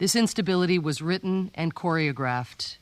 This instability was written and choreographed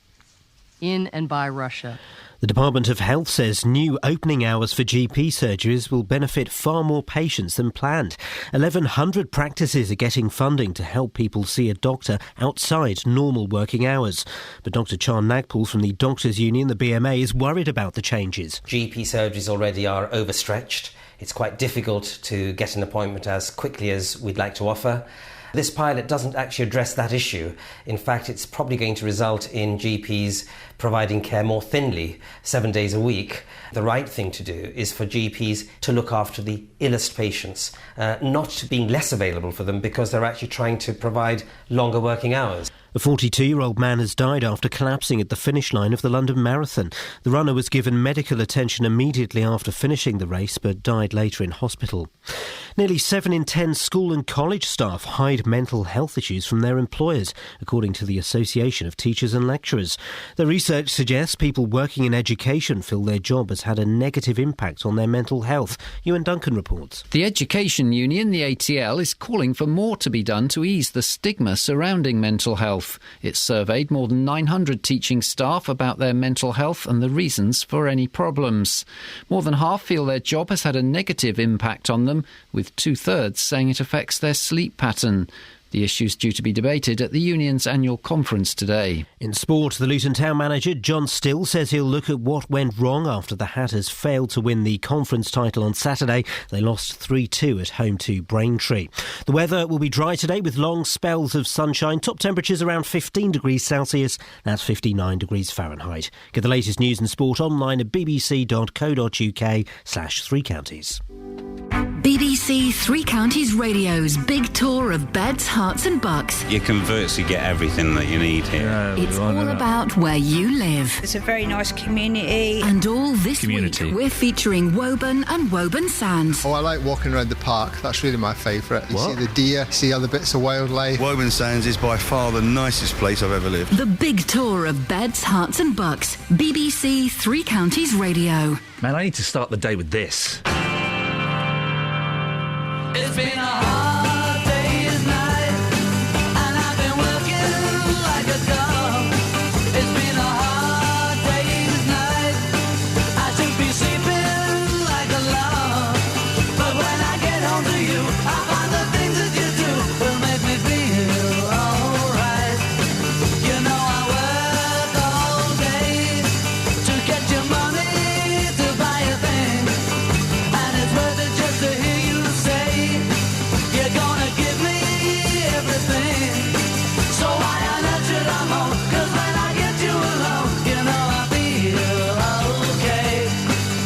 in and by Russia. The Department of Health says new opening hours for GP surgeries will benefit far more patients than planned. 1,100 practices are getting funding to help people see a doctor outside normal working hours. But Dr Chan Nagpal from the Doctors' Union, the BMA, is worried about the changes. GP surgeries already are overstretched. It's quite difficult to get an appointment as quickly as we'd like to offer. This pilot doesn't actually address that issue. In fact, it's probably going to result in GPs providing care more thinly, 7 days a week. The right thing to do is for GPs to look after the illest patients, not being less available for them because they're actually trying to provide longer working hours. A 42-year-old man has died after collapsing at the finish line of the London Marathon. The runner was given medical attention immediately after finishing the race but died later in hospital. Nearly 7 in 10 school and college staff hide mental health issues from their employers, according to the Association of Teachers and Lecturers. The research suggests people working in education feel their job has had a negative impact on their mental health. Iain Duncan reports. The Education Union, the ATL, is calling for more to be done to ease the stigma surrounding mental health. It surveyed more than 900 teaching staff about their mental health and the reasons for any problems. More than half feel their job has had a negative impact on them, with 2/3 saying it affects their sleep pattern. The issue is due to be debated at the union's annual conference today. In sport, the Luton Town manager John Still says he'll look at what went wrong after the Hatters failed to win the conference title on Saturday. They lost 3-2 at home to Braintree. The weather will be dry today with long spells of sunshine. Top temperatures around 15 degrees Celsius. That's 59 degrees Fahrenheit. Get the latest news and sport online at bbc.co.uk/Three Counties. BBC Three Counties Radio's big tour of beds, hearts and bucks. You can virtually get everything that you need here. It's all about where you live. It's a very nice community. And all this week we're featuring Woburn and Woburn Sands. Oh, I like walking around the park. That's really my favourite. You see the deer, see other bits of wildlife. Woburn Sands is by far the nicest place I've ever lived. The big tour of beds, hearts and bucks. BBC Three Counties Radio. Man, I need to start the day with this. It's been a hard day's night, and I've been working like a dog. It's been a hard day's night, I should be sleeping like a log. But when I get home to you, I find the things that you do will make me feel alright. You know I work all day to get your money to buy a thing, and it's worth it just to hear you say you're gonna give me everything. So why on earth should I moan? 'Cause when I get you alone, you know I feel okay.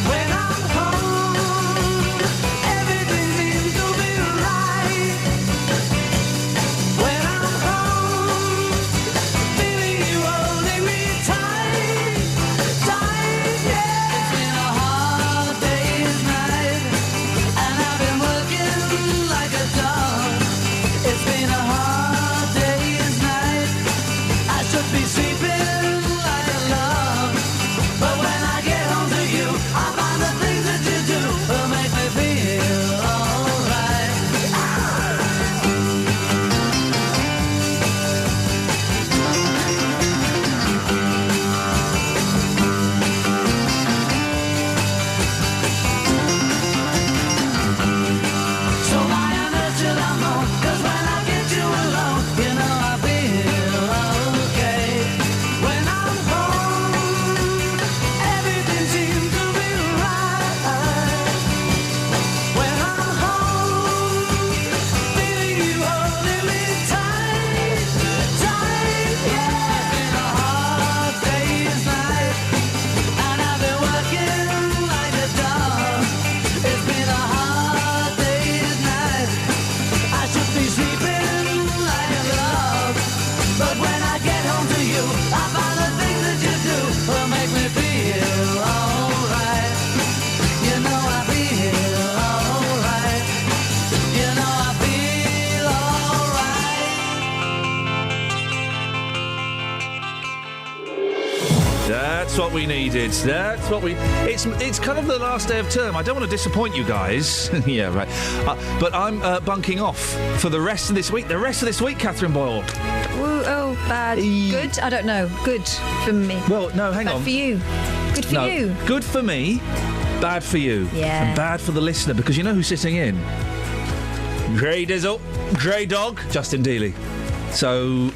When I'm home, everything seems to be right. When I'm home, feeling you holding me tight, tight, yeah. It's been a hard day's night, and I've been working like a dog. It's been a hard day's night, I should be sleeping like a log. But when I get home to you, I find the things that you do will make me feel alright. So why on earth should I moan? 'Cause when I get you alone, you know I feel okay. When I'm home, everything seems to be right. When I'm home, feeling you holding me tight, tight, yeah. It's been a hard day's night, and I've been working like a dog. It's been a hard day's night, I should be sleeping like a log. But when I get home to you, I find the things that you do will make me feel alright. You know I feel alright. You know I feel alright. That's what we needed. That's what we... It's kind of the last day of term. I don't want to disappoint you guys. Yeah, right. But I'm bunking off for the rest of this week. The rest of this week, Catherine Boyle. Woo! bad, good? I don't know. Good for me. Well, no, hang on. Bad for you. Good for you. Good for me, bad for you. Yeah. And bad for the listener, because you know who's sitting in? Grey Dizzle, Grey Dog, Justin Dealey. So,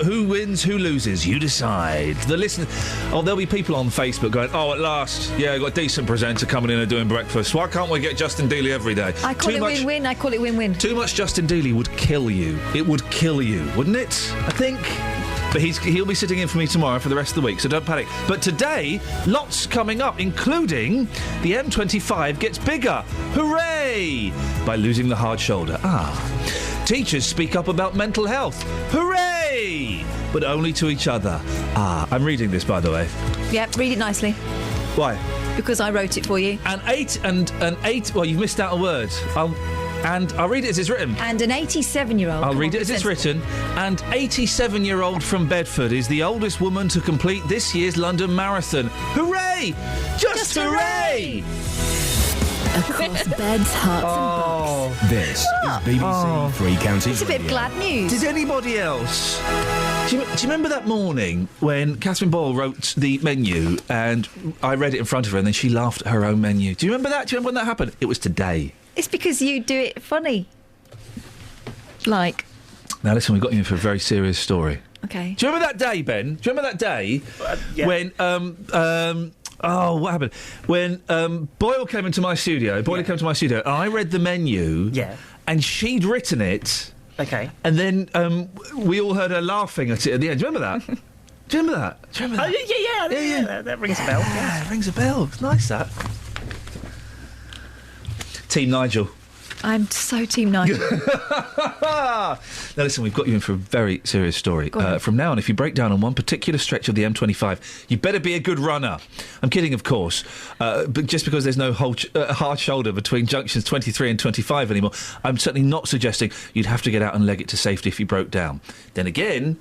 who wins, who loses? You decide. The listener... Oh, there'll be people on Facebook going, at last, got a decent presenter coming in and doing breakfast. Why can't we get Justin Dealey every day? I call it win-win. I call it win-win. Too much Justin Dealey would kill you. It would kill you, wouldn't it? I think... But he'll be sitting in for me tomorrow for the rest of the week, so don't panic. But today, lots coming up, including the M25 gets bigger. Hooray! By losing the hard shoulder. Teachers speak up about mental health. Hooray! But only to each other. I'm reading this, by the way. Yep, read it nicely. Why? Because I wrote it for you. An eight... Well, you've missed out a word. I'll read it as it's written. And an 87-year-old... I'll read it as it's written. And 87-year-old from Bedford is the oldest woman to complete this year's London Marathon. Hooray! Just hooray! Across beds, hearts and bucks. This is BBC Three Counties It's a bit of glad news. Did anybody else... Do you remember that morning when Catherine Boyle wrote the menu and I read it in front of her and then she laughed at her own menu? Do you remember that? Do you remember when that happened? It was today. It's because you do it funny. Like... Now listen, we've got you in for a very serious story. Okay. Do you remember that day, Ben? Do you remember that day when... what happened? When Boyle came into my studio, came to my studio, and I read the menu, and she'd written it, and then we all heard her laughing at it at the end. Do you remember that? Do you remember that? Do you remember that? Yeah. That rings a bell. Yeah, it rings a bell. It's nice, that. Team Nigel. I'm so Team Nigel. Now, listen, we've got you in for a very serious story. From now on, if you break down on one particular stretch of the M25, you better be a good runner. I'm kidding, of course, but just because there's no hard shoulder between junctions 23 and 25 anymore, I'm certainly not suggesting you'd have to get out and leg it to safety if you broke down. Then again...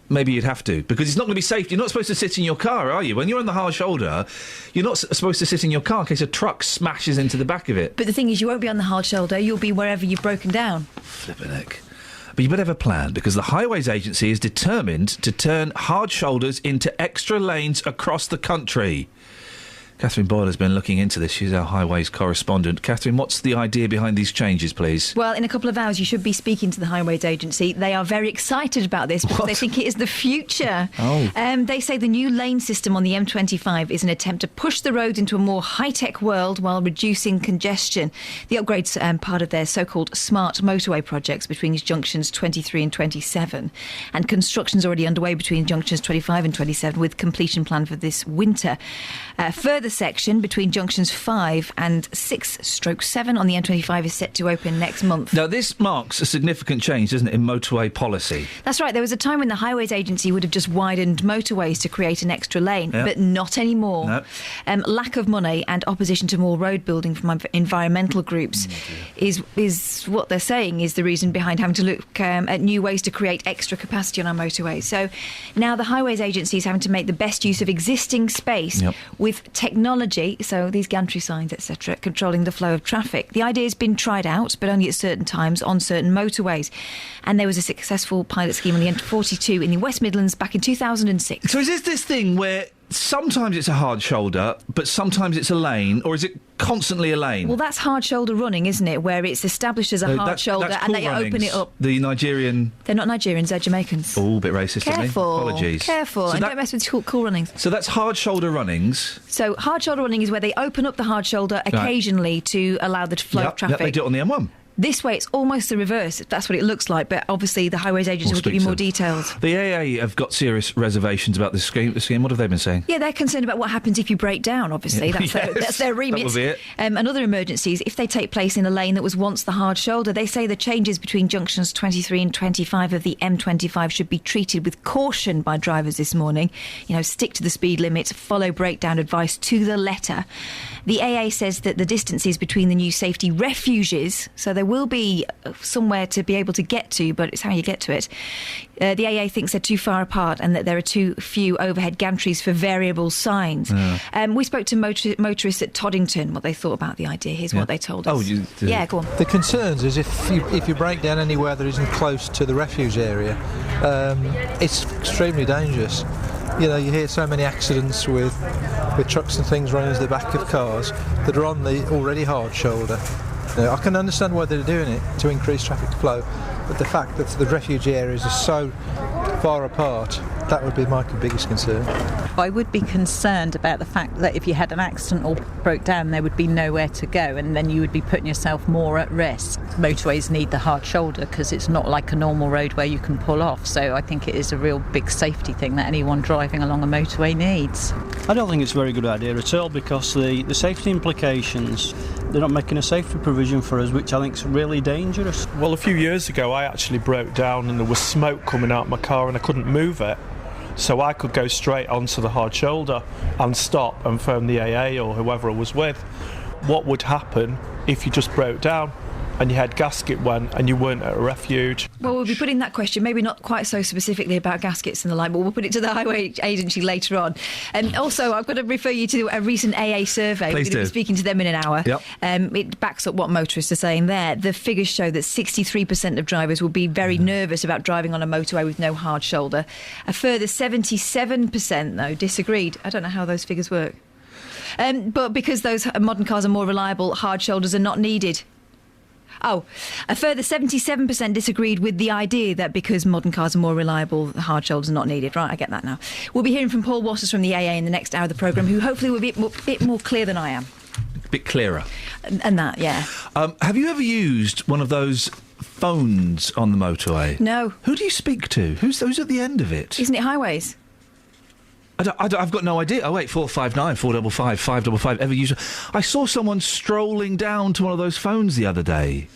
Maybe you'd have to, because it's not going to be safe. You're not supposed to sit in your car, are you? When you're on the hard shoulder, you're not supposed to sit in your car in case a truck smashes into the back of it. But the thing is, you won't be on the hard shoulder. You'll be wherever you've broken down. Flippin' heck. But you better have a plan, because the Highways Agency is determined to turn hard shoulders into extra lanes across the country. Catherine Boyle has been looking into this. She's our highways correspondent. Catherine, what's the idea behind these changes, please? Well, in a couple of hours, you should be speaking to the Highways Agency. They are very excited about this because they think it is the future. They say the new lane system on the M25 is an attempt to push the roads into a more high-tech world while reducing congestion. The upgrade's part of their so-called smart motorway projects between junctions 23 and 27. And construction's already underway between junctions 25 and 27 with completion planned for this winter. Further section between junctions 5 and 6/7 on the M25 is set to open next month. Now, this marks a significant change, doesn't it, in motorway policy? That's right. There was a time when the Highways Agency would have just widened motorways to create an extra lane, but not anymore. No. Lack of money and opposition to more road building from environmental groups is what they're saying is the reason behind having to look at new ways to create extra capacity on our motorways. So now the Highways Agency is having to make the best use of existing space with technology, so these gantry signs, etc., controlling the flow of traffic. The idea has been tried out, but only at certain times on certain motorways. And there was a successful pilot scheme on the M42 in the West Midlands back in 2006. So is this thing where sometimes it's a hard shoulder, but sometimes it's a lane, or is it constantly a lane? Well, that's hard shoulder running, isn't it? Where it's established as a hard shoulder and they open it up. The Nigerian... They're not Nigerians, they're Jamaicans. Oh, a bit racist, isn't he? Apologies. Careful, so and don't mess with cool runnings. So that's hard shoulder runnings. So hard shoulder running is where they open up the hard shoulder occasionally to allow the flow of traffic. They do it on the M1. This way, it's almost the reverse. That's what it looks like, but obviously the Highways Agency will give you more details. The AA have got serious reservations about this scheme. What have they been saying? Yeah, they're concerned about what happens if you break down, obviously. That's their remit. That would be it. And other emergencies, if they take place in a lane that was once the hard shoulder, they say the changes between junctions 23 and 25 of the M25 should be treated with caution by drivers this morning. You know, stick to the speed limit, follow breakdown advice to the letter. The AA says that the distances between the new safety refuges, so they There will be somewhere to be able to get to, but it's how you get to it. The AA thinks they're too far apart and that there are too few overhead gantries for variable signs. We spoke to motorists at Toddington, what they thought about the idea. Here's what they told us. Yeah, go on. The concerns is if you break down anywhere that isn't close to the refuge area, it's extremely dangerous. You know, you hear so many accidents with trucks and things running into the back of cars that are on the already hard shoulder. You know, I can understand why they're doing it, to increase traffic flow, but the fact that the refugee areas are so far apart, that would be my biggest concern. I would be concerned about the fact that if you had an accident or broke down, there would be nowhere to go, and then you would be putting yourself more at risk. Motorways need the hard shoulder because it's not like a normal road where you can pull off, so I think it is a real big safety thing that anyone driving along a motorway needs. I don't think it's a very good idea at all, because the safety implications, they're not making a safety provision for us, which I think is really dangerous. Well, a few years ago I actually broke down and there was smoke coming out of my car and I couldn't move it. So I could go straight onto the hard shoulder and stop and phone the AA or whoever I was with. What would happen if you just broke down and your head gasket went and you weren't at a refuge? Well, we'll be putting that question, maybe not quite so specifically about gaskets and the like, but we'll put it to the Highway Agency later on. And also, I've got to refer you to a recent AA survey. Please We're going to be speaking to them in an hour. Yep. It backs up what motorists are saying there. The figures show that 63% of drivers will be very nervous about driving on a motorway with no hard shoulder. A further 77%, though, disagreed. I don't know how those figures work. But because those modern cars are more reliable, hard shoulders are not needed. Oh, a further 77% disagreed with the idea that because modern cars are more reliable, the hard shoulders are not needed. Right, I get that now. We'll be hearing from Paul Waters from the AA in the next hour of the programme, who hopefully will be a bit more clear than I am. A bit clearer. And that, yeah. Have you ever used one of those phones on the motorway? No. Who do you speak to? Who's at the end of it? Isn't it highways? I've got no idea. 08459 455 555. Ever used? I saw someone strolling down to one of those phones the other day.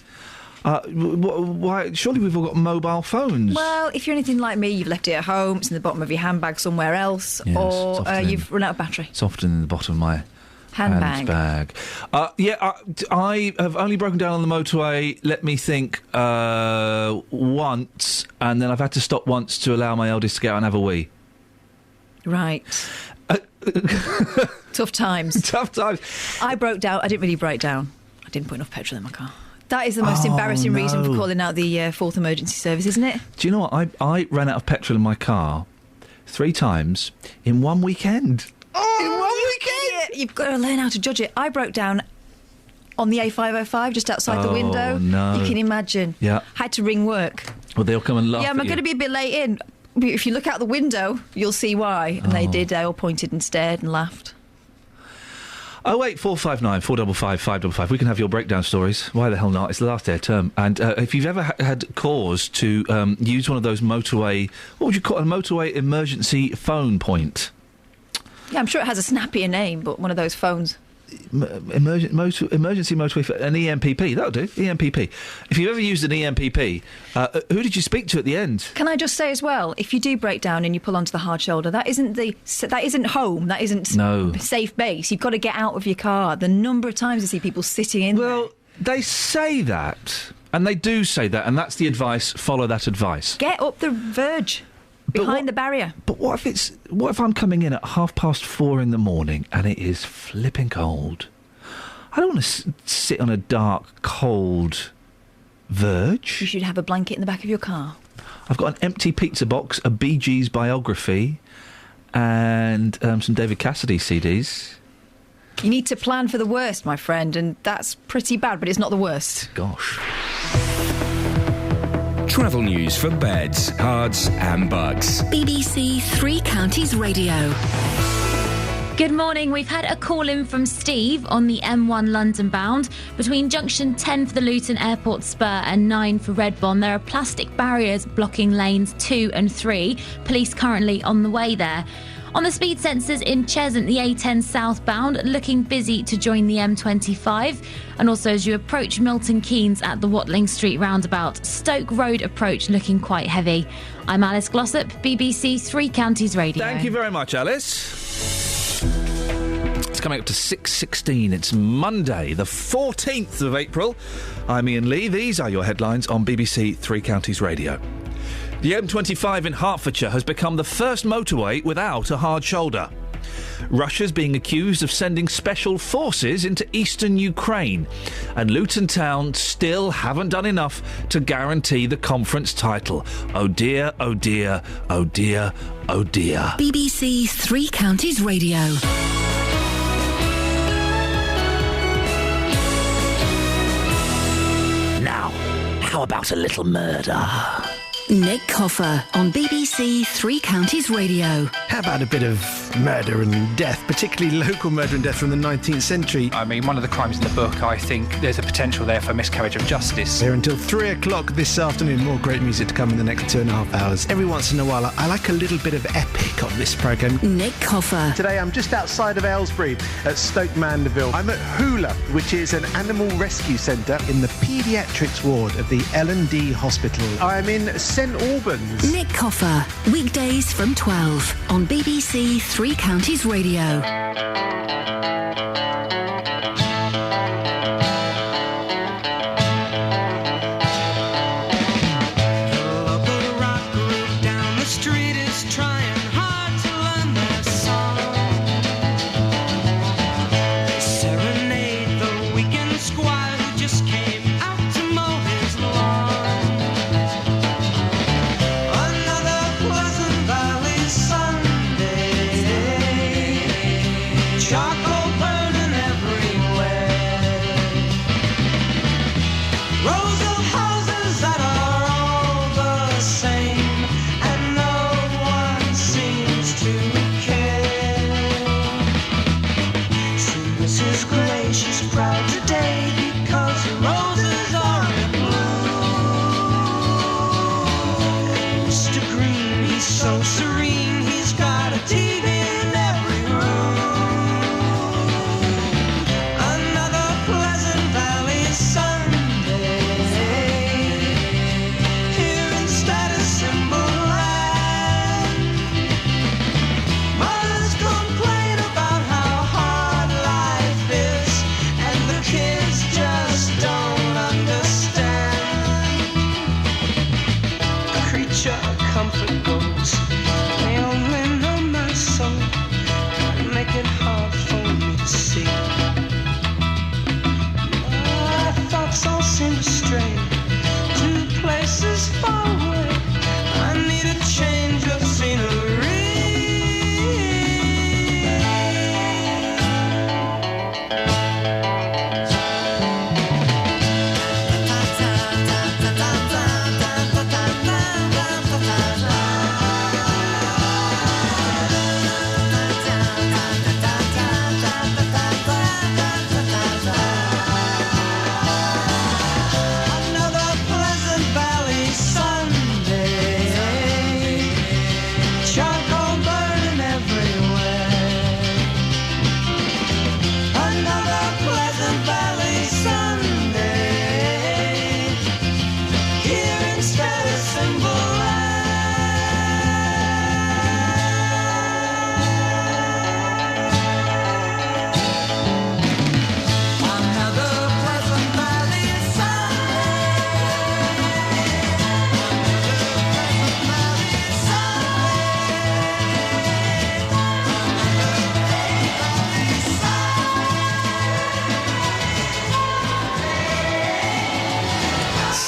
Why? Surely we've all got mobile phones. Well, if you're anything like me, you've left it at home. It's in the bottom of your handbag somewhere else, yes, or you've run out of battery. It's often in the bottom of my handbag. I have only broken down on the motorway, let me think, once, and then I've had to stop once to allow my eldest to get out and have a wee. Right. Tough times. Tough times. I broke down. I didn't really break down. I didn't put enough petrol in my car. That is the most embarrassing reason for calling out the fourth emergency service, isn't it? Do you know what? I ran out of petrol in my car 3 times in one weekend. In one weekend? You've got to learn how to judge it. I broke down on the A505 just outside the window. No. You can imagine. Yeah. Had to ring work. Well, they'll come and laugh Yeah, I'm going to be a bit late in. If you look out the window, you'll see why. And they did. They all pointed and stared and laughed. 08459 455 555. We can have your breakdown stories. Why the hell not? It's the last day of term. And if you've ever had cause to use one of those motorway... What would you call it? A motorway emergency phone point? Yeah, I'm sure it has a snappier name, but one of those phones. Emergency motorway, an EMPP, that'll do. EMPP. If you've ever used an EMPP, who did you speak to at the end? Can I just say as well, if you do break down and you pull onto the hard shoulder, that isn't home, that isn't safe base. You've got to get out of your car. The number of times I see people sitting in there. They say that, and they do say that, and that's the advice. Follow that advice. Get up the verge. Behind the barrier. But what if I'm coming in at 4:30 in the morning and it is flipping cold? I don't want to sit on a dark, cold verge. You should have a blanket in the back of your car. I've got an empty pizza box, a Bee Gees biography, and some David Cassidy CDs. You need to plan for the worst, my friend, and that's pretty bad, but it's not the worst. Gosh. Travel news for beds, cards and bugs. BBC Three Counties Radio. Good morning. We've had a call in from Steve on the M1 London bound. Between junction 10 for the Luton Airport Spur and 9 for Redbond, there are plastic barriers blocking lanes 2 and 3. Police currently on the way there. On the speed sensors in Cheshunt, the A10 southbound, looking busy to join the M25. And also as you approach Milton Keynes at the Watling Street roundabout, Stoke Road approach looking quite heavy. I'm Alice Glossop, BBC Three Counties Radio. Thank you very much, Alice. It's coming up to 6:16. It's Monday, the 14th of April. I'm Iain Lee. These are your headlines on BBC Three Counties Radio. The M25 in Hertfordshire has become the first motorway without a hard shoulder. Russia's being accused of sending special forces into eastern Ukraine. And Luton Town still haven't done enough to guarantee the conference title. Oh dear, oh dear, oh dear, oh dear. BBC Three Counties Radio. Now, how about a little murder? Nick Coffer on BBC Three Counties Radio. How about a bit of murder and death, particularly local murder and death from the 19th century? I mean, one of the crimes in the book, I think there's a potential there for miscarriage of justice. Here until 3 o'clock this afternoon. More great music to come in the next 2.5 hours. Every once in a while, I like a little bit of epic on this programme. Nick Coffer. Today, I'm just outside of Aylesbury at Stoke Mandeville. I'm at Hula, which is an animal rescue centre in the paediatrics ward of the L&D Hospital. I'm in St Albans. Nick Coffer, weekdays from 12 on BBC Three Counties Radio.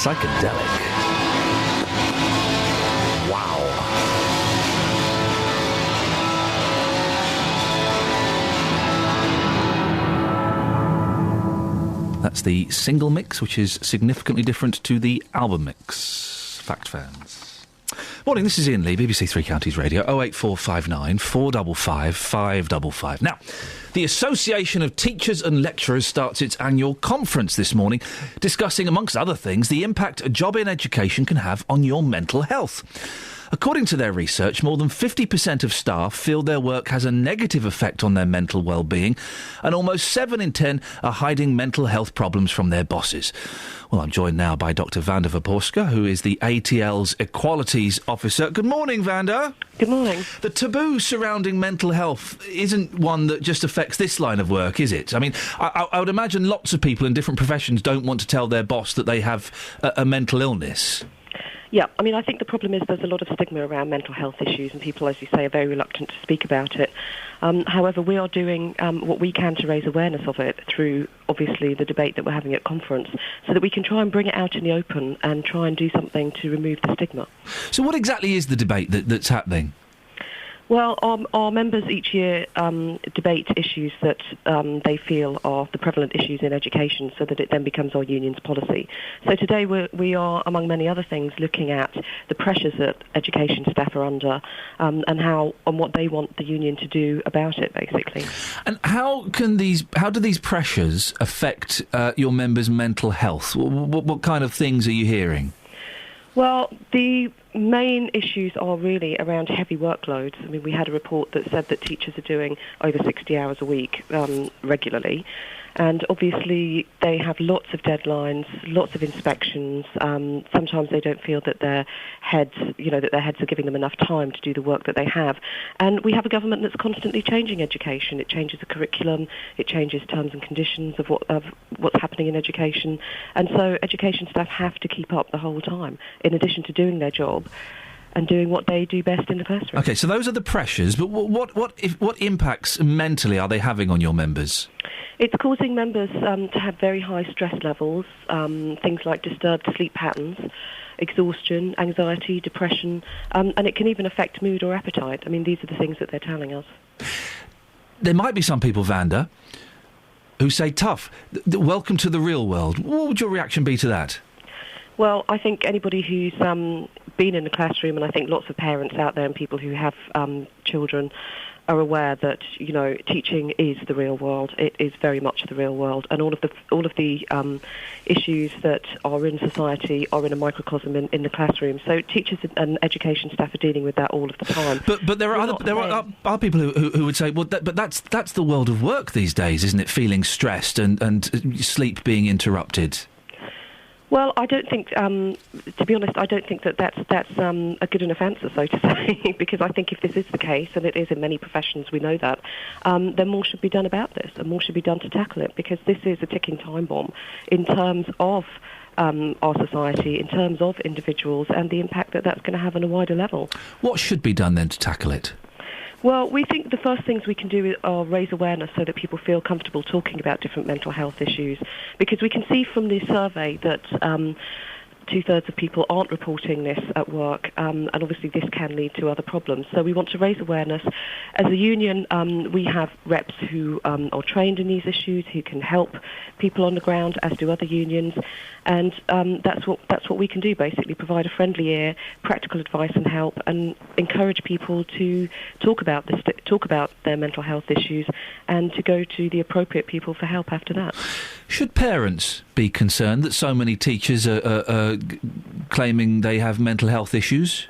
Psychedelic. Wow. That's the single mix, which is significantly different to the album mix. Fact fans. Morning, this is Iain Lee, BBC Three Counties Radio, 08459 455 555. Now, the Association of Teachers and Lecturers starts its annual conference this morning, discussing, amongst other things, the impact a job in education can have on your mental health. According to their research, more than 50% of staff feel their work has a negative effect on their mental well-being, and almost 7 in 10 are hiding mental health problems from their bosses. Well, I'm joined now by Dr. Wanda Verporska, who is the ATL's Equalities Officer. Good morning, Wanda. Good morning. The taboo surrounding mental health isn't one that just affects this line of work, is it? I mean, I would imagine lots of people in different professions don't want to tell their boss that they have a mental illness. Yeah, I mean, I think the problem is there's a lot of stigma around mental health issues, and people, as you say, are very reluctant to speak about it. However, we are doing what we can to raise awareness of it through, obviously, the debate that we're having at conference, so that we can try and bring it out in the open and try and do something to remove the stigma. So what exactly is the debate that's happening? Well, our members each year debate issues that they feel are the prevalent issues in education, so that it then becomes our union's policy. So today we are, among many other things, looking at the pressures that education staff are under and what they want the union to do about it, basically. And how do these pressures affect your members' mental health? What kind of things are you hearing? Well, the main issues are really around heavy workloads. I mean, we had a report that said that teachers are doing over 60 hours a week regularly. And obviously they have lots of deadlines, lots of inspections. Sometimes they don't feel that their heads are giving them enough time to do the work that they have. And we have a government that's constantly changing education. It changes the curriculum, it changes terms and conditions of what's happening in education. And so education staff have to keep up the whole time, in addition to doing their job and doing what they do best in the classroom. OK, so those are the pressures, but what impacts mentally are they having on your members? It's causing members to have very high stress levels, things like disturbed sleep patterns, exhaustion, anxiety, depression, and it can even affect mood or appetite. I mean, these are the things that they're telling us. There might be some people, Wanda, who say, tough, welcome to the real world. What would your reaction be to that? Well, I think anybody who's been in the classroom, and I think lots of parents out there and people who have children are aware that, you know, teaching is the real world. It is very much the real world, and all of the issues that are in society are in a microcosm in the classroom. So teachers and education staff are dealing with that all of the time. But there are people who would say, well, that's the world of work these days, isn't it? Feeling stressed and sleep being interrupted. Well, I don't think, to be honest, I don't think that's a good enough answer, so to say, because I think if this is the case, and it is in many professions, we know that, then more should be done about this, and more should be done to tackle it, because this is a ticking time bomb in terms of our society, in terms of individuals, and the impact that that's going to have on a wider level. What should be done then to tackle it? Well, we think the first things we can do are raise awareness so that people feel comfortable talking about different mental health issues, because we can see from the survey that two-thirds of people aren't reporting this at work, and obviously this can lead to other problems. So we want to raise awareness. As a union, we have reps who are trained in these issues, who can help people on the ground, as do other unions, and that's what we can do, basically, provide a friendly ear, practical advice and help, and encourage people to talk about their mental health issues, and to go to the appropriate people for help after that. Should parents be concerned that so many teachers are claiming they have mental health issues?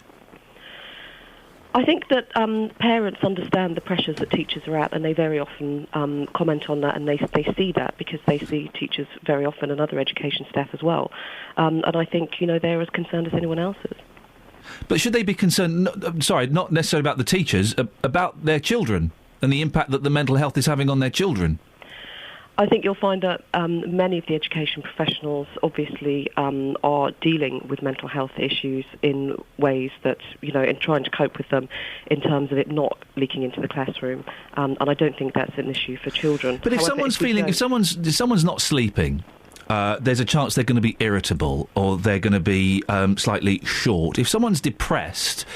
I think that parents understand the pressures that teachers are at, and they very often comment on that, and they see that because they see teachers very often and other education staff as well. And I think, you know, they're as concerned as anyone else is. But should they be concerned, not necessarily about the teachers, about their children and the impact that the mental health is having on their children? I think you'll find that many of the education professionals obviously are dealing with mental health issues in ways that, you know, in trying to cope with them in terms of it not leaking into the classroom. And I don't think that's an issue for children. But if someone's not sleeping, there's a chance they're going to be irritable or they're going to be slightly short. If someone's depressed,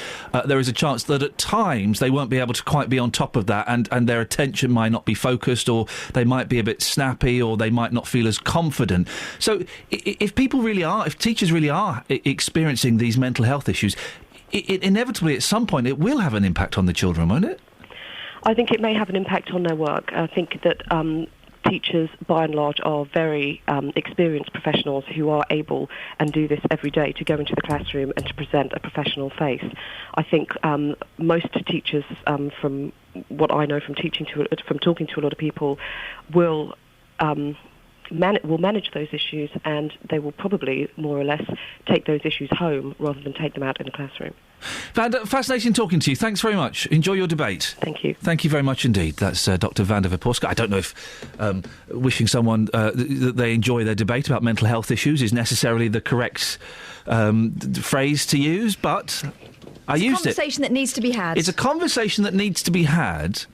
there is a chance that at times they won't be able to quite be on top of that, and their attention might not be focused, or they might be a bit snappy, or they might not feel as confident. So if teachers really are experiencing these mental health issues, it inevitably at some point it will have an impact on the children, won't it? I think it may have an impact on their work. I think that teachers, by and large, are very experienced professionals who are able and do this every day to go into the classroom and to present a professional face. I think most teachers, from what I know from talking to a lot of people, will manage those issues, and they will probably more or less take those issues home rather than take them out in the classroom. Vanda, fascinating talking to you. Thanks very much. Enjoy your debate. Thank you. Thank you very much indeed. That's Dr. Vanda Viporska. I don't know if wishing someone that they enjoy their debate about mental health issues is necessarily the correct phrase to use, but I used it. It's a conversation that needs to be had. It's a conversation that needs to be had.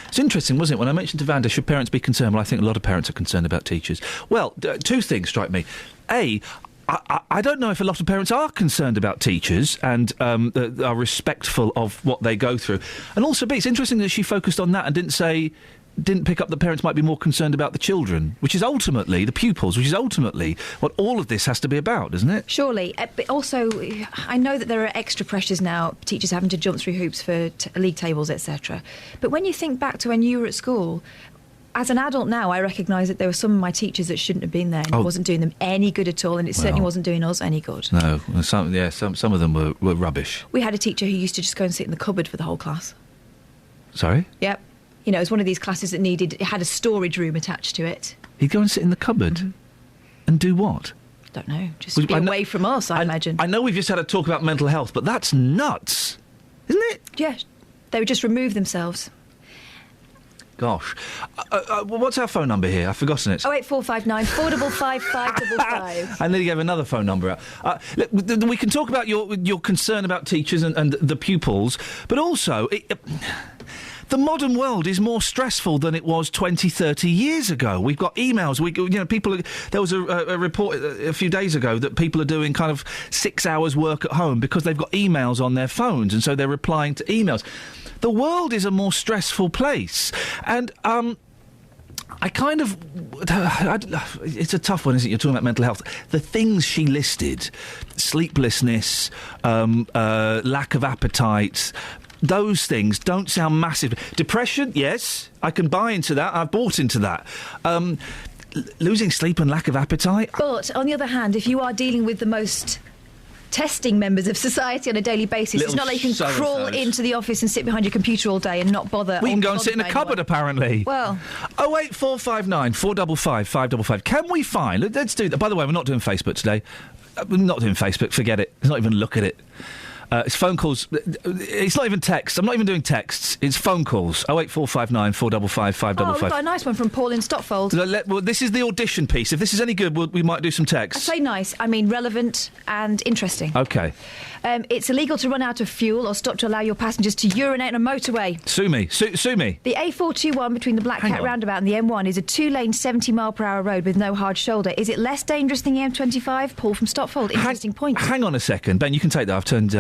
It's interesting, wasn't it, when I mentioned to Vanda, should parents be concerned? Well, I think a lot of parents are concerned about teachers. Well, two things strike me. A, I don't know if a lot of parents are concerned about teachers and are respectful of what they go through. And also, B, it's interesting that she focused on that and didn't pick up that parents might be more concerned about the children, which is ultimately, the pupils, which is ultimately what all of this has to be about, isn't it? Surely. But also, I know that there are extra pressures now, teachers having to jump through hoops for league tables, etc. But when you think back to when you were at school, as an adult now, I recognise that there were some of my teachers that shouldn't have been there, and it wasn't doing them any good at all, and it certainly wasn't doing us any good. No, some of them were rubbish. We had a teacher who used to just go and sit in the cupboard for the whole class. Sorry? Yep. You know, it was one of these classes that it had a storage room attached to it. He'd go and sit in the cupboard and do what? Don't know. Just be away from us, I imagine. I know we've just had a talk about mental health, but that's nuts, isn't it? Yeah. They would just remove themselves. Gosh. What's our phone number here? I've forgotten it. 08459 455 555. I nearly gave another phone number out. We can talk about your concern about teachers and the pupils, but also... the modern world is more stressful than it was 20, 30 years ago. We've got emails. There was a report a few days ago that people are doing kind of 6 hours work at home because they've got emails on their phones, and so they're replying to emails. The world is a more stressful place, and it's a tough one, isn't it? You're talking about mental health. The things she listed: sleeplessness, lack of appetite. Those things don't sound massive. Depression, yes, I can buy into that. I've bought into that. Losing sleep and lack of appetite. But on the other hand, if you are dealing with the most testing members of society on a daily basis, it's not like you can crawl into the office and sit behind your computer all day and not bother. We can go and sit in a cupboard, apparently. Well, 08459 455 555. Can we find? Let's do that. By the way, we're not doing Facebook today. We're not doing Facebook. Forget it. Let's not even look at it. It's phone calls. It's not even text. I'm not even doing texts. It's phone calls. 08459 455 555. Oh, we've got a nice one from Paul in Stotfold. Well, this is the audition piece. If this is any good, we might do some text. I say nice. I mean relevant and interesting. OK. It's illegal to run out of fuel or stop to allow your passengers to urinate on a motorway. Sue me. Sue me. The A421 between the Black Cat roundabout and the M1 is a 2-lane 70-mile-per-hour road with no hard shoulder. Is it less dangerous than the M25? Paul from Stotfold. Interesting point. Hang on a second. Ben, you can take that. I've turned...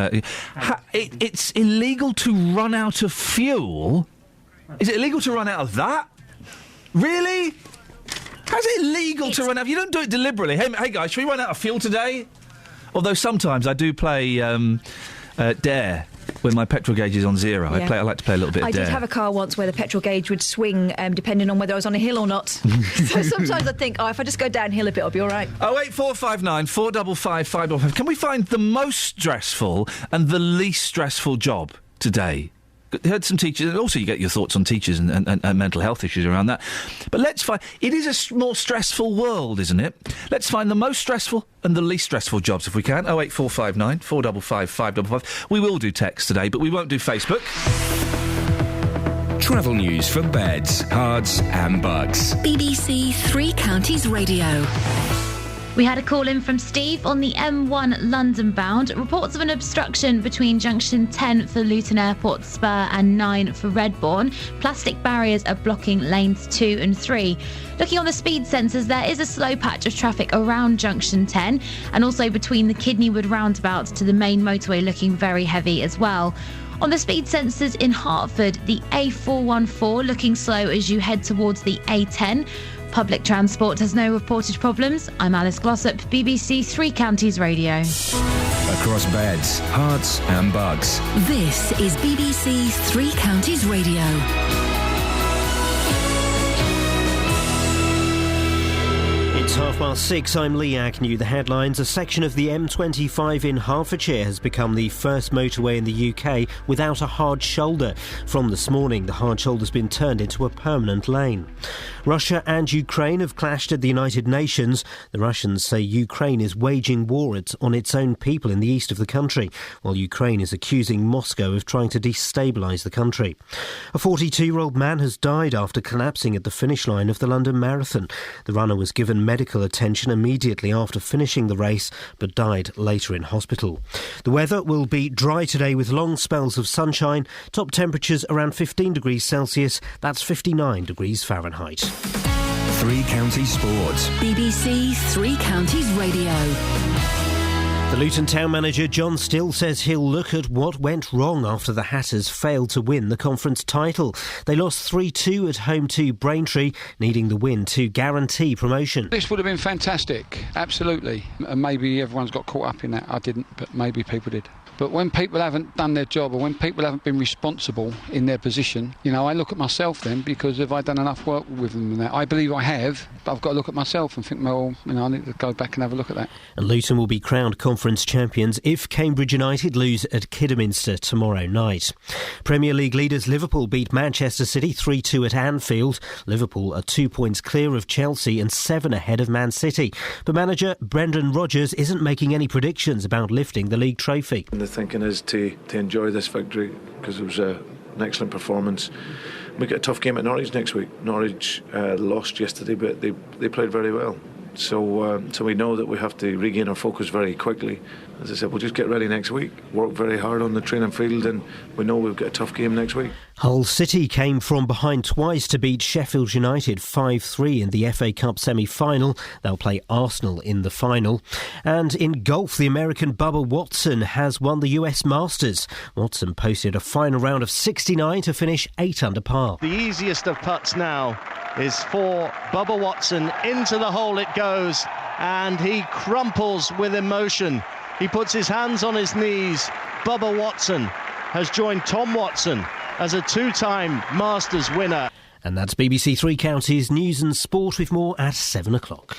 it's illegal to run out of fuel? Is it illegal to run out of that? Really? How's it illegal to run out? You don't do it deliberately. Hey guys, should we run out of fuel today? Although sometimes I do play Dare when my petrol gauge is on zero. Yeah. I like to play a little bit of Dare. I did have a car once where the petrol gauge would swing depending on whether I was on a hill or not. So sometimes I think, if I just go downhill a bit, I'll be all right. 08459 455 555. Can we find the most stressful and the least stressful job today? I heard some teachers, and also you get your thoughts on teachers and mental health issues around that. But let's find... It is a more stressful world, isn't it? Let's find the most stressful and the least stressful jobs, if we can. 08459 455 555. We will do text today, but we won't do Facebook. Travel news for beds, cards and bugs. BBC Three Counties Radio. We had a call in from Steve on the M1 London bound. Reports of an obstruction between junction 10 for Luton Airport Spur and 9 for Redbourne. Plastic barriers are blocking lanes 2 and 3. Looking on the speed sensors, there is a slow patch of traffic around junction 10 and also between the Kidneywood roundabout to the main motorway, looking very heavy as well. On the speed sensors in Hertford, the A414 looking slow as you head towards the A10. Public transport has no reported problems. I'm Alice Glossop, BBC Three Counties Radio. Across beds, hearts and bugs. This is BBC Three Counties Radio. 6:30, I'm Lee Agnew. The headlines: a section of the M25 in Hertfordshire has become the first motorway in the UK without a hard shoulder. From this morning, the hard shoulder's been turned into a permanent lane. Russia and Ukraine have clashed at the United Nations. The Russians say Ukraine is waging war on its own people in the east of the country, while Ukraine is accusing Moscow of trying to destabilise the country. A 42-year-old man has died after collapsing at the finish line of the London Marathon. The runner was given medical attention immediately after finishing the race, but died later in hospital. The weather will be dry today with long spells of sunshine. Top temperatures around 15 degrees Celsius. That's 59 degrees Fahrenheit. Three Counties Sports. BBC Three Counties Radio. The Luton town manager John Still says he'll look at what went wrong after the Hatters failed to win the conference title. They lost 3-2 at home to Braintree, needing the win to guarantee promotion. This would have been fantastic, absolutely. And maybe everyone's got caught up in that. I didn't, but maybe people did. But when people haven't done their job, or when people haven't been responsible in their position, I look at myself then, because have I done enough work with them in that? I believe I have, but I've got to look at myself and think, well, I need to go back and have a look at that. And Luton will be crowned conference champions if Cambridge United lose at Kidderminster tomorrow night. Premier League leaders Liverpool beat Manchester City 3-2 at Anfield. Liverpool are 2 points clear of Chelsea and 7 ahead of Man City. But manager Brendan Rodgers isn't making any predictions about lifting the league trophy. The thinking is to enjoy this victory, because it was an excellent performance. We get a tough game at Norwich next week. Norwich lost yesterday, but they played very well. So we know that we have to regain our focus very quickly. As I said, we'll just get ready next week, work very hard on the training field, and we know we've got a tough game next week. Hull City came from behind twice to beat Sheffield United 5-3 in the FA Cup semi-final. They'll play Arsenal in the final. And in golf, the American Bubba Watson has won the US Masters. Watson posted a final round of 69 to finish 8 under par. The easiest of putts now is for Bubba Watson. Into the hole it goes, and he crumples with emotion. He puts his hands on his knees. Bubba Watson has joined Tom Watson as a two-time Masters winner. And that's BBC Three Counties News and Sport, with more at 7 o'clock.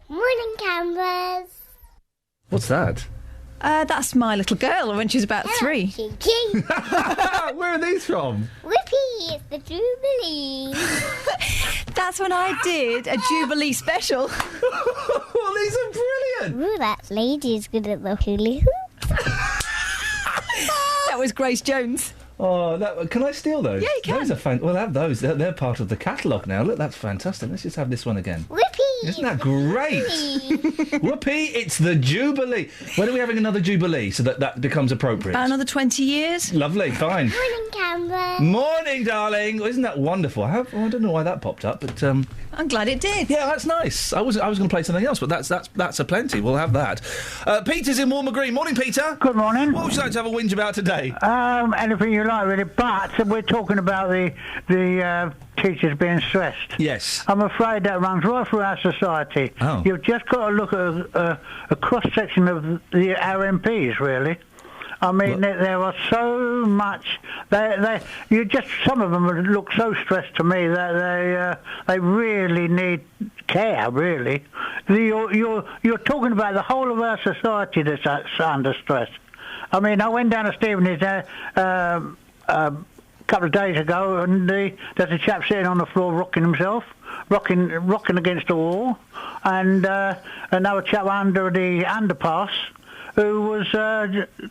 Morning, cameras. What's that? That's my little girl when she was about 3. Kiki. Where are these from? Whippy, it's the Jubilee. That's when I did a Jubilee special. Well, these are brilliant. Ooh, that lady's good at the hula hoop. That was Grace Jones. Oh, can I steal those? Yeah, you can. Those are we'll have those. They're part of the catalogue now. Look, that's fantastic. Let's just have this one again. Whippy! Isn't that great? Whoopee, it's the Jubilee. When are we having another Jubilee so that becomes appropriate? About another 20 years. Lovely, fine. Morning, Canberra. Morning, darling. Isn't that wonderful? I don't know why that popped up, but... I'm glad it did. Yeah, that's nice. I was going to play something else, but that's a plenty. We'll have that. Peter's in Walmer Green. Morning, Peter. Good morning. What would you like to have a whinge about today? Anything you like, really. But we're talking about the teachers being stressed. Yes. I'm afraid that runs right through our society. Oh. You've just got to look at a cross-section of our MPs, really. I mean, there are so much. Some of them look so stressed to me that they really need care. Really, you're talking about the whole of our society that's under stress. I mean, I went down to Stevenage a couple of days ago, and there's a chap sitting on the floor rocking himself, rocking against the wall, and another chap under the underpass who was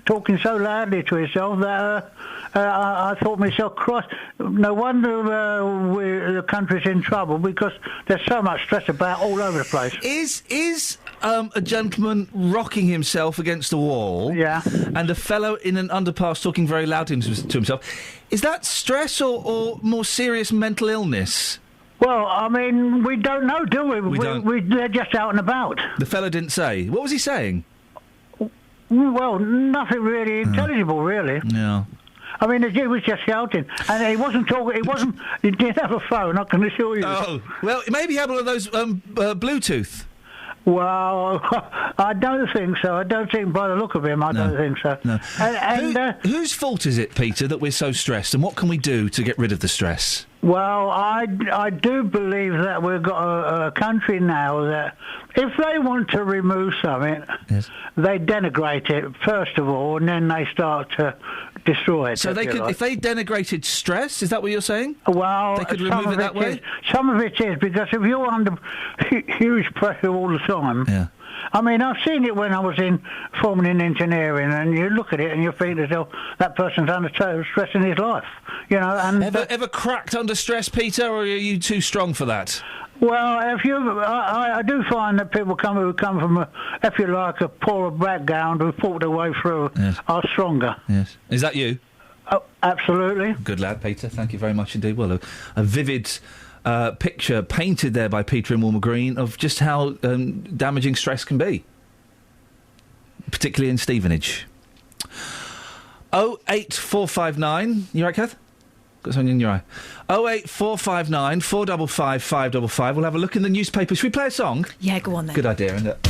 talking so loudly to himself that I thought myself, Christ, no wonder the country's in trouble, because there's so much stress about all over the place. Is a gentleman rocking himself against the wall, yeah, and a fellow in an underpass talking very loud to himself, is that stress or more serious mental illness? Well, I mean, we don't know, do we? We don't. They're just out and about. The fellow didn't say. What was he saying? Well, nothing really intelligible, really. Yeah. I mean, he was just shouting, and he wasn't talking. He didn't have a phone, I can assure you. Oh, well, maybe he had one of those Bluetooth. Well, I don't think so. I don't think, by the look of him, I don't think so. No. And whose fault is it, Peter, that we're so stressed, and what can we do to get rid of the stress? Well, I do believe that we've got a country now that if they want to remove something, they denigrate it first of all, and then they start to destroy it. So they could, if they denigrated stress, is that what you're saying? Well, they could remove it that way. Some of it is, because if you're under huge pressure all the time. Yeah. I mean, I've seen it when I was forming in engineering, and you look at it and you think that person's under total stress in his life, you know. And ever cracked under stress, Peter, or are you too strong for that? Well, I do find that people who come from if you like, a poorer background who fought their way through are stronger. Yes. Is that you? Oh, absolutely. Good lad, Peter. Thank you very much indeed. Well, a vivid picture painted there by Peter in Walmer Green of just how damaging stress can be, particularly in Stevenage. 08459. You right, Kath? Got something in your eye. 08459 455 555. We'll have a look in the newspaper. Should we play a song? Yeah, go on then. Good idea, isn't it?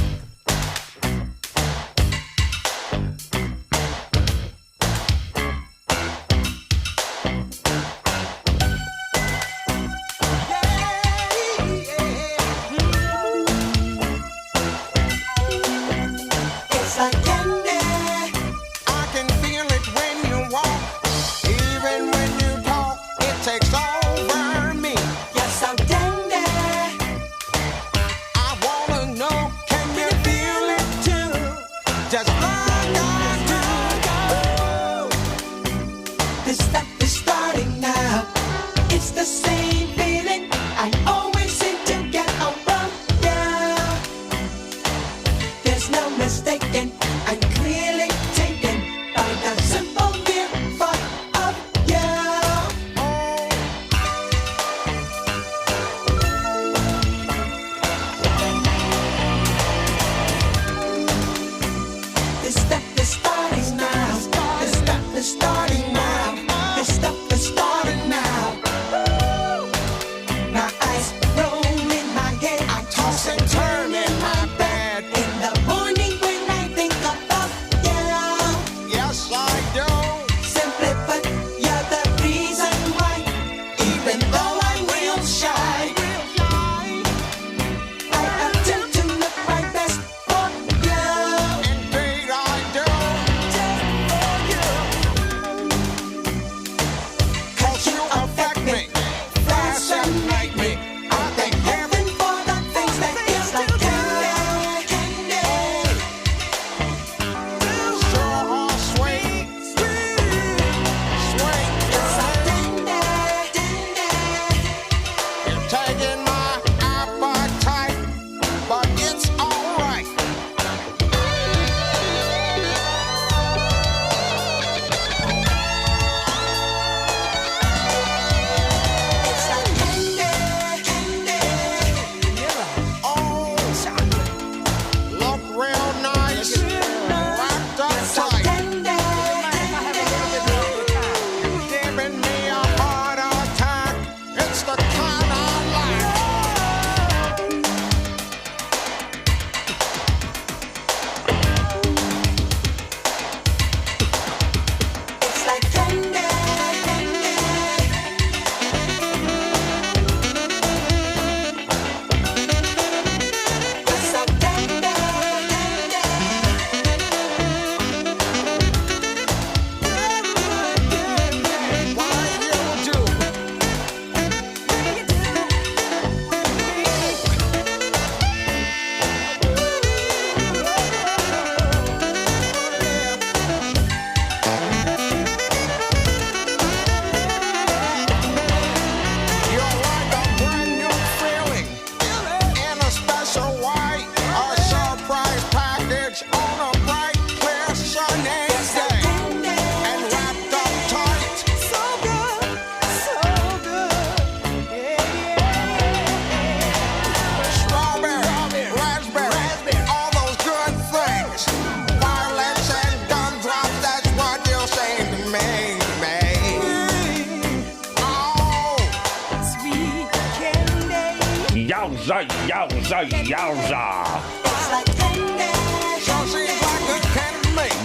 Yowza, yowza.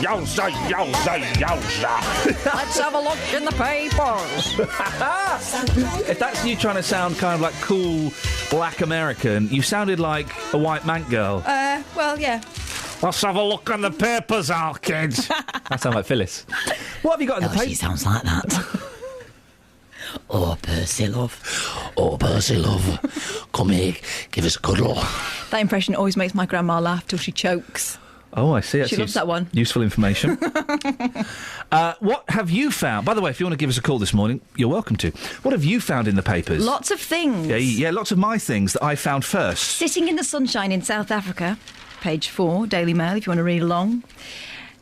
Yowza, yowza, yowza. Let's have a look in the papers. If that's you trying to sound kind of like cool black American, you sounded like a white man girl. Well, yeah. Let's have a look in the papers, our kids. That sounds like Phyllis. What have you got in the papers? She sounds like that. Oh, Percy, love. Oh, Percy, love. Come here, give us a cuddle. That impression always makes my grandma laugh till she chokes. Oh, I see. That's She loves that one. Useful information. What have you found? By the way, if you want to give us a call this morning, you're welcome to. What have you found in the papers? Lots of things. Yeah, lots of my things that I found first. Sitting in the sunshine in South Africa, page 4, Daily Mail, if you want to read along.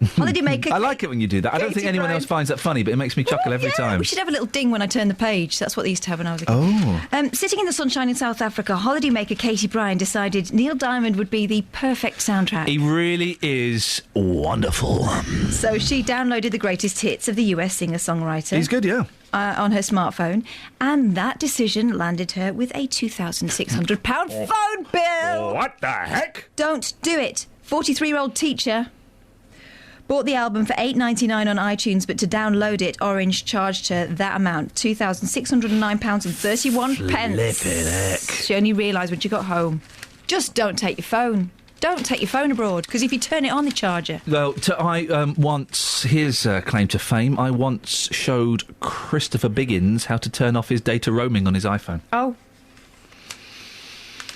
Holidaymaker. I like it when you do that. I don't think anyone else finds that funny, but it makes me chuckle every time. We should have a little ding when I turn the page. That's what they used to have when I was a kid. Oh. Sitting in the sunshine in South Africa, holidaymaker Katie Bryan decided Neil Diamond would be the perfect soundtrack. He really is wonderful. So she downloaded the greatest hits of the US singer-songwriter. He's good, yeah. On her smartphone, and that decision landed her with a £2,600 phone bill. What the heck? Don't do it. 43-year-old teacher bought the album for $8.99 on iTunes, but to download it, Orange charged her that amount, £2,609.31. Flippin' heck. She only realised when she got home. Just don't take your phone. Don't take your phone abroad, because if you turn it on, they charge you. Well, here's claim to fame. I once showed Christopher Biggins how to turn off his data roaming on his iPhone. Oh.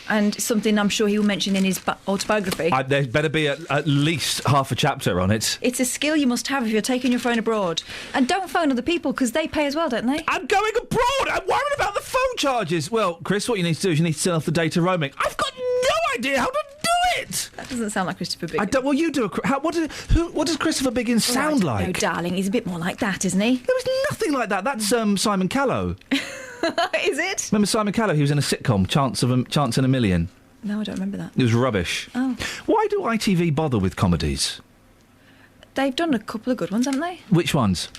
And something I'm sure he will mention in his autobiography. There better be at least half a chapter on it. It's a skill you must have if you're taking your phone abroad. And don't phone other people, because they pay as well, don't they? I'm going abroad! I'm worried about the phone charges! Well, Chris, what you need to do is you need to turn off the data roaming. I've got no idea how to do it! That doesn't sound like Christopher Biggins. Well, you do. What does Christopher Biggins sound like? No, darling, he's a bit more like that, isn't he? There was nothing like that. That's Simon Callow. Is it? Remember Simon Callow? He was in a sitcom, Chance in a Million. No, I don't remember that. It was rubbish. Oh. Why do ITV bother with comedies? They've done a couple of good ones, haven't they? Which ones?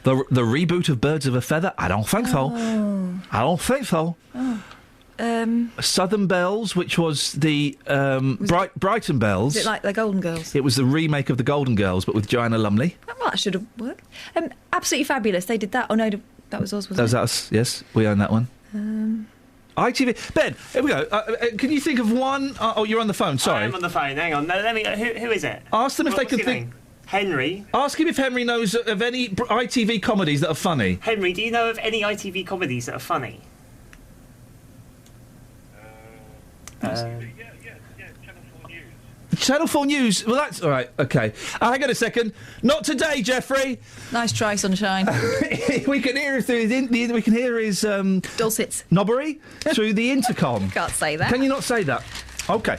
The reboot of Birds of a Feather? I don't think so. I don't think so. Oh. Southern Bells, which was the Brighton Bells. Is it like the Golden Girls? It was the remake of the Golden Girls, but with Joanna Lumley. Well, that should have worked. Absolutely Fabulous. They did that. Oh, no, that was us, wasn't it? That was us, yes. We own that one. ITV. Ben, here we go. Can you think of one? Oh, you're on the phone, sorry. I am on the phone, hang on. No, let me. Who is it? Ask them if they can think. Name? Henry. Ask him if Henry knows of any ITV comedies that are funny. Henry, do you know of any ITV comedies that are funny? Channel 4 News. Well, that's all right. Okay. Hang on a second. Not today, Jeffrey. Nice try, sunshine. We can hear we can hear his dulcets knobbery through the intercom. Can't say that. Can you not say that? Okay.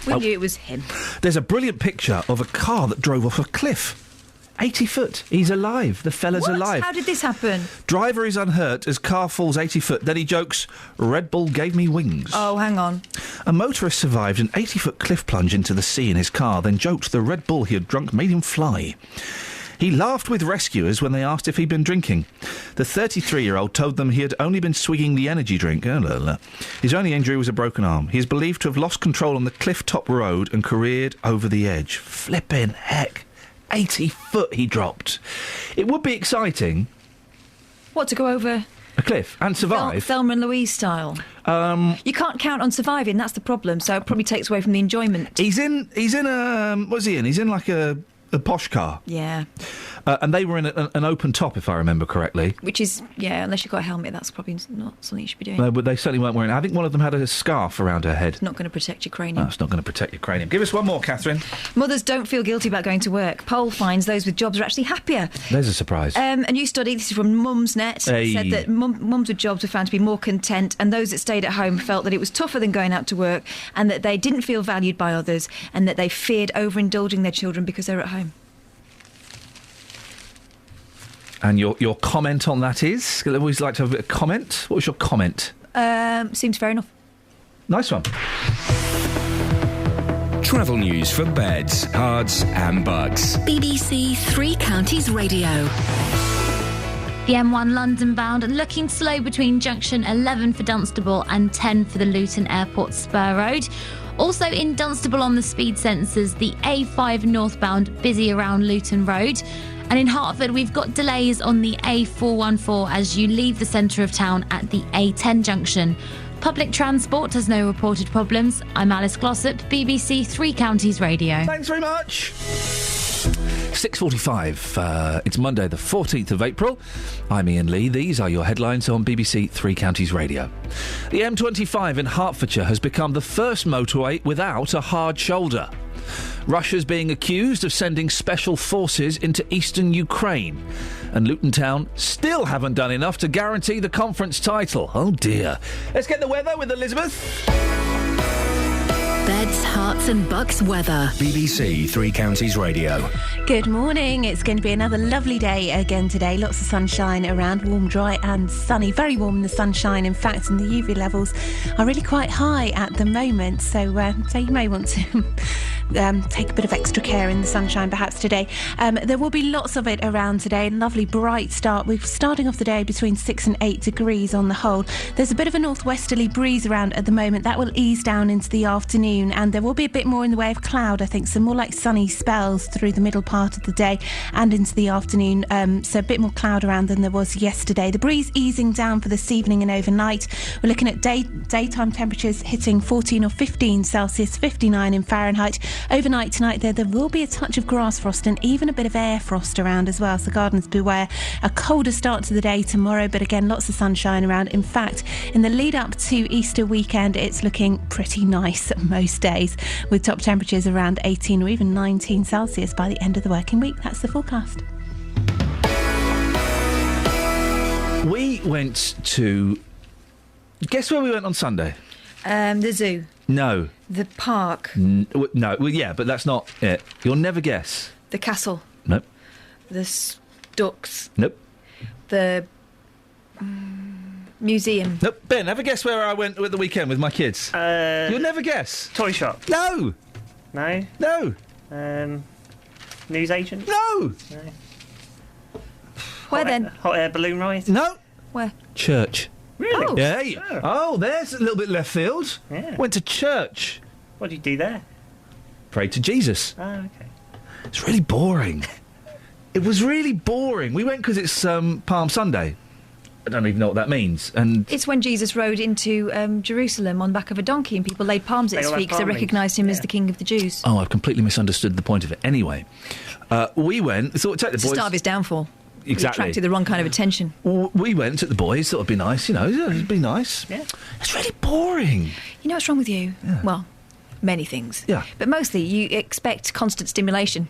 We knew it was him. There's a brilliant picture of a car that drove off a cliff. 80 foot. He's alive. The fella's alive. How did this happen? Driver is unhurt as car falls 80 foot. Then he jokes, Red Bull gave me wings. Oh, hang on. A motorist survived an 80-foot cliff plunge into the sea in his car, then joked the Red Bull he had drunk made him fly. He laughed with rescuers when they asked if he'd been drinking. The 33-year-old told them he had only been swigging the energy drink. His only injury was a broken arm. He is believed to have lost control on the cliff-top road and careered over the edge. Flippin' heck. 80 foot he dropped. It would be exciting. What, to go over a cliff and survive? Thelma and Louise style. You can't count on surviving, that's the problem, so it probably takes away from the enjoyment. He's in what's he in? He's in like a posh car. Yeah. And they were in an open top, if I remember correctly. Which is, yeah, unless you've got a helmet, that's probably not something you should be doing. No, but they certainly weren't wearing it. I think one of them had a scarf around her head. It's not going to protect your cranium. No, it's not going to protect your cranium. Give us one more, Catherine. Mothers don't feel guilty about going to work. Poll finds those with jobs are actually happier. There's a surprise. A new study, this is from Mumsnet, said that mums with jobs were found to be more content, and those that stayed at home felt that it was tougher than going out to work, and that they didn't feel valued by others, and that they feared overindulging their children because they were at home. And your comment on that is? I'd always like to have a comment. What was your comment? Seems fair enough. Nice one. Travel news for beds, cards and bugs. BBC Three Counties Radio. The M1 London bound looking slow between junction 11 for Dunstable and 10 for the Luton Airport Spur Road. Also in Dunstable on the speed sensors, the A5 northbound busy around Luton Road. And in Hertford, we've got delays on the A414 as you leave the centre of town at the A10 junction. Public transport has no reported problems. I'm Alice Glossop, BBC Three Counties Radio. Thanks very much. 6:45. It's Monday, the 14th of April. I'm Iain Lee. These are your headlines on BBC Three Counties Radio. The M25 in Hertfordshire has become the first motorway without a hard shoulder. Russia's being accused of sending special forces into eastern Ukraine. And Luton Town still haven't done enough to guarantee the conference title. Oh dear. Let's get the weather with Elizabeth. Beds, Herts and Bucks weather. BBC Three Counties Radio. Good morning. It's going to be another lovely day again today. Lots of sunshine around, warm, dry and sunny. Very warm in the sunshine, in fact, and the UV levels are really quite high at the moment. So you may want to take a bit of extra care in the sunshine perhaps today. There will be lots of it around today. Lovely bright start. We're starting off the day between 6 and 8 degrees on the whole. There's a bit of a northwesterly breeze around at the moment. That will ease down into the afternoon, and there will be a bit more in the way of cloud, I think, some more like sunny spells through the middle part of the day and into the afternoon. So a bit more cloud around than there was yesterday. The breeze easing down for this evening and overnight. We're looking at daytime temperatures hitting 14 or 15 Celsius, 59 in Fahrenheit. Overnight tonight, there will be a touch of grass frost and even a bit of air frost around as well, so gardeners beware. A colder start to the day tomorrow, but again, lots of sunshine around. In fact, in the lead up to Easter weekend, it's looking pretty nice most days, with top temperatures around 18 or even 19 Celsius by the end of the working week. That's the forecast. We went to... Guess where we went on Sunday? The zoo. No. The park. No. Well, yeah, but that's not it. You'll never guess. The castle. Nope. The ducks. Nope. The museum. Nope. Ben, have a guess where I went at the weekend with my kids. You'll never guess. Toy shop. No. No. No. News agent. No. Where then? Hot air balloon ride. No. Where? Church. Really? Oh. Yeah. Oh, there's a little bit left field. Yeah. Went to church. What did you do there? Prayed to Jesus. Oh, okay. It's really boring. It was really boring. We went because it's Palm Sunday. I don't even know what that means. And it's when Jesus rode into Jerusalem on the back of a donkey and people laid palms at his feet because they recognised him as the King of the Jews. Oh, I've completely misunderstood the point of it. Anyway, we went... Thought, take the boys... It's the start of his downfall. Exactly. He attracted the wrong kind of attention. We went, took the boys, thought it'd be nice, it'd be nice. Yeah. It's really boring. You know what's wrong with you? Yeah. Well, many things. Yeah. But mostly you expect constant stimulation.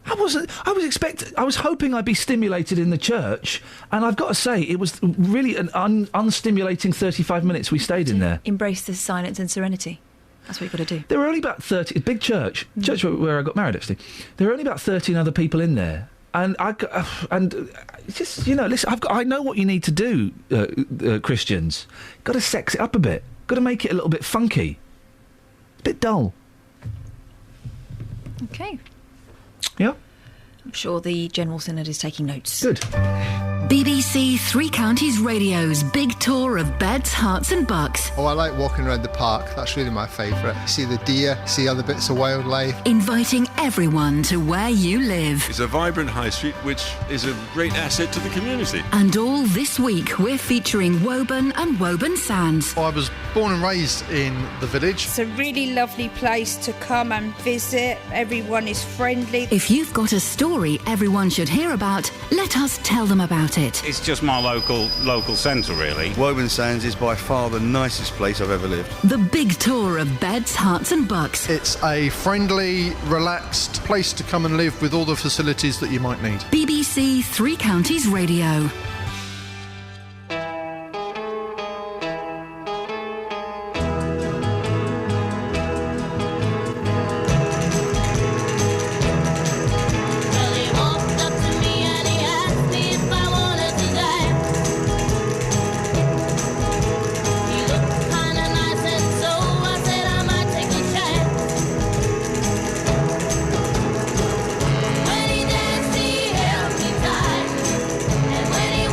I was hoping I'd be stimulated in the church, and I've got to say, it was really an unstimulating 35 minutes we stayed in there. Embrace the silence and serenity. That's what you've got to do. There were only about 30... Big church. Church where I got married, actually. There were only about 13 other people in there. And just, listen, I know what you need to do, Christians. Got to sex it up a bit. Got to make it a little bit funky. A bit dull. Okay. Yeah? I'm sure the General Synod is taking notes. Good. BBC Three Counties Radio's big tour of beds, Herts and Bucks. Oh, I like walking around the park. That's really my favourite. See the deer, see other bits of wildlife. Inviting everyone to where you live. It's a vibrant high street, which is a great asset to the community. And all this week, we're featuring Woburn and Woburn Sands. I was born and raised in the village. It's a really lovely place to come and visit. Everyone is friendly. If you've got a story everyone should hear about, let us tell them about it. It's just my local centre, really. Woburn Sands is by far the nicest place I've ever lived. The big tour of beds, Herts and Bucks. It's a friendly, relaxed place to come and live with all the facilities that you might need. BBC Three Counties Radio. When he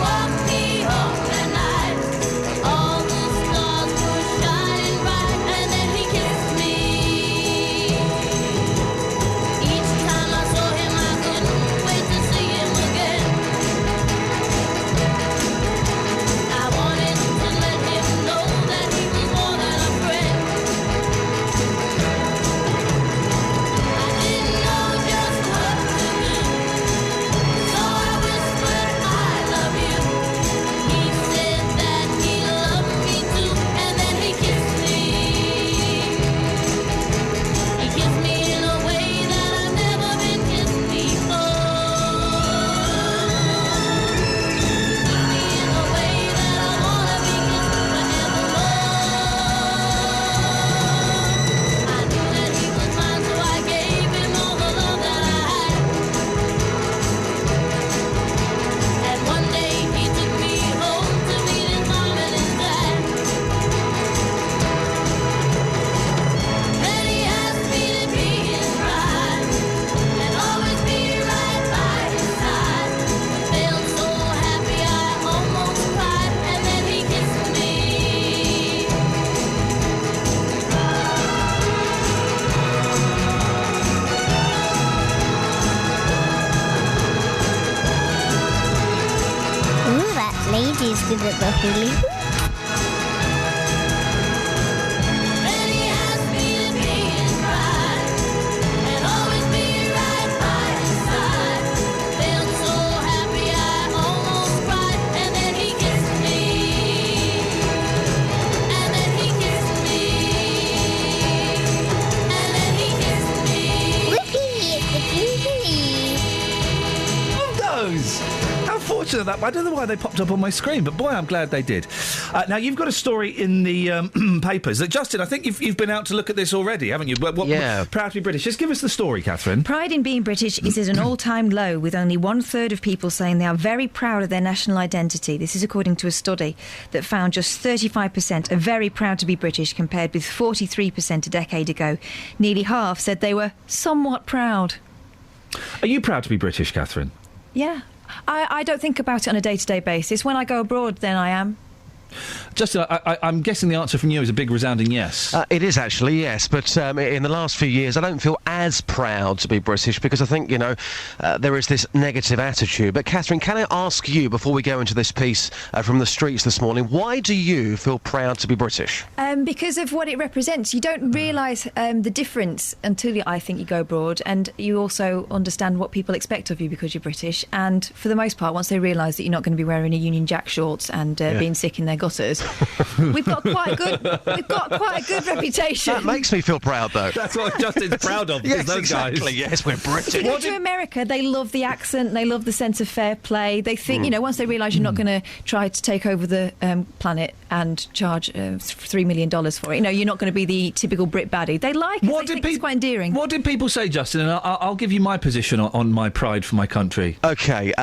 Lady's good at the hula hoop. Of that. I don't know why they popped up on my screen, but boy, I'm glad they did. Now, you've got a story in the papers that, Justin, I think you've been out to look at this already, haven't you? Yeah. Proud to be British. Just give us the story, Catherine. Pride in being British is at an all-time low, with only 1/3 of people saying they are very proud of their national identity. This is according to a study that found just 35% are very proud to be British, compared with 43% a decade ago. Nearly half said they were somewhat proud. Are you proud to be British, Catherine? Yeah. I don't think about it on a day-to-day basis. When I go abroad, then I am. Justin, I'm guessing the answer from you is a big resounding yes. It is actually, yes, but in the last few years I don't feel as proud to be British because I think, there is this negative attitude. But Catherine, can I ask you, before we go into this piece from the streets this morning, why do you feel proud to be British? Because of what it represents. You don't realise the difference until I think you go abroad, and you also understand what people expect of you because you're British. And for the most part, once they realise that you're not going to be wearing a Union Jack shorts and being sick in their gutters, we've got quite a good reputation. That makes me feel proud, though. That's what Justin's proud of. Yes, those exactly. Guys. Yes, we're British. You go to America, they love the accent, they love the sense of fair play. They think, once they realise you're not going to try to take over the planet and charge $3 million for it, you're not going to be the typical Brit baddie. They like it. They think it's quite endearing. What did people say, Justin? And I'll give you my position on my pride for my country. OK,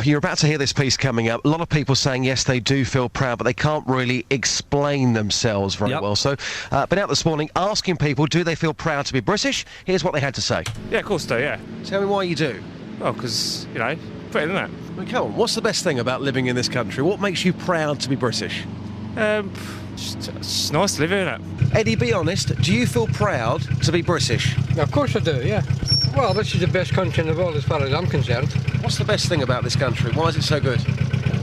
you're about to hear this piece coming up. A lot of people saying, yes, they do feel proud, but they can't really explain themselves very well. So, been out this morning asking people, do they feel proud to be British? Here's what they had to say. Yeah, of course do, yeah. Tell me why you do. Well, because, pretty, isn't it? Well, come on, what's the best thing about living in this country? What makes you proud to be British? It's nice to live here, isn't it? Eddie, be honest, do you feel proud to be British? Of course I do, yeah. Well, this is the best country in the world as far as I'm concerned. What's the best thing about this country? Why is it so good?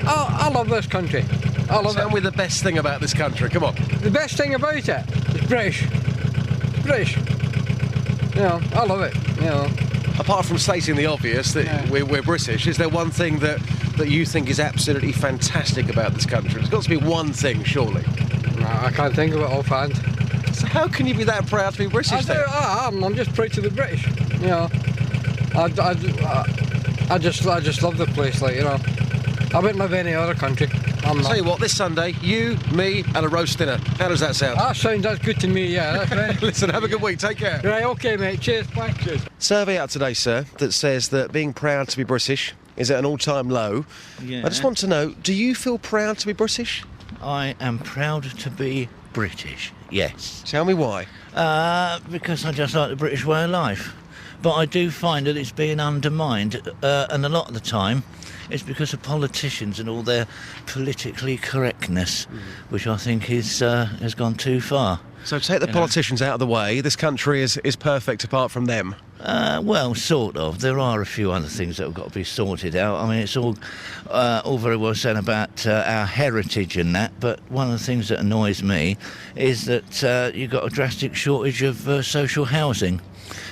Oh, I love this country. Tell me the best thing about this country, come on. The best thing about it is British. It's British. I love it, Apart from stating the obvious, that we're British, is there one thing that you think is absolutely fantastic about this country? There's got to be one thing, surely. No, I can't think of it offhand. So how can you be that proud to be British, then? I'm just proud to be British, I just love the place, I wouldn't live any other country. I'll tell you what, this Sunday, you, me and a roast dinner. How does that sound? That's good to me, yeah. That's right. Listen, have a good week. Take care. Right, OK, mate. Cheers. Bye. Cheers. Survey out today, sir, that says that being proud to be British is at an all-time low. Yeah. I just want to know, do you feel proud to be British? I am proud to be British, yes. Tell me why. Because I just like the British way of life. But I do find that it's being undermined, and a lot of the time it's because of politicians and all their politically correctness, which I think has gone too far. So take the politicians out of the way, this country is perfect apart from them? Well, sort of. There are a few other things that have got to be sorted out. I mean, it's all very well said about our heritage and that, but one of the things that annoys me is that you've got a drastic shortage of social housing.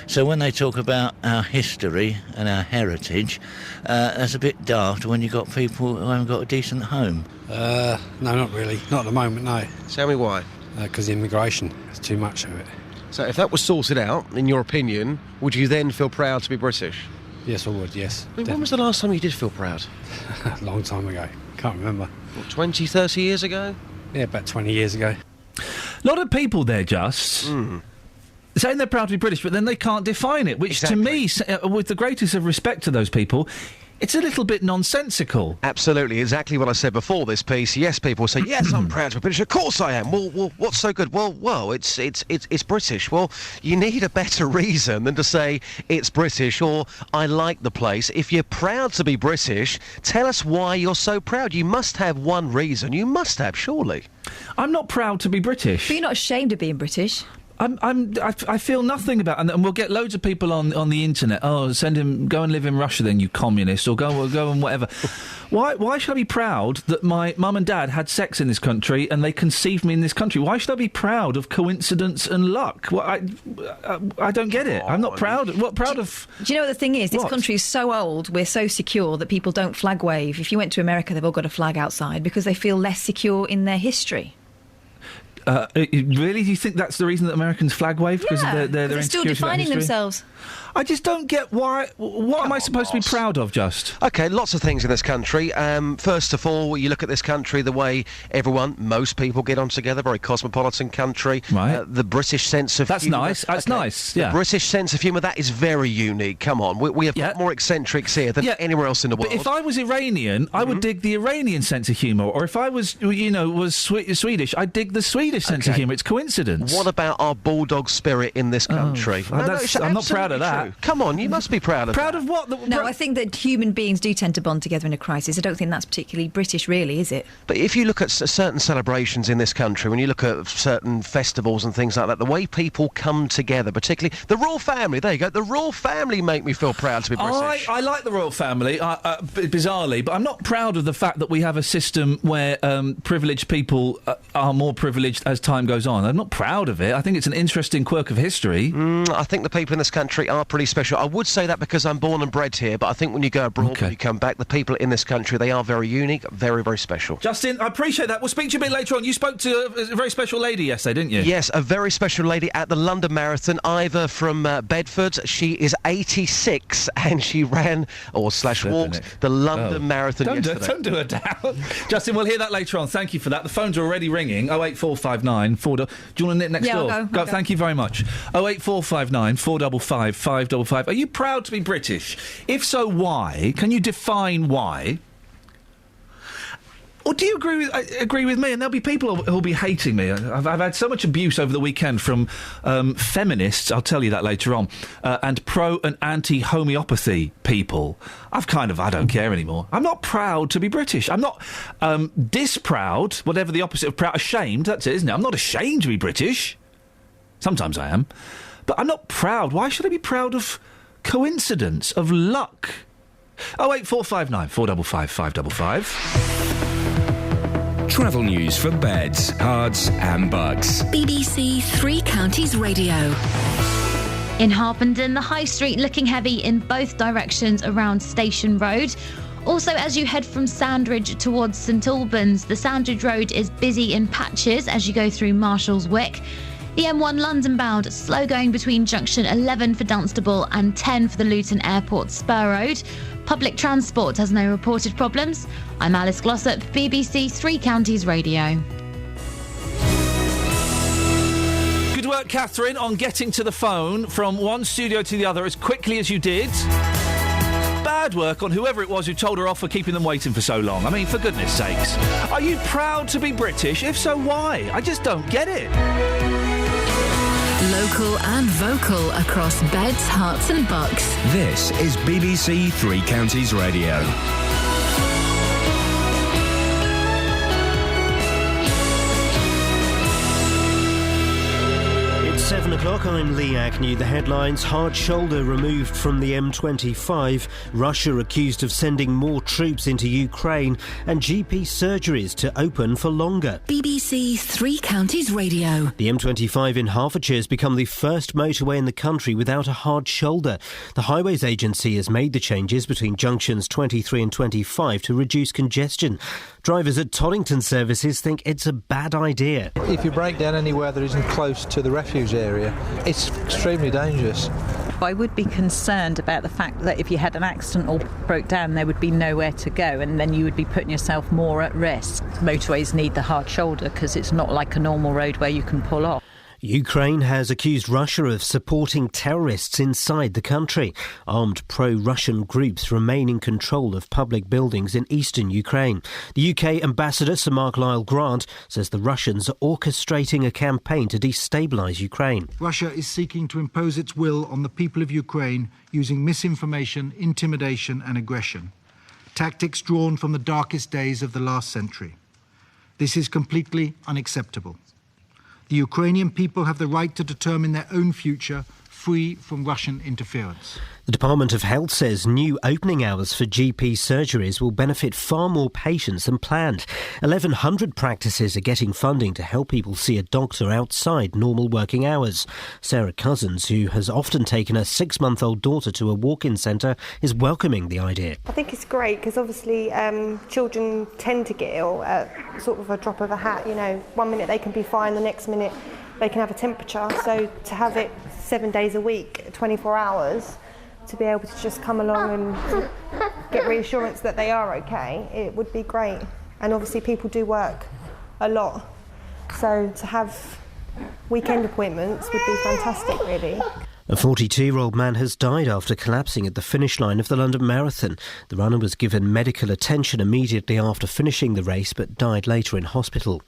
So when they talk about our history and our heritage, that's a bit daft when you've got people who haven't got a decent home. No, not really. Not at the moment, no. Tell me why. Because immigration, there's too much of it. So if that was sorted out, in your opinion, would you then feel proud to be British? Yes, I would, yes. I mean, when was the last time you did feel proud? A long time ago. Can't remember. What, 20, 30 years ago? Yeah, about 20 years ago. A lot of people there, saying they're proud to be British, but then they can't define it, which to me, with the greatest of respect to those people, it's a little bit nonsensical. Absolutely, exactly what I said before this piece. Yes, people say, yes, I'm proud to be British. Of course I am. Well, what's so good? Well, it's British. Well, you need a better reason than to say it's British or I like the place. If you're proud to be British, tell us why you're so proud. You must have one reason. You must have, surely. I'm not proud to be British. But you're not ashamed of being British. I feel nothing about, and we'll get loads of people on the internet. Oh, send him, go and live in Russia, then, you communist, or go and whatever. Why should I be proud that my mum and dad had sex in this country and they conceived me in this country? Why should I be proud of coincidence and luck? Well, I don't get it. I'm not proud. What proud of? Do you know what the thing is? This country is so old. We're so secure that people don't flag wave. If you went to America, they've all got a flag outside because they feel less secure in their history. Really? Do you think that's the reason that Americans flag wave? Because of their they're still defining themselves. I just don't get why. What am I supposed to be proud of, just? OK, lots of things in this country. First of all, you look at this country, the way most people get on together, very cosmopolitan country. Right. The British sense of That's humour. nice. That's nice, yeah. The British sense of humour, that is very unique. Come on, we have got more eccentrics here than anywhere else in the world. But if I was Iranian, I would dig the Iranian sense of humour. Or if I was, Swedish, I'd dig the Swedish sense of humour. It's coincidence. What about our bulldog spirit in this country? I'm not proud of that. True. Come on, you must be proud of that. Proud of what? No, I think that human beings do tend to bond together in a crisis. I don't think that's particularly British, really, is it? But if you look at certain celebrations in this country, when you look at certain festivals and things like that, the way people come together, particularly the royal family, there you go, the royal family make me feel proud to be British. I like the royal family, bizarrely, but I'm not proud of the fact that we have a system where privileged people are more privileged as time goes on. I'm not proud of it. I think it's an interesting quirk of history. I think the people in this country are pretty special. I would say that because I'm born and bred here, but I think when you go abroad, when you come back, the people in this country, they are very unique, very, very special. Justin, I appreciate that. We'll speak to you a bit later on. You spoke to a very special lady yesterday, didn't you? Yes, a very special lady at the London Marathon, Ivor from Bedford. She is 86 and she ran walked the London Marathon yesterday. Don't do her down. Justin, we'll hear that later on. Thank you for that. The phones are already ringing. 08459 4. Do you want to knit next door? I'll go. Thank you very much. 08459 455 555. Are you proud to be British? If so, why? Can you define why? Or do you agree with me? And there'll be people who'll be hating me. I've had so much abuse over the weekend from feminists, I'll tell you that later on, and pro and anti-homeopathy people. I don't care anymore. I'm not proud to be British. I'm not disproud, whatever the opposite of proud, ashamed, that's it, isn't it? I'm not ashamed to be British. Sometimes I am. But I'm not proud. Why should I be proud of coincidence, of luck? 08459 455 555. Travel news for beds, cards and bugs. BBC Three Counties Radio. In Harpenden, the High Street looking heavy in both directions around Station Road. Also, as you head from Sandridge towards St Albans, the Sandridge Road is busy in patches as you go through Marshall's Wick. The M1 London bound, slow going between junction 11 for Dunstable and 10 for the Luton Airport Spur Road. Public transport has no reported problems. I'm Alice Glossop, BBC Three Counties Radio. Good work, Catherine, on getting to the phone from one studio to the other as quickly as you did. Bad work on whoever it was who told her off for keeping them waiting for so long. I mean, for goodness sakes. Are you proud to be British? If so, why? I just don't get it. Local and vocal across beds, hearts and bucks. This is BBC Three Counties Radio. It's 7 o'clock. I'm Lee Agnew. The headlines: hard shoulder removed from the M25, Russia accused of sending more troops into Ukraine, and GP surgeries to open for longer. BBC Three Counties Radio. The M25 in Hertfordshire has become the first motorway in the country without a hard shoulder. The Highways Agency has made the changes between junctions 23 and 25 to reduce congestion. Drivers at Toddington services think it's a bad idea. If you break down anywhere that isn't close to the refuge area, it's extremely dangerous. I would be concerned about the fact that if you had an accident or broke down, there would be nowhere to go, and then you would be putting yourself more at risk. Motorways need the hard shoulder because it's not like a normal road where you can pull off. Ukraine has accused Russia of supporting terrorists inside the country. Armed pro-Russian groups remain in control of public buildings in eastern Ukraine. The UK Ambassador Sir Mark Lyle-Grant says the Russians are orchestrating a campaign to destabilise Ukraine. Russia is seeking to impose its will on the people of Ukraine using misinformation, intimidation and aggression. Tactics drawn from the darkest days of the last century. This is completely unacceptable. The Ukrainian people have the right to determine their own future, free from Russian interference. The Department of Health says new opening hours for GP surgeries will benefit far more patients than planned. 1,100 practices are getting funding to help people see a doctor outside normal working hours. Sarah Cousins, who has often taken her 6-month-old daughter to a walk-in centre, is welcoming the idea. I think it's great because obviously children tend to get ill at sort of a drop of a hat. You know, 1 minute they can be fine, the next minute they can have a temperature. So to have it 7 days a week, 24 hours, to be able to just come along and get reassurance that they are okay, it would be great. And obviously people do work a lot, so to have weekend appointments would be fantastic, really. A 42-year-old man has died after collapsing at the finish line of the London Marathon. The runner was given medical attention immediately after finishing the race but died later in hospital.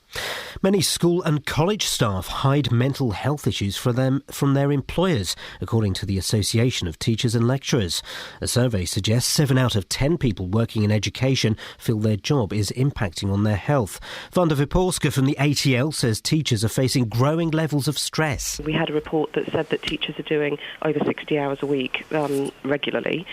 Many school and college staff hide mental health issues from their employers, according to the Association of Teachers and Lecturers. A survey suggests 7 out of 10 people working in education feel their job is impacting on their health. Wanda Viporska from the ATL says teachers are facing growing levels of stress. We had a report that said that teachers are doing over 60 hours a week regularly.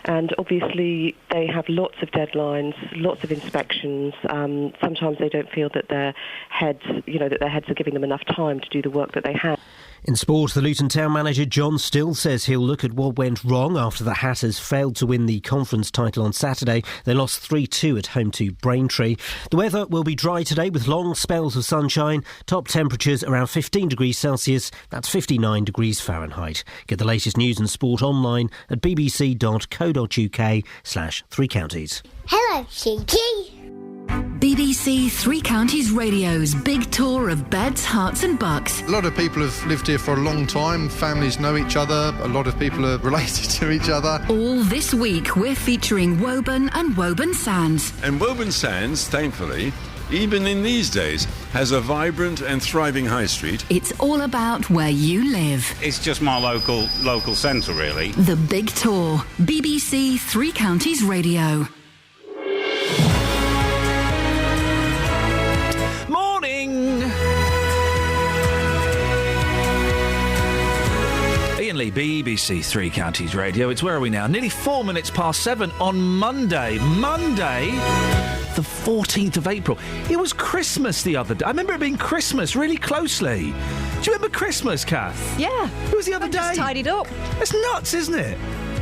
And obviously they have lots of deadlines, lots of inspections. Sometimes they don't feel that their heads are giving them enough time to do the work that they have. In sport, the Luton Town manager John Still says he'll look at what went wrong after the Hatters failed to win the conference title on Saturday. They lost 3-2 at home to Braintree. The weather will be dry today with long spells of sunshine. Top temperatures around 15 degrees Celsius. That's 59 degrees Fahrenheit. Get the latest news and sport online at bbc.co.uk/Three Counties. Hello, Cheeky. BBC Three Counties Radio's big tour of beds, hearts and bucks. A lot of people have lived here for a long time. Families know each other. A lot of people are related to each other. All this week, we're featuring Woburn and Woburn Sands. And Woburn Sands, thankfully, even in these days, has a vibrant and thriving high street. It's all about where you live. It's just my local centre, really. The big tour. BBC Three Counties Radio. Iain Lee, BBC Three Counties Radio. It's Where Are We Now? Nearly 4 minutes past 7 on Monday. Monday, the 14th of April. It was Christmas the other day. I remember it being Christmas really closely. Do you remember Christmas, Kath? Yeah. It was the other day. Just tidied up. It's nuts, isn't it?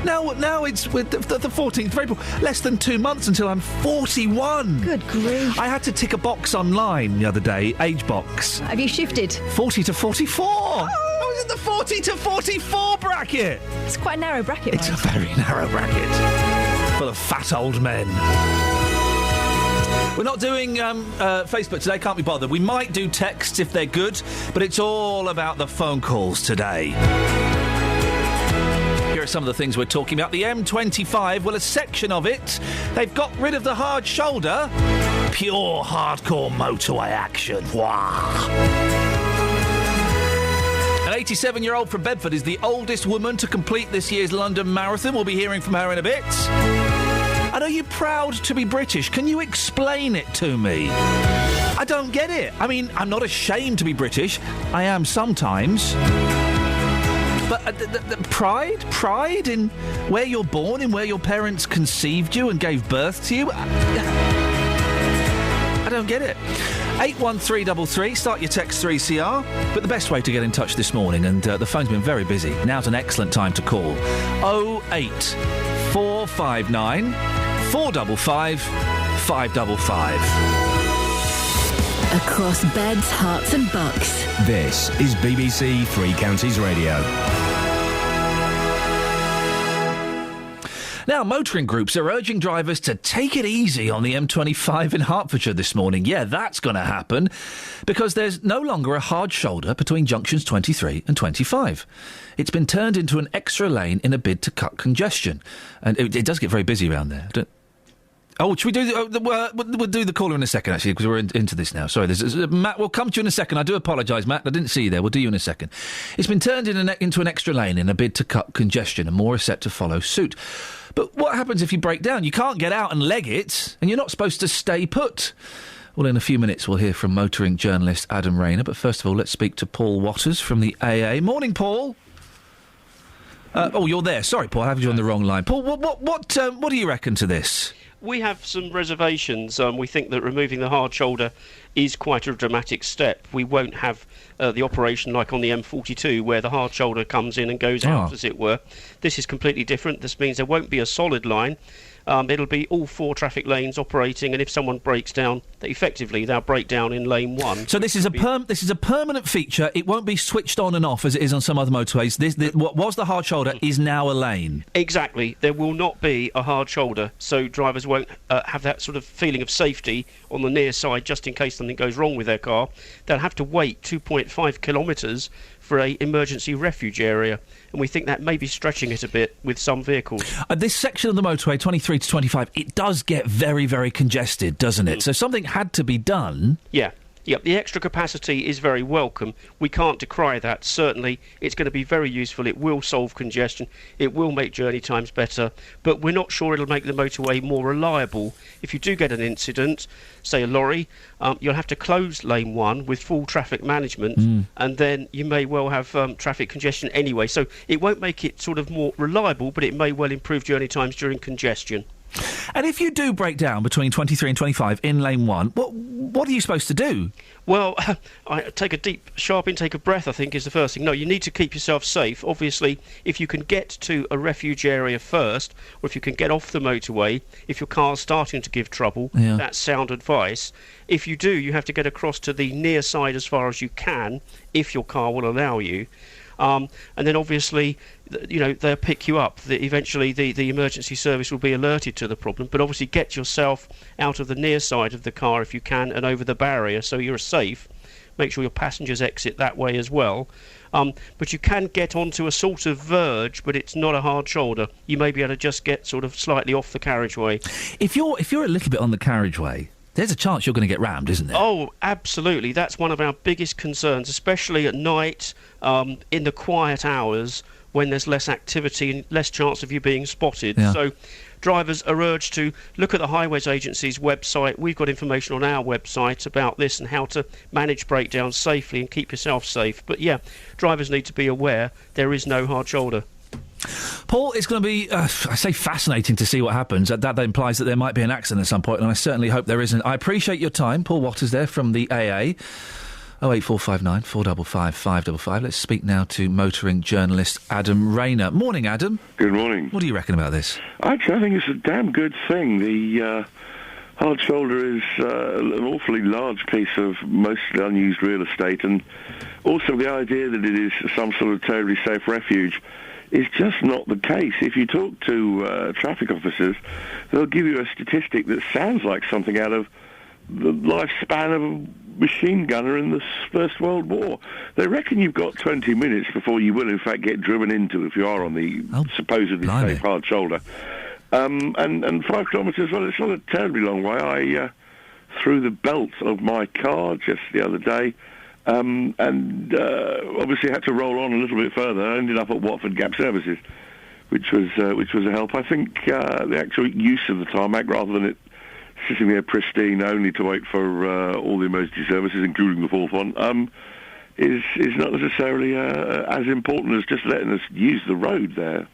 Now it's with the 14th of April. Less than 2 months until I'm 41. Good grief. I had to tick a box online the other day, age box. Have you shifted? 40 to 44. Oh! I was in the 40 to 44 bracket. It's quite a narrow bracket, It's mate. a very narrow bracket. Full of fat old men. We're not doing Facebook today, can't be bothered. We might do texts if they're good, but it's all about the phone calls today. Here are some of the things we're talking about. The M25, well, a section of it, they've got rid of the hard shoulder. Pure hardcore motorway action. Wow. An 87-year-old from Bedford is the oldest woman to complete this year's London Marathon. We'll be hearing from her in a bit. And are you proud to be British? Can you explain it to me? I don't get it. I mean, I'm not ashamed to be British. I am sometimes. But the pride in where you're born, in where your parents conceived you and gave birth to you, I don't get it. 81333, start your text 3CR. But the best way to get in touch this morning, and the phone's been very busy, now's an excellent time to call, 08459 455 555. Across beds, hearts and bucks. This is BBC Three Counties Radio. Now, motoring groups are urging drivers to take it easy on the M25 in Hertfordshire this morning. Yeah, that's going to happen because there's no longer a hard shoulder between junctions 23 and 25. It's been turned into an extra lane in a bid to cut congestion. And it does get very busy around there. Should we do we'll do the caller in a second, actually, because we're into this now. Sorry, Matt, we'll come to you in a second. I do apologise, Matt. I didn't see you there. We'll do you in a second. It's been turned into an extra lane in a bid to cut congestion, and more are set to follow suit. But what happens if you break down? You can't get out and leg it, and you're not supposed to stay put. Well, in a few minutes we'll hear from motoring journalist Adam Rayner, but first of all let's speak to Paul Waters from the AA. Morning, Paul. Oh, you're there. Sorry, Paul, I have you on the wrong line. Paul, what do you reckon to this? We have some reservations. We think that removing the hard shoulder is quite a dramatic step. We won't have the operation like on the M42 where the hard shoulder comes in and goes out, as it were. This is completely different. This means there won't be a solid line. It'll be all 4 traffic lanes operating, and if someone breaks down, effectively they'll break down in lane 1. So this is a permanent feature. It won't be switched on and off as it is on some other motorways. What was the hard shoulder is now a lane. Exactly. There will not be a hard shoulder, so drivers won't have that sort of feeling of safety on the near side just in case something goes wrong with their car. They'll have to wait 2.5 kilometres for an emergency refuge area, and we think that may be stretching it a bit with some vehicles. This section of the motorway, 23 to 25, it does get very, very congested, doesn't it? So something had to be done. Yeah. Yep, the extra capacity is very welcome. We can't decry that. Certainly, it's going to be very useful. It will solve congestion. It will make journey times better. But we're not sure it'll make the motorway more reliable. If you do get an incident, say a lorry, you'll have to close lane 1 with full traffic management, and then you may well have traffic congestion anyway. So it won't make it sort of more reliable, but it may well improve journey times during congestion. And if you do break down between 23 and 25 in lane 1, what are you supposed to do? Well, I take a deep, sharp intake of breath, I think, is the first thing. No, you need to keep yourself safe. Obviously, if you can get to a refuge area first, or if you can get off the motorway, if your car's starting to give trouble, that's sound advice. If you do, you have to get across to the near side as far as you can, if your car will allow you. And then obviously, they'll pick you up. Eventually, the emergency service will be alerted to the problem. But obviously, get yourself out of the near side of the car if you can and over the barrier so you're safe. Make sure your passengers exit that way as well. But you can get onto a sort of verge, but it's not a hard shoulder. You may be able to just get sort of slightly off the carriageway. If you're a little bit on the carriageway, there's a chance you're going to get rammed, isn't there? Oh, absolutely. That's one of our biggest concerns, especially at night, in the quiet hours when there's less activity and less chance of you being spotted. Yeah. So drivers are urged to look at the Highways Agency's website. We've got information on our website about this and how to manage breakdowns safely and keep yourself safe. But yeah, drivers need to be aware there is no hard shoulder. Paul, it's going to be, I say fascinating to see what happens. That implies that there might be an accident at some point, and I certainly hope there isn't. I appreciate your time. Paul Waters there from the AA. 08459 455 555. Let's speak now to motoring journalist Adam Rayner. Morning, Adam. Good morning. What do you reckon about this? Actually, I think it's a damn good thing. The hard shoulder is an awfully large piece of mostly unused real estate, and also the idea that it is some sort of terribly safe refuge is just not the case. If you talk to traffic officers, they'll give you a statistic that sounds like something out of the lifespan of a machine gunner in the First World War. They reckon you've got 20 minutes before you will, in fact, get driven into if you are on the supposedly safe hard shoulder. And 5 kilometres, well, it's not a terribly long way. I threw the belt of my car just the other day, and obviously had to roll on a little bit further. I ended up at Watford Gap Services, which was a help. I think the actual use of the tarmac, rather than it sitting there pristine only to wait for all the emergency services, including the fourth one, is not necessarily as important as just letting us use the road there.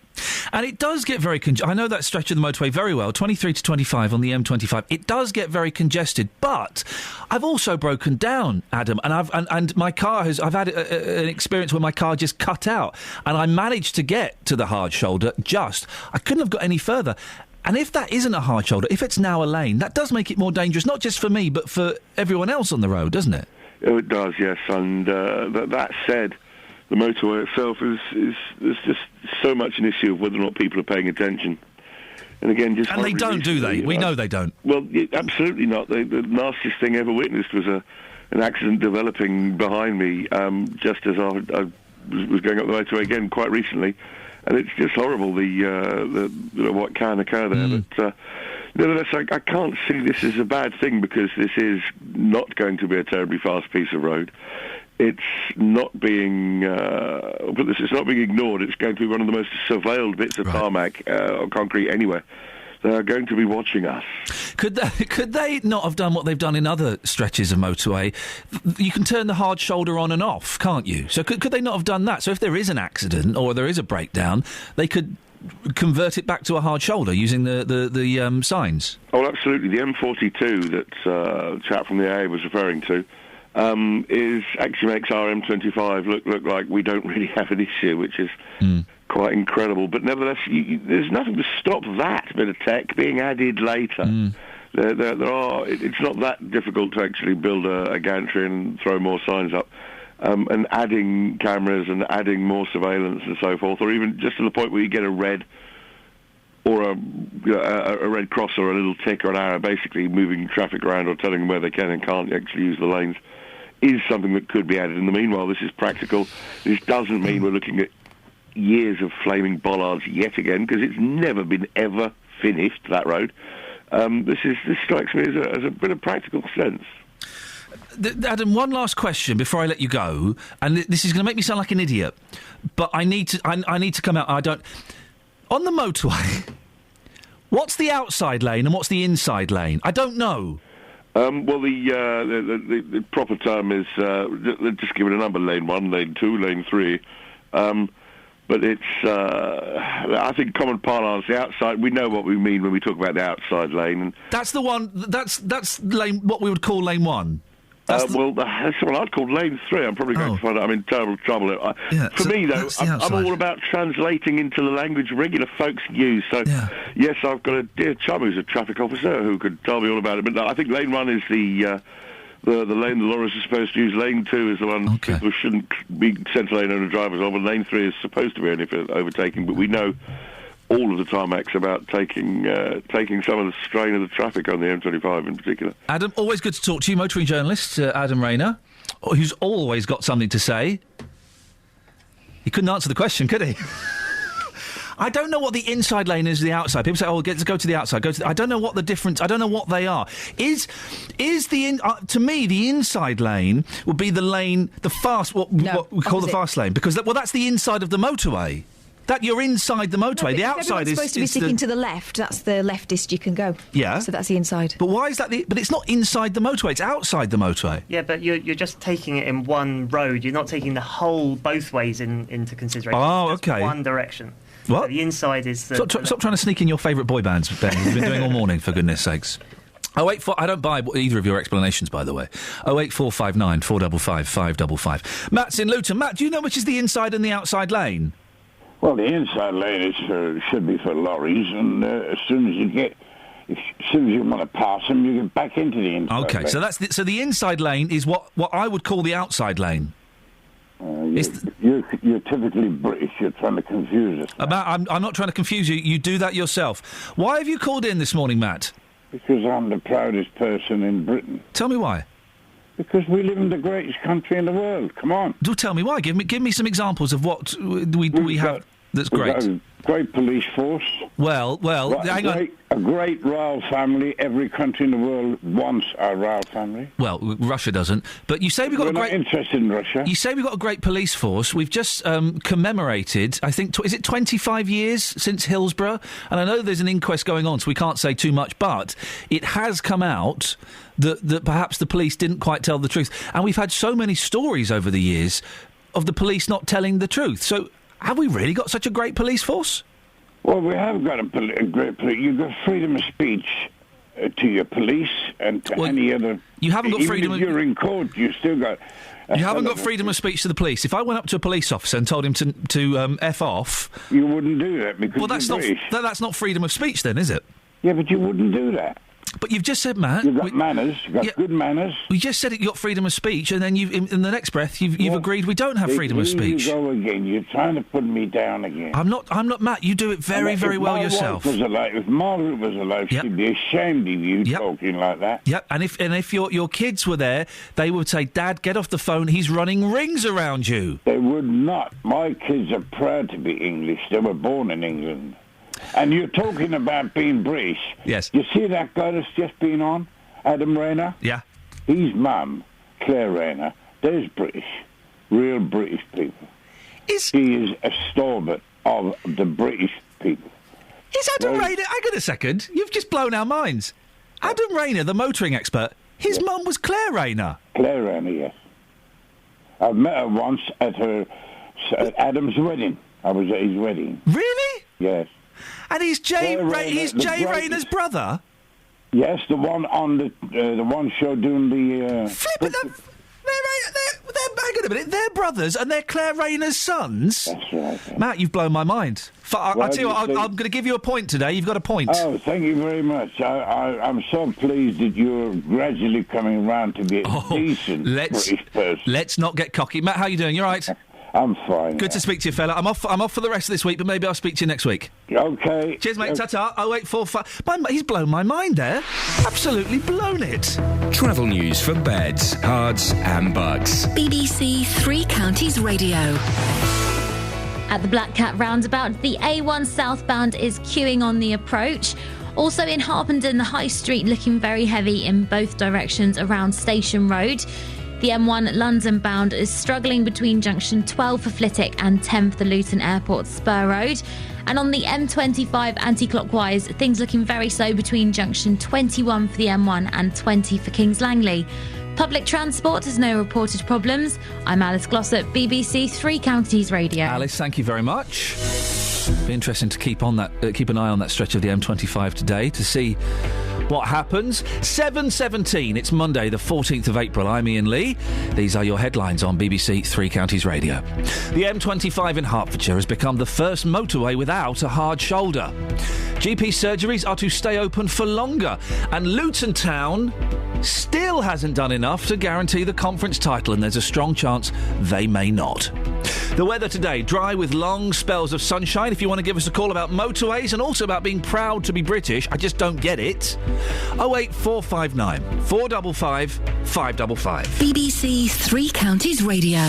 And it does get very I know that stretch of the motorway very well, 23 to 25 on the M25. It does get very congested, but I've also broken down, Adam, and my car has. I've had an experience where my car just cut out, and I managed to get to the hard shoulder. I couldn't have got any further. And if that isn't a hard shoulder, if it's now a lane, that does make it more dangerous, not just for me, but for everyone else on the road, doesn't it? Oh, it does, yes. And that said, the motorway itself is just so much an issue of whether or not people are paying attention. And again, just... And they don't, do they? We know they don't. Well, absolutely not. The nastiest thing ever witnessed was an accident developing behind me just as I was going up the motorway again quite recently. And it's just horrible, what can occur there. But nevertheless, I can't see this as a bad thing, because this is not going to be a terribly fast piece of road. It's not being ignored. It's going to be one of the most surveilled bits of tarmac or concrete anywhere. they're going to be watching us. Could they not have done what they've done in other stretches of motorway? You can turn the hard shoulder on and off, can't you? So could they not have done that? So if there is an accident or there is a breakdown, they could convert it back to a hard shoulder using the signs. Oh, absolutely. The M42 that the chap from the AA was referring to actually makes our M25 look like we don't really have an issue, which is quite incredible. But nevertheless, there's nothing to stop that bit of tech being added later. There are. It's not that difficult to actually build a gantry and throw more signs up. And adding cameras and adding more surveillance and so forth, or even just to the point where you get a red or a red cross or a little tick or an arrow, basically moving traffic around or telling them where they can and can't actually use the lanes, is something that could be added. In the meanwhile, this is practical. This doesn't mean we're looking at years of flaming bollards yet again, because it's never been ever finished, that road. This strikes me as a bit of practical sense. Adam, one last question before I let you go, and this is going to make me sound like an idiot, but I need to come out. On the motorway, what's the outside lane and what's the inside lane? I don't know. Well, the proper term is just give it a number: lane 1, lane 2, lane 3. But it's I think common parlance, the outside. We know what we mean when we talk about the outside lane. And that's the one. That's lane. What we would call lane 1. That's what I'd call lane 3. I'm probably going to find out I'm in terrible trouble. For me, though, I'm all about translating into the language regular folks use. So, yes, I've got a dear chum who's a traffic officer who could tell me all about it. But no, I think lane 1 is the lane the lorries are supposed to use. Lane 2 is the one people shouldn't be centre lane owner drivers on. But lane 3 is supposed to be only for overtaking. But we know all of the tarmacs about taking some of the strain of the traffic on the M25 in particular. Adam, always good to talk to you, motoring journalist Adam Rayner, who's always got something to say. He couldn't answer the question, could he? I don't know what the inside lane is, the outside. People say, "Oh, let's go to the outside." I don't know what the difference. I don't know what they are. To me, the inside lane would be the lane, what we call the fast lane, because that's the inside of the motorway. That you're inside the motorway. No, the outside is supposed to be sticking to the left. That's the leftist you can go. Yeah. So that's the inside. But why is that? But it's not inside the motorway. It's outside the motorway. Yeah, but you're just taking it in one road. You're not taking the whole both ways into consideration. Oh, it's just one direction. What? So the inside is the... Stop trying to sneak in your favourite boy bands, Ben. You've been doing all morning, for goodness sakes. 084, I don't buy either of your explanations, by the way. 08459 455 555. Matt's in Luton. Matt, do you know which is the inside and the outside lane? Well, the inside lane should be for lorries, and as soon as you want to pass them, you get back into the inside lane. Okay, so the inside lane is what I would call the outside lane. You're typically British. You're trying to confuse us. I'm not trying to confuse you. You do that yourself. Why have you called in this morning, Matt? Because I'm the proudest person in Britain. Tell me why. Because we live in the greatest country in the world. Come on. Do tell me why. Give me some examples of what we have that's great. We've got a great police force. Well, hang on. A great royal family. Every country in the world wants a royal family. Well, Russia doesn't. But you say we've got We're not interested in Russia. You say we've got a great police force. We've just commemorated, I think, is it 25 years since Hillsborough? And I know there's an inquest going on, so we can't say too much, but it has come out that perhaps the police didn't quite tell the truth. And we've had so many stories over the years of the police not telling the truth. So have we really got such a great police force? Well, we have got a great police. You've got freedom of speech to your police and to any other... You haven't got freedom of... You're in court, you still got... You haven't got freedom of speech to the police. If I went up to a police officer and told him to F off... You wouldn't do that because you're British. That's not freedom of speech then, is it? Yeah, but you wouldn't do that. But you've just said, Matt... You've got manners, you've got good manners. We just said you got freedom of speech, and then in the next breath, you've agreed we don't have freedom of speech. Here you go again. You're trying to put me down again. I'm not, Matt. You do it very, very well yourself. If Margaret was alive, she'd be ashamed of you talking like that. Yep, and if your kids were there, they would say, Dad, get off the phone, he's running rings around you. They would not. My kids are proud to be English. They were born in England. And you're talking about being British. Yes. You see that guy that's just been on, Adam Rayner? Yeah. His mum, Claire Rayner, there's British, real British people. She is a stalwart of the British people. Is Adam Rayner... Hang on a second. You've just blown our minds. Adam Rayner, the motoring expert, his mum was Claire Rayner. Claire Rayner, yes. I've met her once at Adam's wedding. I was at his wedding. Really? Yes. And he's Jay Rayner's brother? Yes, the one on the one show doing the... Flippin' hang on a minute, they're brothers and they're Claire Rayner's sons? That's right. Matt, you've blown my mind. I'll tell you what, I'm going to give you a point today. You've got a point. Oh, thank you very much. I'm so pleased that you're gradually coming around to be a decent British person. Let's not get cocky. Matt, how you doing? You all right? I'm fine. Good to speak to you, fella. I'm off for the rest of this week, but maybe I'll speak to you next week. OK. Cheers, mate. Ta-ta. 0845... He's blown my mind there. Absolutely blown it. Travel news for beds, cards and bugs. BBC Three Counties Radio. At the Black Cat roundabout, the A1 southbound is queuing on the approach. Also in Harpenden, the High Street looking very heavy in both directions around Station Road. The M1 London bound is struggling between junction 12 for Flitwick and 10 for the Luton Airport Spur Road. And on the M25 anti-clockwise, things looking very slow between junction 21 for the M1 and 20 for Kings Langley. Public transport has no reported problems. I'm Alice Glossop, BBC Three Counties Radio. Alice, thank you very much. Be interesting to keep an eye on that stretch of the M25 today to see what happens. 7:17. It's Monday, the 14th of April. I'm Iain Lee. These are your headlines on BBC Three Counties Radio. The M25 in Hertfordshire has become the first motorway without a hard shoulder. GP surgeries are to stay open for longer, and Luton Town still hasn't done enough to guarantee the conference title, and there's a strong chance they may not. The weather today, dry with long spells of sunshine. If you want to give us a call about motorways and also about being proud to be British, I just don't get it. 08459 455 555. BBC Three Counties Radio.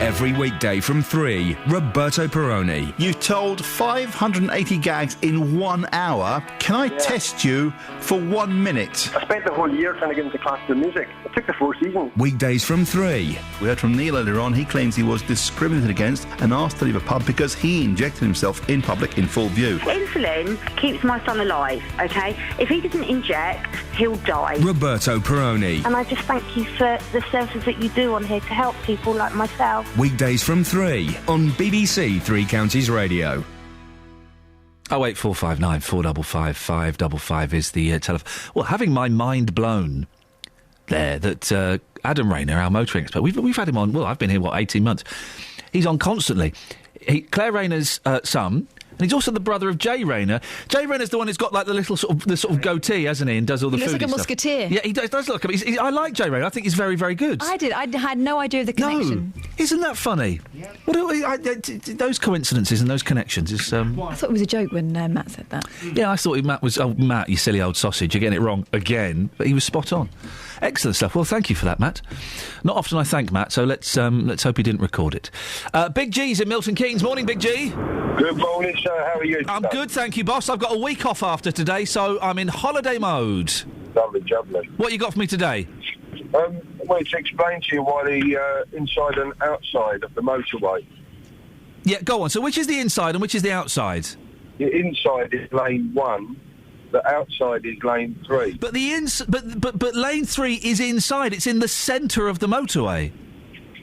Every weekday from 3, Roberto Perrone. You've told 580 gags in 1 hour. Can I test you for 1 minute? I spent the whole year trying to get into classical music. It took the 4 seasons. Weekdays from 3. We heard from Neil earlier on. He claims he was discriminated against and asked to leave a pub because he injected himself in public in full view. Insulin keeps my son alive, OK? If he doesn't inject, he'll die. Roberto Perrone. And I just thank you for the services that you do on here to help people like myself. Weekdays from 3 on BBC Three Counties Radio. 08459 455 555 is the telephone. Well, having my mind blown there that Adam Rayner, our motoring expert, we've had him on. Well, I've been here 18 months. He's on constantly. Claire Rayner's son. And he's also the brother of Jay Rayner. Jay Rayner's the one who's got like the sort of goatee, hasn't he, and does all the food. He looks like a musketeer. Yeah, he does look. I like Jay Rayner. I think he's very, very good. I did. I had no idea of the connection. No, isn't that funny? Yeah. Those coincidences and those connections is. I thought it was a joke when Matt said that. Yeah, I thought Matt was. Oh, Matt, you silly old sausage! You're getting it wrong again. But he was spot on. Excellent stuff. Well, thank you for that, Matt. Not often I thank Matt, so let's hope he didn't record it. Big G's in Milton Keynes. Morning, Big G. Good morning, sir. How are you? I'm good, thank you, boss. I've got a week off after today, so I'm in holiday mode. Lovely, jubbly. What you got for me today? I wanted to explain to you why the inside and outside of the motorway. Yeah, go on. So which is the inside and which is the outside? The inside is lane 1. The outside is lane 3. But but lane 3 is inside. It's in the centre of the motorway.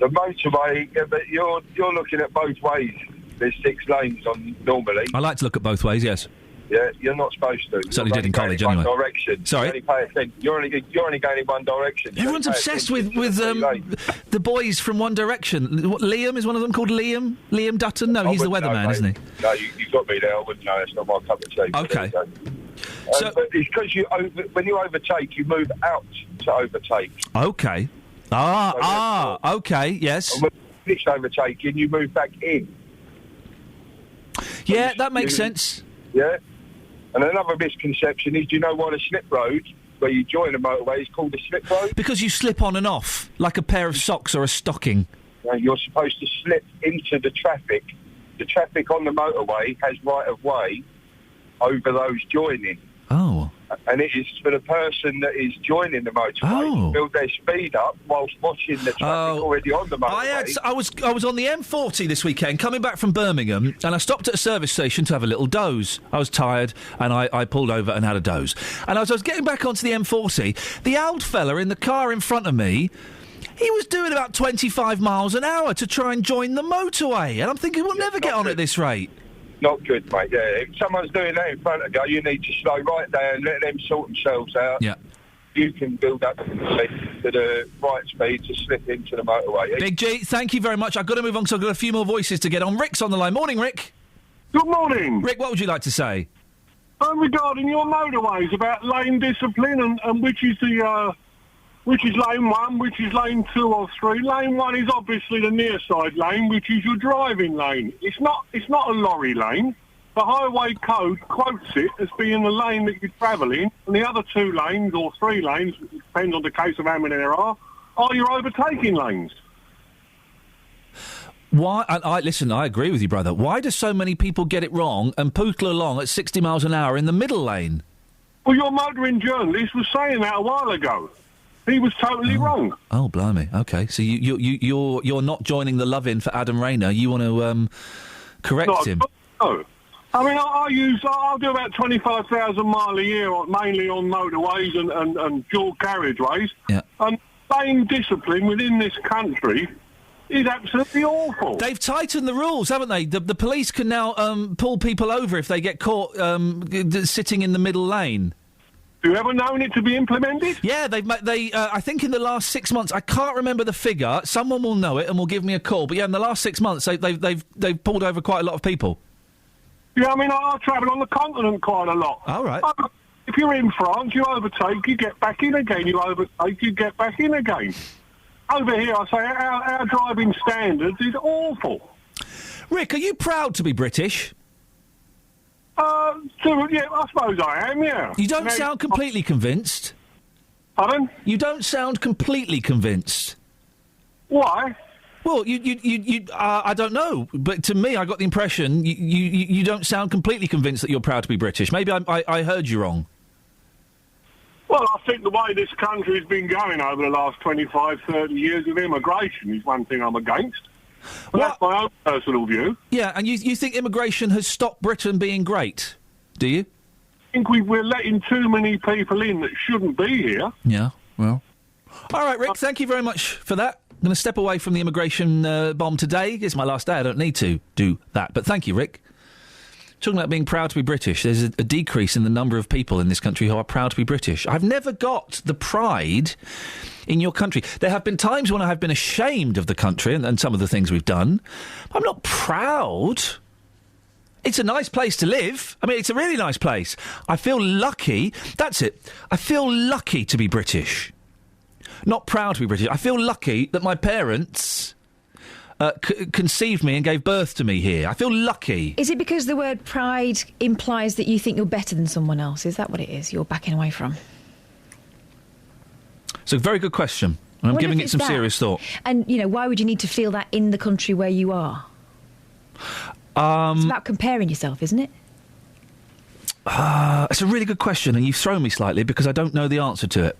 The motorway, yeah, but you're looking at both ways. There's 6 lanes on normally. I like to look at both ways. Yes. Yeah, you're not supposed to. Certainly did in college, anyway. One direction. Sorry. You only pay attention. You're only going in one direction. Everyone's obsessed with the boys from One Direction. What, Liam is one of them called Liam? Liam Dutton? No, he's the weatherman, isn't he? No, you got me there. I wouldn't know. It's not my cup of tea. Okay. But it's because when you overtake, you move out to overtake. Okay. Okay. Yes. And when you finish overtaking, you move back in. Yeah, that makes sense. Yeah. And another misconception is, do you know why the slip road, where you join a motorway, is called a slip road? Because you slip on and off, like a pair of socks or a stocking. You're supposed to slip into the traffic. The traffic on the motorway has right of way over those joining. Oh. and it is for the person that is joining the motorway to build their speed up whilst watching the traffic already on the motorway. I was on the M40 this weekend, coming back from Birmingham, and I stopped at a service station to have a little doze. I was tired, and I pulled over and had a doze. And as I was getting back onto the M40, the old fella in the car in front of me, he was doing about 25 miles an hour to try and join the motorway. And I'm thinking, we'll never get on at this rate. Not good, mate, yeah. If someone's doing that in front of you, you need to slow right down, let them sort themselves out. Yeah. You can build up to the right speed to slip into the motorway. Big G, thank you very much. I've got to move on because I've got a few more voices to get on. Rick's on the line. Morning, Rick. Good morning. Rick, what would you like to say? Regarding your motorways, about lane discipline and which is the... which is lane 1, which is lane 2 or 3. Lane 1 is obviously the near side lane, which is your driving lane. It's not a lorry lane. The highway code quotes it as being the lane that you travel in, and the other 2 lanes or 3 lanes, it depends on the case of how many there are your overtaking lanes. Why? Listen, I agree with you, brother. Why do so many people get it wrong and pootle along at 60 miles an hour in the middle lane? Well, your motoring journalist was saying that a while ago. He was totally wrong. Oh, blimey. Okay, so you're not joining the love-in for Adam Rayner. You want to correct him? No. I mean, I'll do about 25,000 mile a year, mainly on motorways and dual carriageways. Yeah. And lane discipline within this country is absolutely awful. They've tightened the rules, haven't they? The police can now pull people over if they get caught sitting in the middle lane. Have you ever known it to be implemented? Yeah, I think in the last 6 months, I can't remember the figure. Someone will know it and will give me a call. But yeah, in the last 6 months, they've pulled over quite a lot of people. Yeah, I mean, I travel on the continent quite a lot. All right. If you're in France, you overtake, you get back in again. You overtake, you get back in again. Over here, I say our driving standards is awful. Rick, are you proud to be British? Yeah, I suppose I am, yeah. You don't sound completely convinced. Pardon? You don't sound completely convinced. Why? Well, I don't know, but to me, I got the impression you don't sound completely convinced that you're proud to be British. Maybe I heard you wrong. Well, I think the way this country's been going over the last 25, 30 years of immigration is one thing I'm against. But that's my own personal view. Yeah, and you think immigration has stopped Britain being great, do you? I think we're letting too many people in that shouldn't be here. Yeah, well. All right, Rick, thank you very much for that. I'm going to step away from the immigration bomb today. It's my last day. I don't need to do that. But thank you, Rick. Talking about being proud to be British, there's a decrease in the number of people in this country who are proud to be British. I've never got the pride in your country. There have been times when I have been ashamed of the country and some of the things we've done. I'm not proud. It's a nice place to live. I mean, it's a really nice place. I feel lucky. That's it. I feel lucky to be British. Not proud to be British. I feel lucky that my parents conceived me and gave birth to me here. I feel lucky. Is it because the word pride implies that you think you're better than someone else? Is that what it is you're backing away from? It's a very good question, and I'm giving it some serious thought. And, why would you need to feel that in the country where you are? It's about comparing yourself, isn't it? It's a really good question, and you've thrown me slightly because I don't know the answer to it.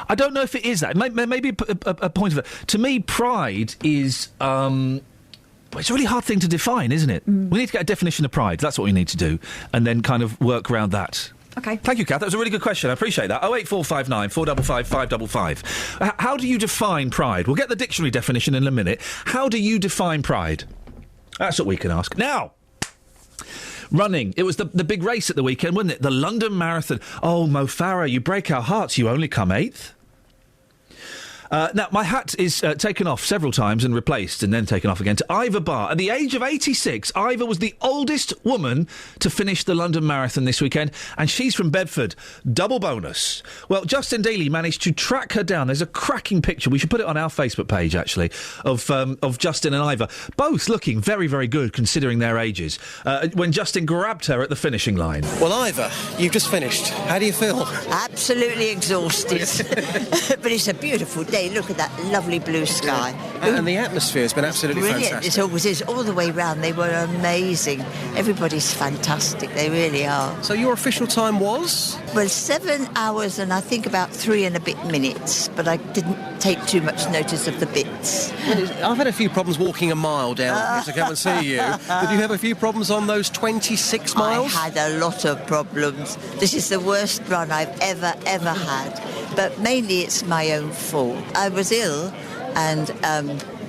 I don't know if it is that. Maybe a point of it. To me, pride is... it's a really hard thing to define, isn't it? We need to get a definition of pride. That's what we need to do. And then kind of work around that. OK. Thank you, Kath. That was a really good question. I appreciate that. 08459 455 555. How do you define pride? We'll get the dictionary definition in a minute. How do you define pride? That's what we can ask. Now... Running. It was the big race at the weekend, wasn't it? The London Marathon. Oh, Mo Farah, you break our hearts. You only come 8th. Now, my hat is taken off several times and replaced and then taken off again to Iva Barr. At the age of 86, Iva was the oldest woman to finish the London Marathon this weekend, and she's from Bedford. Double bonus. Well, Justin Daly managed to track her down. There's a cracking picture. We should put it on our Facebook page, actually, of Justin and Iva, both looking very, very good considering their ages, when Justin grabbed her at the finishing line. Well, Iva, you've just finished. How do you feel? Absolutely exhausted. But it's a beautiful day. day. Look at that lovely blue sky. And the atmosphere has been absolutely brilliant. fantastic. It always is. All the way round, they were amazing. Everybody's fantastic. They really are. So your official time was? Well, 7 hours and I think about 3 and a bit minutes, but I didn't take too much notice of the bits. I've had a few problems walking a mile down here to come and see you. Did you have a few problems on those 26 miles? I had a lot of problems. This is the worst run I've ever had. But mainly it's my own fault. I was ill and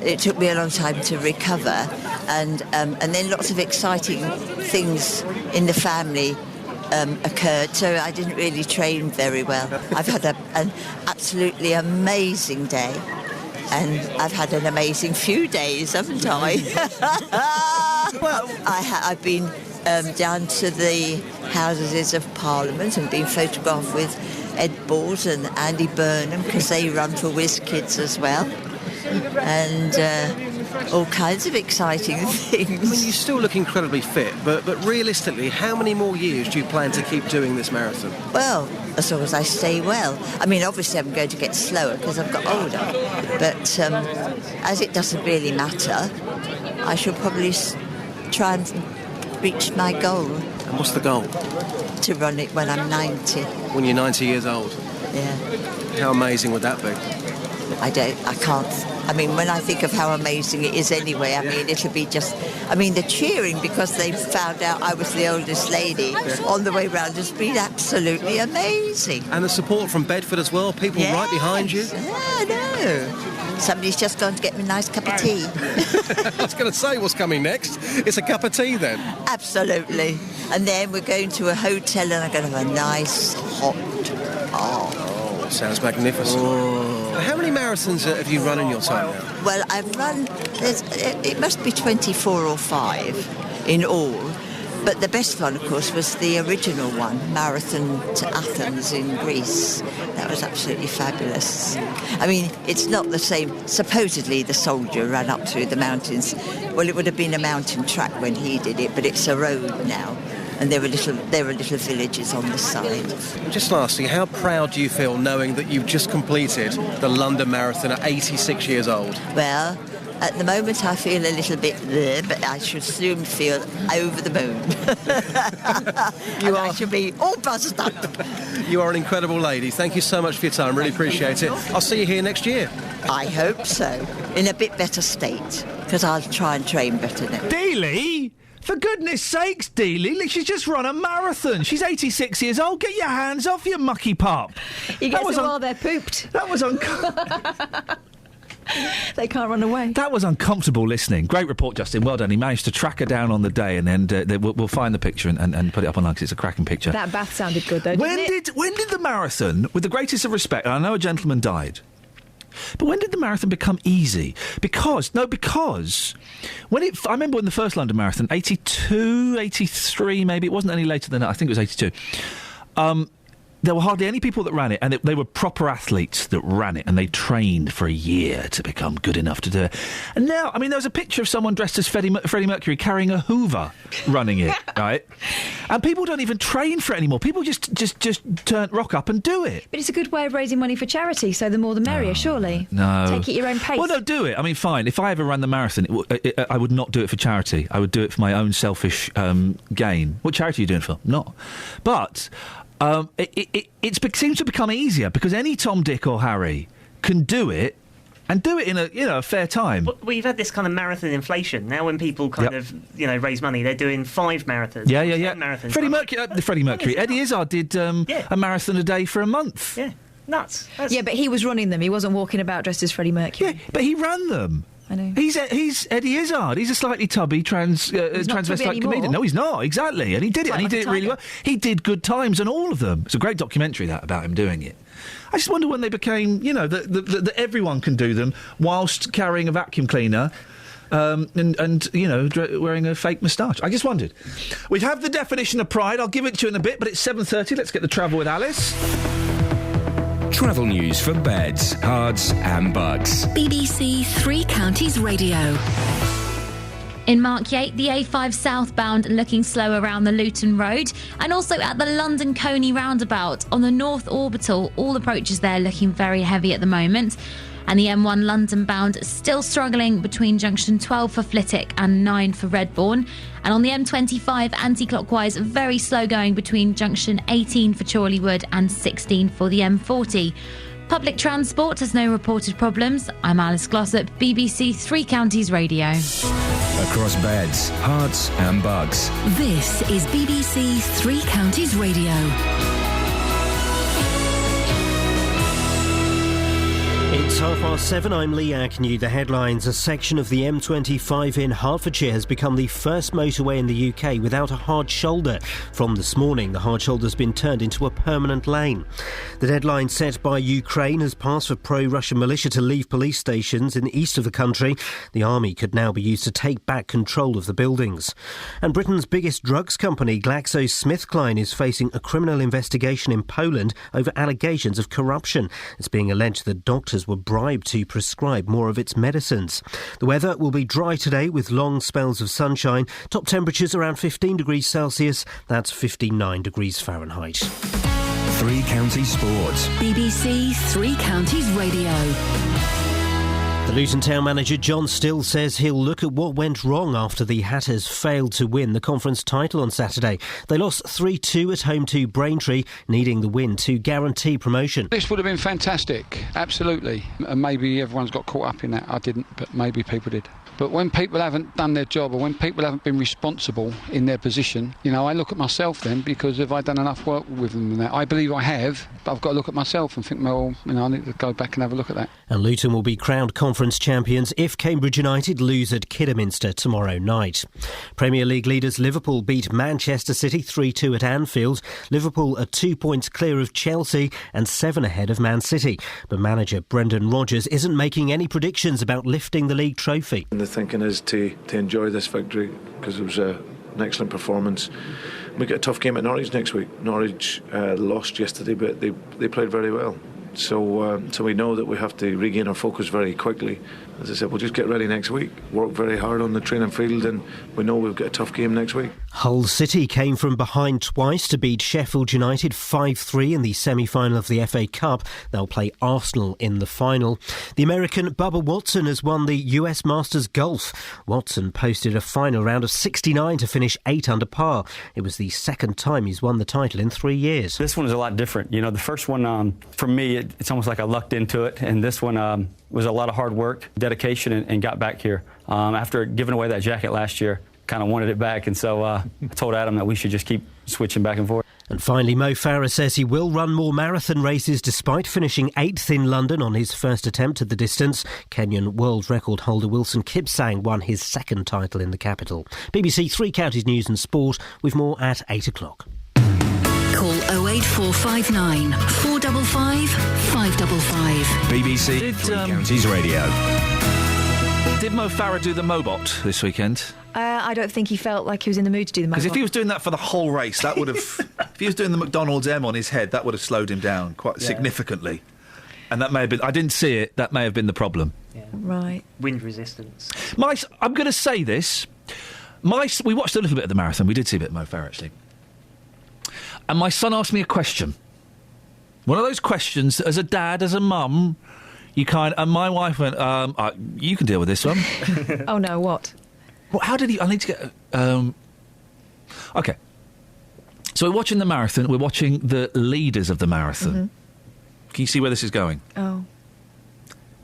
it took me a long time to recover. And then lots of exciting things in the family occurred, so I didn't really train very well. I've had an absolutely amazing day. And I've had an amazing few days, haven't I? Well, I've been down to the Houses of Parliament and been photographed with Ed Balls and Andy Burnham, because they run for Whiz Kids as well. And all kinds of exciting things. I mean, you still look incredibly fit, but realistically, how many more years do you plan to keep doing this marathon? Well, as long as I stay well. I mean, obviously I'm going to get slower because I've got older, but as it doesn't really matter, I shall probably try and reach my goal. And what's the goal? To run it when I'm 90. When you're 90 years old? Yeah. How amazing would that be? I can't. I mean, when I think of how amazing it is anyway, I mean, it'll be just... I mean, the cheering because they found out I was the oldest lady on the way round has been absolutely amazing. And the support from Bedford as well, people right behind you. Yeah, I know. Somebody's just gone to get me a nice cup of tea. I was going to say, what's coming next? It's a cup of tea then. Absolutely. And then we're going to a hotel and I'm going to have a nice hot... Oh, sounds magnificent. How many marathons have you run in your time now? Well, I've run... It must be 24 or 5 in all. But the best one, of course, was the original one, Marathon to Athens in Greece. That was absolutely fabulous. I mean, it's not the same. Supposedly, the soldier ran up through the mountains. Well, it would have been a mountain track when he did it, but it's a road now. And there were little villages on the side. And just lastly, how proud do you feel knowing that you've just completed the London Marathon at 86 years old? Well, at the moment I feel a little bit there, but I should soon feel over the moon. I should be all buzzed up. You are an incredible lady. Thank you so much for your time. Really appreciate it. I'll see you here next year. I hope so. In a bit better state, because I'll try and train better now. Dealey? For goodness sakes, Dealey, she's just run a marathon. She's 86 years old. Get your hands off, you mucky pup. You get them while they're pooped. That was They can't run away. That was uncomfortable listening. Great report, Justin. Well done. He managed to track her down on the day, and then we'll find the picture and put it up online because it's a cracking picture. That bath sounded good, though, didn't it? When did the marathon, with the greatest of respect, and I know a gentleman died, but when did the marathon become easy? Because I remember when the first London Marathon, 82, 83 maybe, it wasn't any later than that, I think it was 82, there were hardly any people that ran it, and they were proper athletes that ran it, and they trained for a year to become good enough to do it. And now, I mean, there was a picture of someone dressed as Freddie Mercury carrying a Hoover running it, right? And people don't even train for it anymore. People just rock up and do it. But it's a good way of raising money for charity, so the more the merrier, surely. No. Take it at your own pace. Well, no, do it. I mean, fine. If I ever ran the marathon, I would not do it for charity. I would do it for my own selfish gain. What charity are you doing it for? Not. But... it seems to become easier because any Tom, Dick or Harry can do it and do it in a fair time. Well, we've had this kind of marathon inflation. Now when people kind of raise money, they're doing 5 marathons. Yeah. Marathons. Freddie Mercury. Eddie Izzard did a marathon a day for a month. Yeah, nuts. Yeah, but he was running them. He wasn't walking about dressed as Freddie Mercury. Yeah, but he ran them. I know. He's Eddie Izzard. He's a slightly tubby transvestite comedian. No, he's not, exactly. And he did it, and he did it really well. He did Good Times on all of them. It's a great documentary, that, about him doing it. I just wonder when they became, that everyone can do them whilst carrying a vacuum cleaner and wearing a fake moustache. I just wondered. We have the definition of pride. I'll give it to you in a bit, but it's 7:30. Let's get the travel with Alice. Travel news for beds, cards and bugs. BBC Three Counties Radio. In Markyate, the A5 southbound looking slow around the Luton Road, and also at the London Coney roundabout on the North Orbital. All approaches there looking very heavy at the moment. And the M1 London bound still struggling between junction 12 for Flitwick and 9 for Redbourne. And on the M25 anti-clockwise, very slow going between junction 18 for Chorleywood and 16 for the M40. Public transport has no reported problems. I'm Alice Glossop, BBC Three Counties Radio. Across beds, hearts and bugs. This is BBC Three Counties Radio. It's 7:30. I'm Lee Agnew. The headlines. A section of the M25 in Hertfordshire has become the first motorway in the UK without a hard shoulder. From this morning, the hard shoulder's been turned into a permanent lane. The deadline set by Ukraine has passed for pro-Russian militia to leave police stations in the east of the country. The army could now be used to take back control of the buildings. And Britain's biggest drugs company, GlaxoSmithKline, is facing a criminal investigation in Poland over allegations of corruption. It's being alleged that doctors were bribed to prescribe more of its medicines. The weather will be dry today with long spells of sunshine. Top temperatures around 15 degrees Celsius. That's 59 degrees Fahrenheit. Three Counties Sports. BBC Three Counties Radio. The Luton Town manager John Still says he'll look at what went wrong after the Hatters failed to win the conference title on Saturday. They lost 3-2 at home to Braintree, needing the win to guarantee promotion. This would have been fantastic, absolutely. And maybe everyone's got caught up in that. I didn't, but maybe people did. But when people haven't done their job or when people haven't been responsible in their position, I look at myself then, because have I done enough work with them in that? I believe I have, but I've got to look at myself and think, well, I need to go back and have a look at that. And Luton will be crowned conference champions if Cambridge United lose at Kidderminster tomorrow night. Premier League leaders Liverpool beat Manchester City 3-2 at Anfield. Liverpool are 2 points clear of Chelsea and 7 ahead of Man City. But manager Brendan Rodgers isn't making any predictions about lifting the league trophy. The thinking is to enjoy this victory because it was an excellent performance. We get a tough game at Norwich next week. Norwich lost yesterday, but they played very well. So we know that we have to regain our focus very quickly. As I said, we'll just get ready next week, work very hard on the training field, and we know we've got a tough game next week. Hull City came from behind twice to beat Sheffield United 5-3 in the semi-final of the FA Cup. They'll play Arsenal in the final. The American Bubba Watson has won the US Masters Golf. Watson posted a final round of 69 to finish 8 under par. It was the second time he's won the title in 3 years. This one is a lot different. The first one, for me, it's almost like I lucked into it, and this one was a lot of hard work, dedication, and got back here. After giving away that jacket last year, kind of wanted it back, and so I told Adam that we should just keep switching back and forth. And finally, Mo Farah says he will run more marathon races despite finishing 8th in London on his first attempt at the distance. Kenyan world record holder Wilson Kipsang won his second title in the capital. BBC Three Counties News and Sport with more at 8 o'clock. Call 08459 455 555. BBC Three Counties Radio. Did Mo Farah do the Mobot this weekend? I don't think he felt like he was in the mood to do the Mobot. Because if he was doing that for the whole race, that would have... if he was doing the McDonald's M on his head, that would have slowed him down quite significantly. And that may have been... I didn't see it. That may have been the problem. Yeah. Right. Wind resistance. I'm going to say this. We watched a little bit of the marathon. We did see a bit of Mo Farah, actually. And my son asked me a question. One of those questions that, as a dad, as a mum, and my wife went, you can deal with this one. Oh, no, what? Well, how did he... I need to get... OK. So we're watching the marathon. We're watching the leaders of the marathon. Mm-hmm. Can you see where this is going? Oh.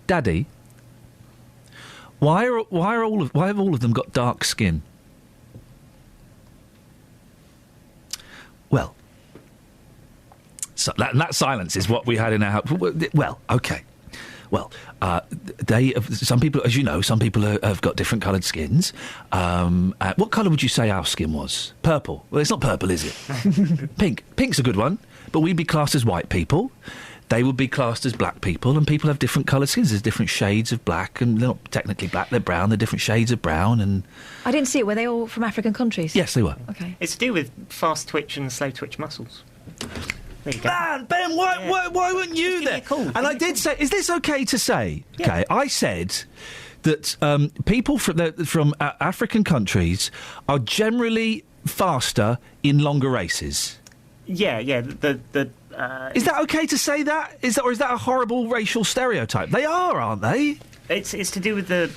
Daddy, why have all of them got dark skin? Well... So that silence is what we had in our house. Well, OK. Well, some people, as you know, have got different coloured skins. What colour would you say our skin was? Purple. Well, it's not purple, is it? Pink. Pink's a good one. But we'd be classed as white people. They would be classed as black people, and people have different coloured skins. There's different shades of black, and they're not technically black, they're brown. They're different shades of brown. And I didn't see it. Were they all from African countries? Yes, they were. OK. It's to do with fast twitch and slow twitch muscles. There you go. Man, Ben, why weren't you there? And I did say, is this OK to say? Yeah. OK, I said that people from African countries are generally faster in longer races. Yeah. The Is that okay to say that? Or is that a horrible racial stereotype? They are, aren't they? It's to do with the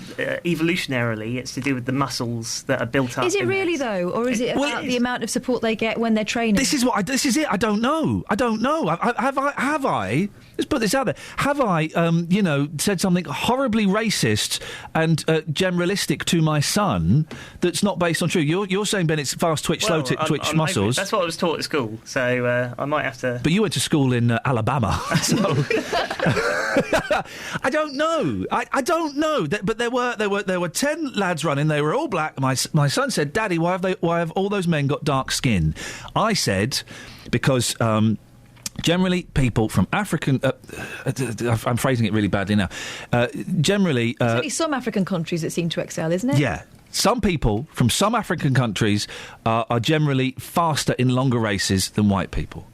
evolutionarily. It's to do with the muscles that are built up. Is it really though, or is it about the amount of support they get when they're training? This is it. I don't know. Have I? Let's put this out there. Have I, said something horribly racist and generalistic to my son that's not based on truth? You're saying, Ben, it's fast twitch, slow twitch muscles. That's what I was taught at school, so I might have to. But you went to school in Alabama, so I don't know. I don't know. But there were 10 lads running. They were all black. My son said, "Daddy, why have all those men got dark skin?" I said, because. Generally, people from African... I'm phrasing it really badly now. Generally... There's only some African countries that seem to excel, isn't it? Yeah. Some people from some African countries are generally faster in longer races than white people.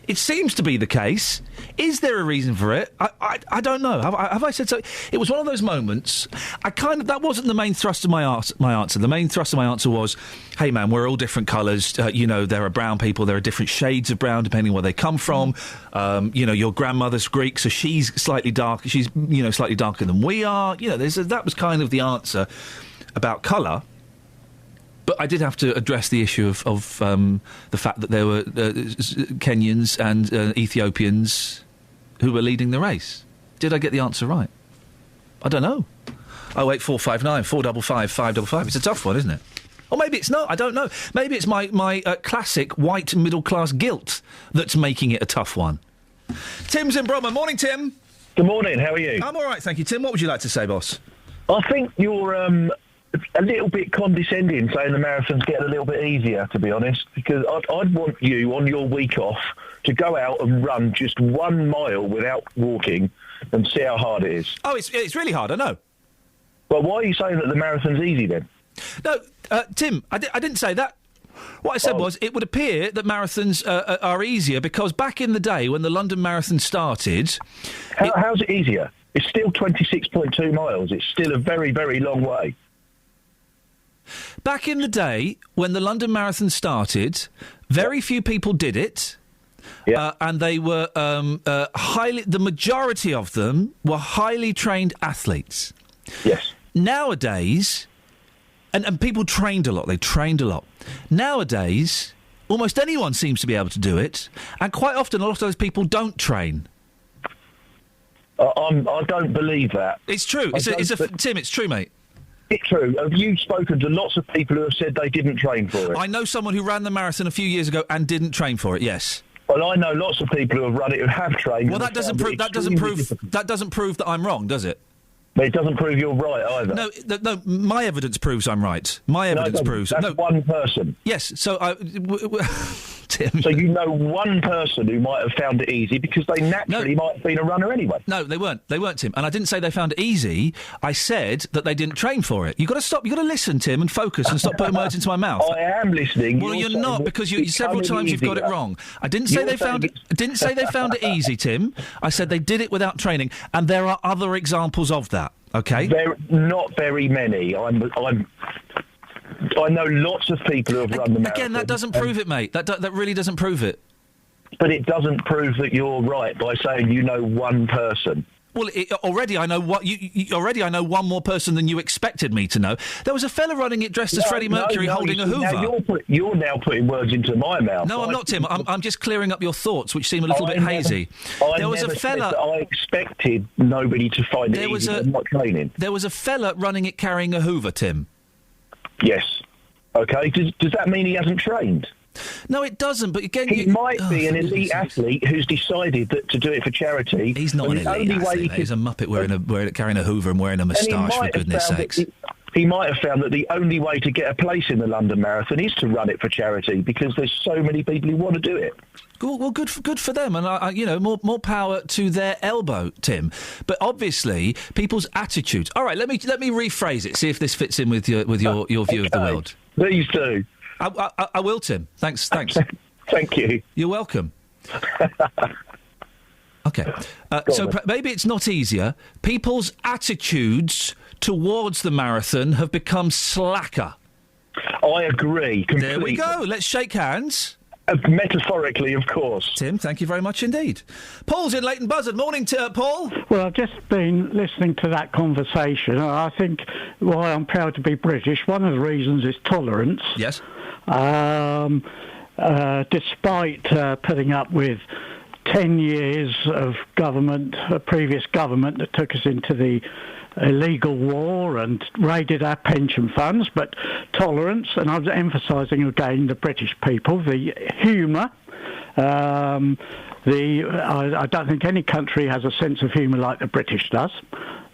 It seems to be the case. Is there a reason for it? I don't know. Have I said so? It was one of those moments. That wasn't the main thrust of my answer. The main thrust of my answer was, hey man, we're all different colours. There are brown people. There are different shades of brown depending where they come from. Your grandmother's Greek, so she's slightly dark. She's slightly darker than we are. That was kind of the answer about colour. But I did have to address the issue of the fact that there were Kenyans and Ethiopians who were leading the race. Did I get the answer right? I don't know. 08459 455 555. It's a tough one, isn't it? Or maybe it's not. I don't know. Maybe it's my classic white middle-class guilt that's making it a tough one. Tim's in Bromma. Morning, Tim. Good morning. How are you? I'm all right, thank you, Tim. What would you like to say, boss? I think you're... a little bit condescending saying the marathon's getting a little bit easier, to be honest, because I'd want you on your week off to go out and run just 1 mile without walking and see how hard it is. Oh, it's really hard, I know. Well, why are you saying that the marathon's easy then? No, Tim, I didn't say that. What I said was it would appear that marathons are easier because back in the day when the London Marathon started... How's it easier? It's still 26.2 miles. It's still a very, very long way. Back in the day, when the London Marathon started, very few people did it, and they were the majority of them were highly trained athletes. Yes. Nowadays, and people trained a lot, they trained a lot. Nowadays, almost anyone seems to be able to do it, and quite often a lot of those people don't train. I don't believe that. It's true. Tim, it's true, mate. It's true. Have you spoken to lots of people who have said they didn't train for it? I know someone who ran the marathon a few years ago and didn't train for it. Yes. Well, I know lots of people who have run it who have trained. Well, that doesn't prove that I'm wrong, does it? But it doesn't prove you're right either. No. My evidence proves I'm right. My evidence proves that's one person. Yes. So Tim. So you know one person who might have found it easy because they naturally might have been a runner anyway. No, they weren't. They weren't, Tim. And I didn't say they found it easy. I said that they didn't train for it. You've got to stop. You've got to listen, Tim, and focus and stop putting words into my mouth. I am listening. Well, you're not because several times you've got it wrong. I didn't say they found it. Didn't say they found it easy, Tim. I said they did it without training, and there are other examples of that. Okay. Not very many. I know lots of people who have run the marathon. Again, that doesn't prove it, mate. That really doesn't prove it. But it doesn't prove that you're right by saying you know one person. Well, already I know already I know one more person than you expected me to know. There was a fella running it dressed as Freddie Mercury holding a Hoover. Now you're now putting words into my mouth. No, I'm not, Tim. I'm just clearing up your thoughts, which seem a little bit hazy. There was a fella. I expected nobody to find it easy by not training. There was a fella running it carrying a Hoover, Tim. Yes. Okay. Does that mean he hasn't trained? No, it doesn't. But again, he might be an elite athlete who's decided to do it for charity. He's not an elite athlete. He's a muppet carrying a Hoover and wearing a moustache, for goodness sakes. He might have found that the only way to get a place in the London Marathon is to run it for charity because there's so many people who want to do it. Well, good for them, and more power to their elbow, Tim. But obviously, people's attitudes. All right, let me rephrase it. See if this fits in with your view of the world. Please do. I will, Tim. Thanks. Thank you. You're welcome. Okay. Maybe it's not easier. People's attitudes towards the marathon have become slacker. I agree completely. There we go. Let's shake hands. Metaphorically, of course. Tim, thank you very much indeed. Paul's in Leighton Buzzard. Morning, Paul. Well, I've just been listening to that conversation. I think why I'm proud to be British, one of the reasons is tolerance. Yes. Despite putting up with 10 years of government, previous government that took us into the illegal war and raided our pension funds, but tolerance, and I'm emphasising again the British people, the humour. I don't think any country has a sense of humour like the British does.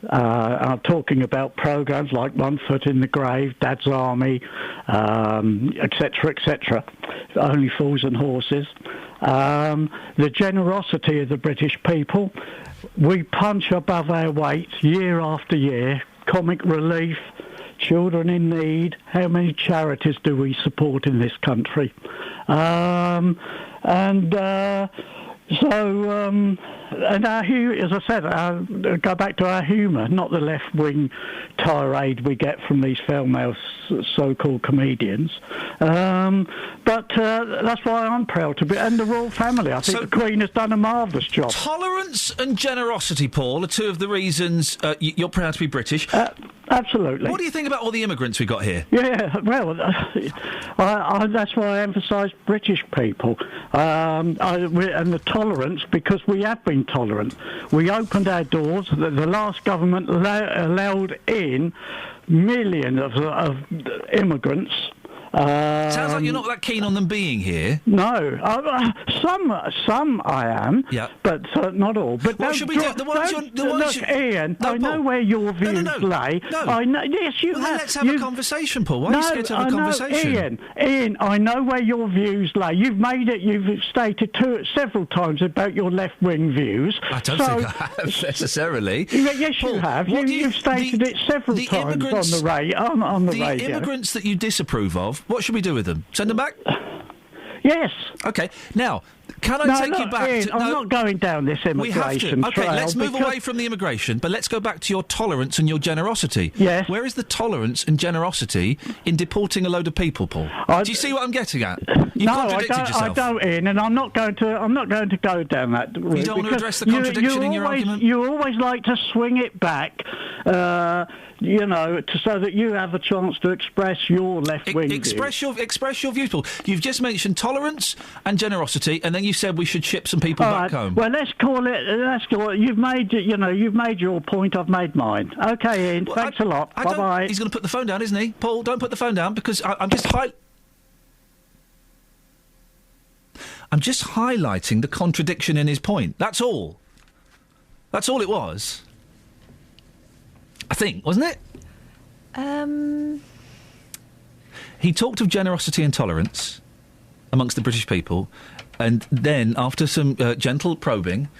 I'm talking about programmes like One Foot in the Grave, Dad's Army, etc., etc., Only Fools and Horses. The generosity of the British people. We punch above our weight year after year. Comic relief, children in need. How many charities do we support in this country? And our as I said, go back to our humour, not the left-wing tirade we get from these foul-mouthed so-called comedians. But that's why I'm proud to be, and the royal family. I think the Queen has done a marvellous job. Tolerance and generosity, Paul, are two of the reasons you're proud to be British. Absolutely. What do you think about all the immigrants we got here? Yeah, well, that's why I emphasise British people and the tolerance, because we have been tolerant. We opened our doors. The last government allowed in millions of immigrants. Sounds like you're not that keen on them being here. No, some I am. Yeah, but not all. But what should we do? Look, Ian, I know where your views lay. No. I know. Yes, you well, have. Then let's have a conversation, Paul. Why are you scared to have a conversation? Ian, I know where your views lay. You've stated several times about your left-wing views. I don't think I have necessarily. Yes, Paul, you have. You've stated it several times on the radio. The immigrants that you disapprove of, what should we do with them? Send them back? Yes. Okay. Now, can I take you back Ian, to... I'm not going down this immigration Okay, trail. let's move away from the immigration, but let's go back to your tolerance and your generosity. Yes. Where is the tolerance and generosity in deporting a load of people, Paul? Do you see what I'm getting at? You've contradicted yourself. I don't, Ian, and I'm not going to go down that route. You don't want to address the contradiction in your argument? You always like to swing it back, so that you have a chance to express your left-wing views. Express your views, Paul. You've just mentioned tolerance and generosity, and then you said we should ship some people back home. Well, let's call it. You've made your point. I've made mine. Okay, Ian. Thanks a lot. Bye bye. He's going to put the phone down, isn't he? Paul, don't put the phone down, because I'm just highlighting the contradiction in his point. That's all. That's all it was. I think, wasn't it? He talked of generosity and tolerance amongst the British people, and then, after some gentle probing,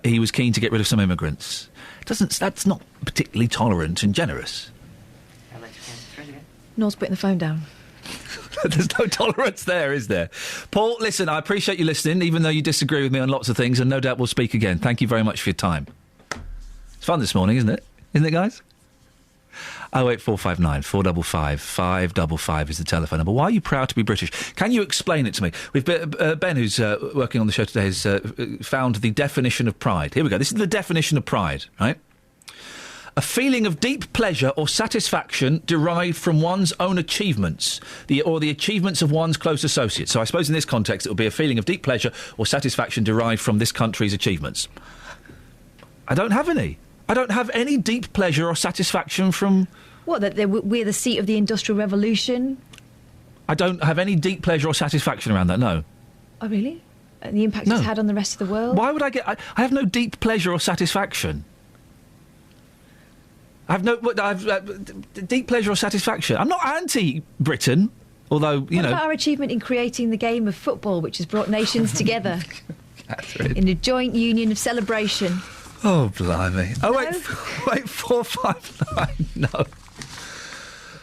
he was keen to get rid of some immigrants. That's not particularly tolerant and generous. Nor's putting the phone down. There's no tolerance there, is there? Paul, listen, I appreciate you listening, even though you disagree with me on lots of things, and no doubt we'll speak again. Thank you very much for your time. It's fun this morning, isn't it? Isn't it, guys? 08459 455 555 is the telephone number. Why are you proud to be British? Can you explain it to me? We've Ben, who's working on the show today, has found the definition of pride. Here we go. This is the definition of pride, right? A feeling of deep pleasure or satisfaction derived from one's own achievements, or the achievements of one's close associates. So I suppose in this context it would be a feeling of deep pleasure or satisfaction derived from this country's achievements. I don't have any. I don't have any deep pleasure or satisfaction from... What, that we're the seat of the Industrial Revolution? I don't have any deep pleasure or satisfaction around that, no. Oh, really? And the impact it's had on the rest of the world? Why would I get... I have no deep pleasure or satisfaction. I have deep pleasure or satisfaction. I'm not anti-Britain, although, What about our achievement in creating the game of football, which has brought nations together in a joint union of celebration? Oh, blimey. No? Wait, 459, no.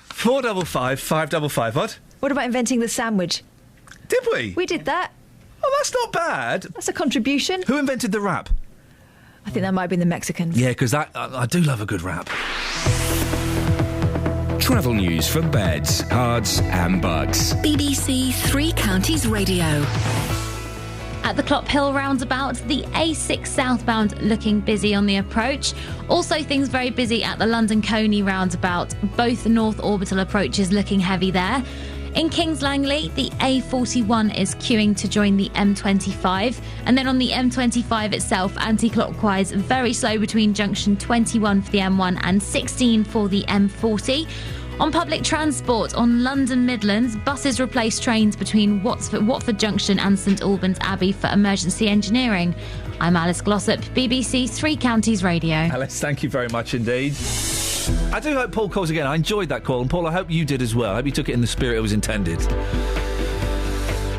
455 555, what? What about inventing the sandwich? Did we? We did that. Oh, that's not bad. That's a contribution. Who invented the rap? I think that might have been the Mexicans. Yeah, because I do love a good rap. Travel news for beds, cards and bugs. BBC Three Counties Radio. At the Clop Hill roundabout, the A6 southbound looking busy on the approach. Also things very busy at the London Coney roundabout. Both North Orbital approaches looking heavy there. In Kings Langley, the A41 is queuing to join the M25. And then on the M25 itself, anti-clockwise, very slow between junction 21 for the M1 and 16 for the M40. On public transport on London Midlands, buses replace trains between Watford Junction and St Albans Abbey for emergency engineering. I'm Alice Glossop, BBC Three Counties Radio. Alice, thank you very much indeed. I do hope Paul calls again. I enjoyed that call, and Paul, I hope you did as well. I hope you took it in the spirit it was intended.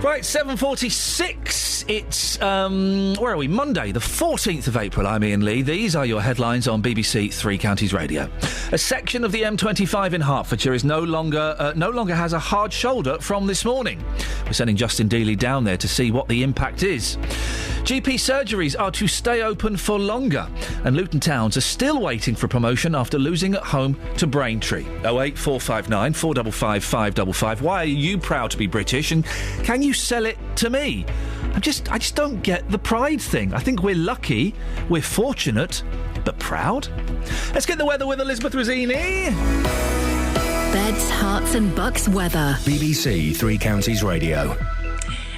Right, 7:46. It's, where are we? Monday, the 14th of April. I'm Iain Lee. These are your headlines on BBC Three Counties Radio. A section of the M25 in Hertfordshire is no longer has a hard shoulder from this morning. We're sending Justin Dealey down there to see what the impact is. GP surgeries are to stay open for longer, and Luton Towns are still waiting for promotion after losing at home to Braintree. 08459 455 555. Why are you proud to be British, and can you sell it to me? I just don't get the pride thing. I think we're lucky, we're fortunate, but proud. Let's get the weather with Elizabeth Rossini. Beds, Herts and Bucks weather. BBC Three Counties Radio.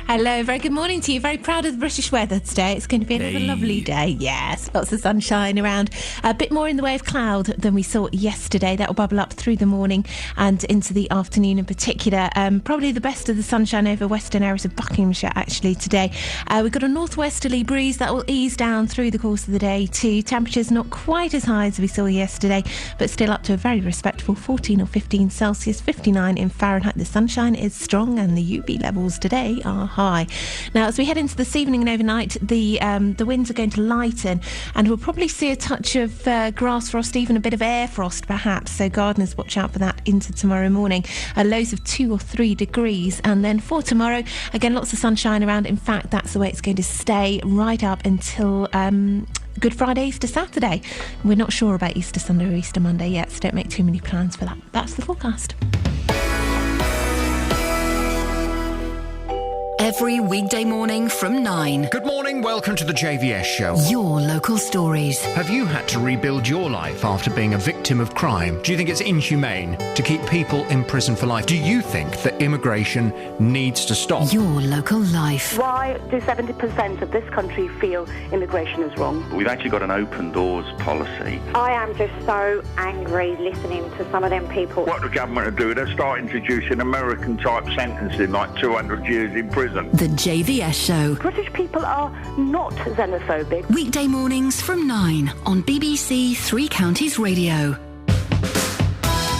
Hello, very good morning to you. Very proud of the British weather today. It's going to be another lovely day. Yes, lots of sunshine around. A bit more in the way of cloud than we saw yesterday. That will bubble up through the morning and into the afternoon in particular. Probably the best of the sunshine over western areas of Buckinghamshire actually today. We've got a northwesterly breeze that will ease down through the course of the day too. Temperatures not quite as high as we saw yesterday, but still up to a very respectable 14 or 15 Celsius, 59 in Fahrenheit. The sunshine is strong and the UV levels today are high. Now, as we head into this evening and overnight, the winds are going to lighten, and we'll probably see a touch of grass frost, even a bit of air frost perhaps, so gardeners watch out for that into tomorrow morning. Lows of 2 or 3 degrees, and then for tomorrow, again, lots of sunshine around. In fact, that's the way it's going to stay right up until Good Friday, Easter Saturday. We're not sure about Easter Sunday or Easter Monday yet, so don't make too many plans for that. That's the forecast. Every weekday morning from 9. Good morning, welcome to the JVS show. Your local stories. Have you had to rebuild your life after being a victim of crime? Do you think it's inhumane to keep people in prison for life? Do you think that immigration needs to stop? Your local life. Why do 70% of this country feel immigration is wrong? We've actually got an open doors policy. I am just so angry listening to some of them people. What the government are doing, they're starting introducing American-type sentencing, like 200 years in prison. The JVS show. British people are not xenophobic. Weekday mornings from 9 on BBC Three Counties Radio.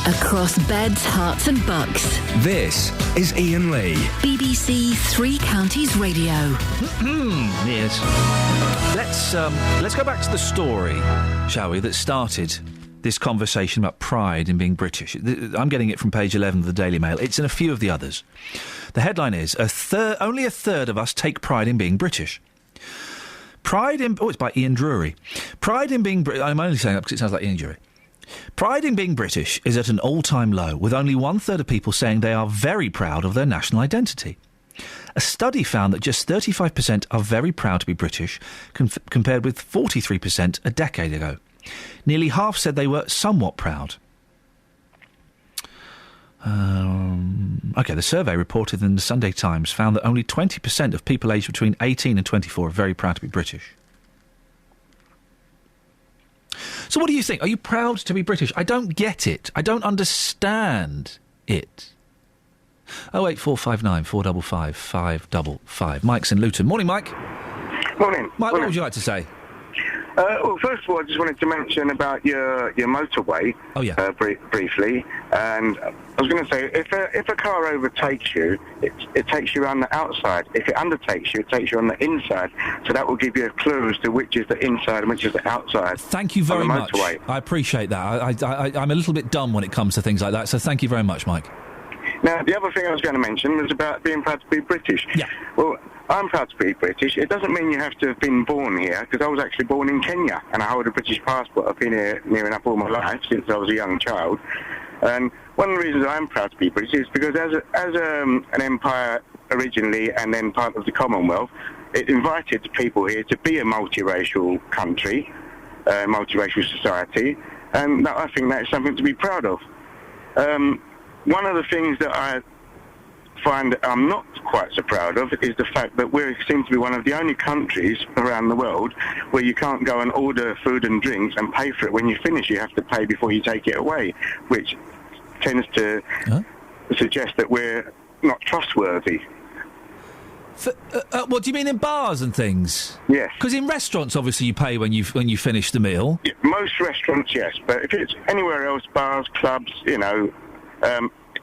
Across beds, Herts and Bucks. This is Iain Lee. BBC Three Counties Radio. Yes. Let's go back to the story, shall we, that started this conversation about pride in being British. I'm getting it from page 11 of the Daily Mail. It's in a few of the others. The headline is, only a third of us take pride in being British. It's by Ian Drury. Pride in being British... I'm only saying that because it sounds like Ian Drury. Pride in being British is at an all-time low, with only 1/3 of people saying they are very proud of their national identity. A study found that just 35% are very proud to be British, compared with 43% a decade ago. Nearly half said they were somewhat proud. The survey reported in the Sunday Times found that only 20% of people aged between 18 and 24 are very proud to be British. So what do you think? Are you proud to be British? I don't get it. I don't understand it. 08459 455 555. Mike's in Luton. Morning, Mike. Morning. Mike, what would you like to say? Well, first of all, I just wanted to mention about your motorway. Oh, yeah. Briefly. And I was going to say, if a car overtakes you, it takes you on the outside. If it undertakes you, it takes you on the inside. So that will give you a clue as to which is the inside and which is the outside. Thank you very much. I appreciate that. I'm a little bit dumb when it comes to things like that, so thank you very much, Mike. Now, the other thing I was going to mention was about being proud to be British. Yeah. Well, I'm proud to be British. It doesn't mean you have to have been born here, because I was actually born in Kenya, and I hold a British passport. I've been here near enough all my life, since I was a young child. And one of the reasons I'm proud to be British is because as an empire originally and then part of the Commonwealth, it invited people here to be a multiracial country, multiracial society, and I think that's something to be proud of. One of the things that I find I'm not quite so proud of is the fact that we seem to be one of the only countries around the world where you can't go and order food and drinks and pay for it. When you finish, you have to pay before you take it away, which tends to suggest that we're not trustworthy. What do you mean in bars and things? Yes. Because in restaurants, obviously, you pay when you finish the meal. Yeah, most restaurants, yes, but if it's anywhere else, bars, clubs,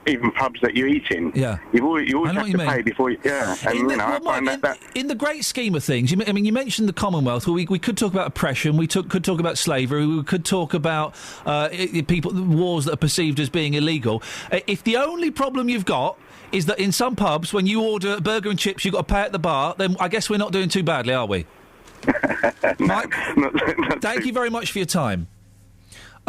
even pubs that you eat in, you always have to pay before you... Yeah, and, I find that... In the great scheme of things, you mentioned the Commonwealth. Well, we could talk about oppression, could talk about slavery, we could talk about wars that are perceived as being illegal. If the only problem you've got is that in some pubs, when you order a burger and chips, you've got to pay at the bar, then I guess we're not doing too badly, are we? Mike, thank you very much for your time.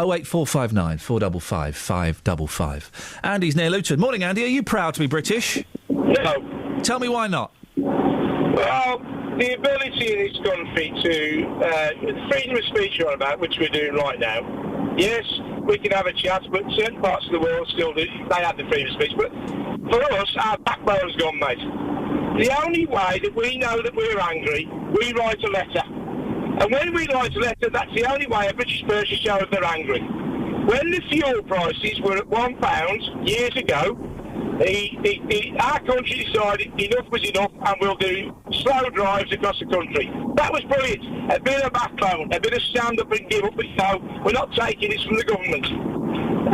08459 455 555. Andy's near Luton. Morning, Andy. Are you proud to be British? No. Tell me why not. Well, the ability in this country to... freedom of speech you're on about, which we're doing right now. Yes, we can have a chat, but certain parts of the world still do. They have the freedom of speech. But for us, our backbone's gone, mate. The only way that we know that we're angry, we write a letter. And when we write a letter, that's the only way a British person shows they're angry. When the fuel prices were at £1 years ago, our country decided enough was enough and we'll do slow drives across the country. That was brilliant. A bit of backbone, a bit of stand up and give up, but no, we're not taking this from the government.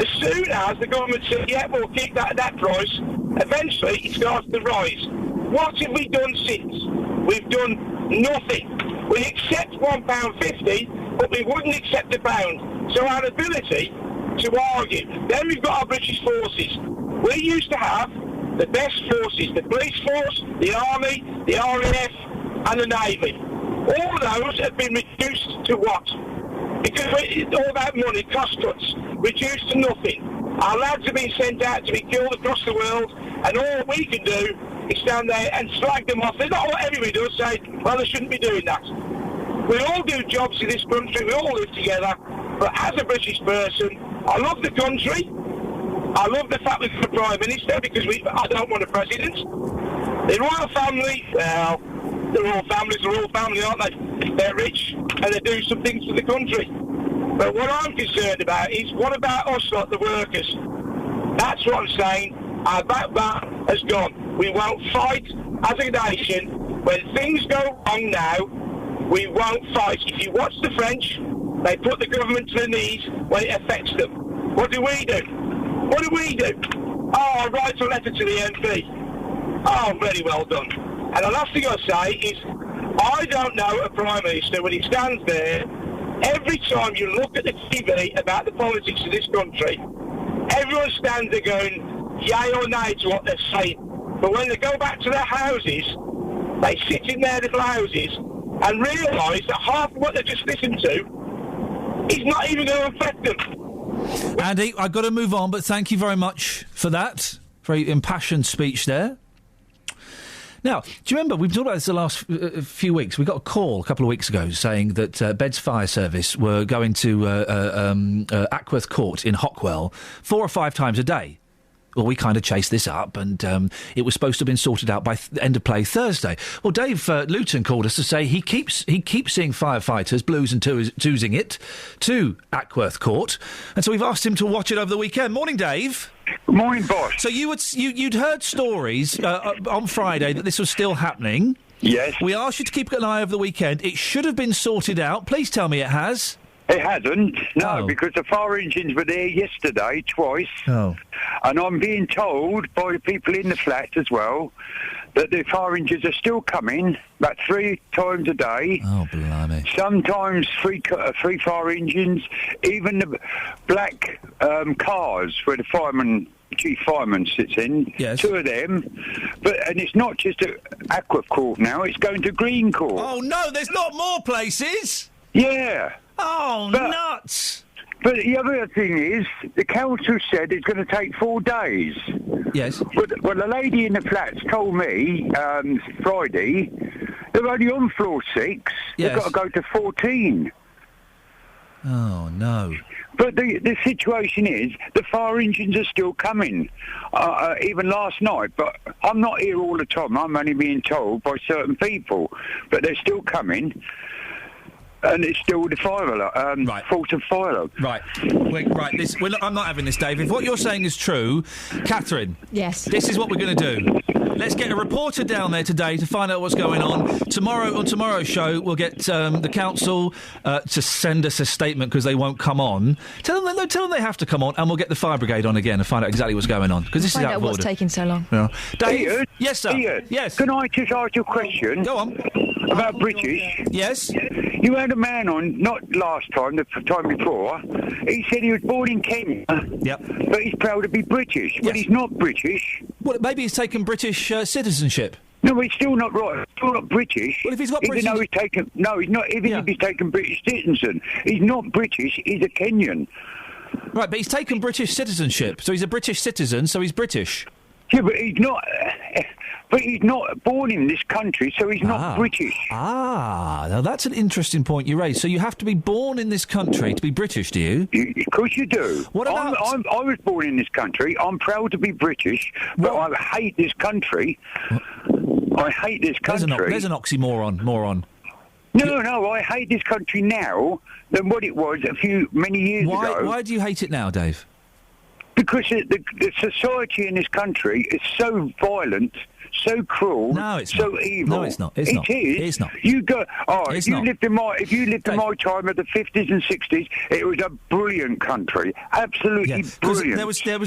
As soon as the government said, yeah, we'll keep that at that price, eventually it started to rise. What have we done since? We've done nothing. We accept £1.50, but we wouldn't accept £1. So our ability to argue. Then we've got our British forces. We used to have the best forces, the police force, the army, the RAF and the navy. All those have been reduced to what? Because all that money, cost cuts, reduced to nothing. Our lads have been sent out to be killed across the world, and all we can do is stand there and slag them off. It's not what everybody does, say, well, they shouldn't be doing that. We all do jobs in this country, we all live together, but as a British person, I love the country. I love the fact we've got a Prime Minister because I don't want a President. The royal family, well, the royal family, aren't they? They're rich and they do some things for the country. But what I'm concerned about is, what about us, like the workers? That's what I'm saying. Our backbone has gone. We won't fight as a nation. When things go wrong now, we won't fight. If you watch the French, they put the government to the knees when it affects them. What do we do? What do we do? Oh, I'll write a letter to the MP. Oh, very well done. And the last thing I say is, I don't know a Prime Minister when he stands there, every time you look at the TV about the politics of this country, everyone stands there going, yay or nay to what they're saying. But when they go back to their houses, they sit in their little houses and realise that half of what they just listened to is not even going to affect them. Andy, I've got to move on, but thank you very much for that. Very impassioned speech there. Now, do you remember, we've talked about this the last few weeks. We got a call a couple of weeks ago saying that Beds Fire Service were going to Ackworth Court in Hockwell 4 or 5 times a day. Well, we kind of chased this up, and it was supposed to have been sorted out by end of play Thursday. Well, Dave Luton called us to say he keeps seeing firefighters blues and twosing it to Ackworth Court, and so we've asked him to watch it over the weekend. Morning, Dave. Good morning, boss. So you'd heard stories on Friday that this was still happening. Yes. We asked you to keep an eye over the weekend. It should have been sorted out. Please tell me it has. It hasn't, no, because the fire engines were there yesterday, twice. Oh. And I'm being told by the people in the flat as well that the fire engines are still coming about 3 times a day. Oh, blimey. Sometimes three fire engines, even the black cars where the chief fireman sits in, yes. 2 of them. And it's not just at Ackworth Court now, it's going to Green Court. Oh, no, there's not more places? Yeah. Oh, nuts! But the other thing is, the council said it's going to take 4 days. Yes. Well, the lady in the flats told me Friday they're only on floor 6. Yes. They've got to go to 14. Oh, no. But the situation is, the fire engines are still coming, even last night. But I'm not here all the time. I'm only being told by certain people. But they're still coming. And it's still the fire alert, fault of fire alert. Right. I'm not having this, Dave. If what you're saying is true, Catherine. Yes. This is what we're going to do. Let's get a reporter down there today to find out what's going on. On tomorrow's show, we'll get the council to send us a statement because they won't come on. Tell them they have to come on, and we'll get the fire brigade on again and find out exactly what's going on. Because this is out of order. Find out what's taking so long. Yeah. Dave? Ian? Yes, sir. Ian? Yes. Can I just ask you a question? Go on. About British? Yes. You had a man on, not last time, the time before. He said he was born in Kenya. Yep. But he's proud to be British. Yes. But he's not British. Well, maybe he's taken British citizenship. No, he's still not right. Still not British. Well, if he's got even British... though he's taken... No, he's not. Even if he's taken British citizen. He's not British. He's a Kenyan. Right, but he's taken British citizenship. So he's a British citizen, so he's British. Yeah, but he's not... But he's not born in this country, so he's not British. Now that's an interesting point you raised. So you have to be born in this country to be British, do you? Of course you do. What about... I was born in this country. I'm proud to be British, but I hate this country. I hate this country. There's an oxymoron. No, I hate this country now than what it was many years ago. Why do you hate it now, Dave? Because the society in this country is so violent, so cruel, so evil. No, it's not. It is. It's not. You go. If you lived in my time of the 50s and 60s, it was a brilliant country, absolutely brilliant.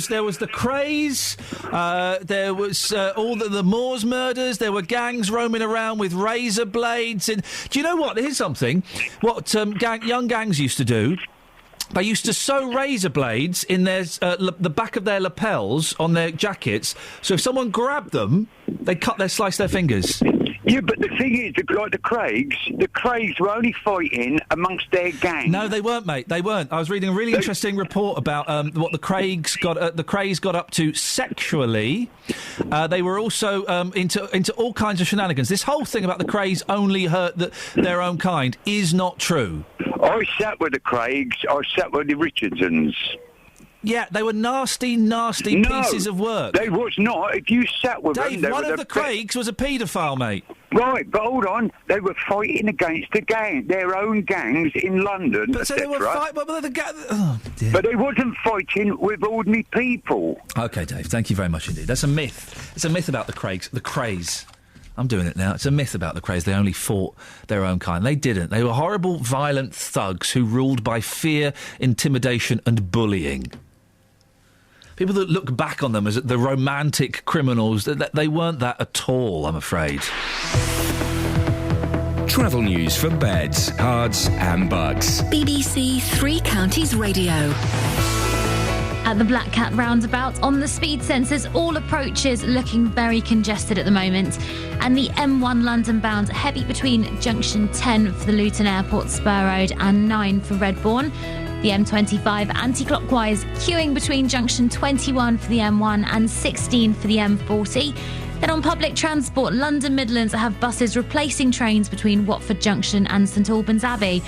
There was the craze. There was all the Moors murders. There were gangs roaming around with razor blades. And do you know what? Here's something. What young gangs used to do. They used to sew razor blades in their the back of their lapels on their jackets, so if someone grabbed them, they'd slice their fingers. Yeah, but the thing is, like the Craigs were only fighting amongst their gangs. No, they weren't, mate. They weren't. I was reading a really interesting report about what the Craigs got up to sexually. They were also into all kinds of shenanigans. This whole thing about the Craigs only hurt their own kind is not true. I sat with the Craigs. I sat with the Richardsons. Yeah, they were nasty pieces of work. They was not. If you sat with them... Dave, one of the Craigs was a paedophile, mate. Right, but hold on. They were fighting against their own gangs in London, but so they were But they wasn't fighting with ordinary people. OK, Dave, thank you very much indeed. That's a myth. It's a myth about the Craigs. The Crays. I'm doing it now. It's a myth about the Crays. They only fought their own kind. They didn't. They were horrible, violent thugs who ruled by fear, intimidation and bullying. People that look back on them as the romantic criminals, they weren't that at all, I'm afraid. Travel news for beds, cards and bugs. BBC Three Counties Radio. At the Black Cat roundabout, on the speed sensors, all approaches looking very congested at the moment. And the M1 London bound heavy between junction 10 for the Luton Airport Spur Road and 9 for Redbourne. The M25 anti-clockwise queuing between junction 21 for the M1 and 16 for the M40. Then on public transport, London Midlands have buses replacing trains between Watford Junction and St Albans Abbey.